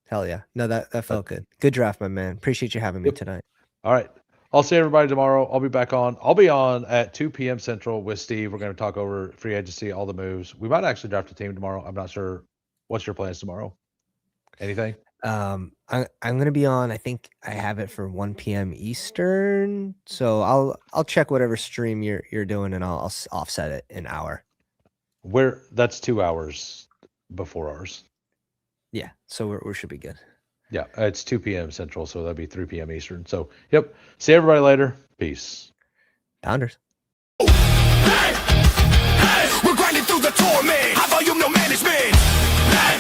Hell yeah. No, that felt good. Good draft, my man. Appreciate you having me tonight. All right. I'll see everybody tomorrow. I'll be back on. I'll be on at 2 p.m. Central with Steve. We're going to talk over free agency, all the moves. We might actually draft a team tomorrow. I'm not sure. What's your plans tomorrow? Anything? I'm going to be on. I think I have it for 1 p.m. Eastern. So I'll check whatever stream you're doing, and I'll offset it an hour. That's 2 hours before ours. Yeah, so we should be good. Yeah, it's 2 p.m. Central, so that'd be 3 p.m. Eastern. So, yep. See everybody later. Peace. Pounders. Hey, we're grinding through the torment. High volume, no management. Hey.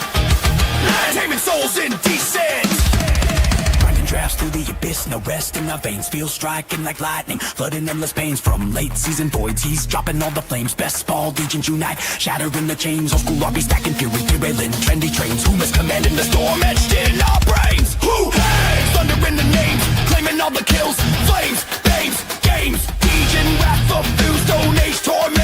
best in our veins, feel striking like lightning, flooding endless pains from late season voids. He's dropping all the flames, best ball legions unite, shattering the chains. Old school RB stacking fury, derailing trendy trains. Who is commanding the storm etched in our brains? Who hangs? Thunder in the names, claiming all the kills, flames, babes, games. Legion, wrath of fuse, stone age torment.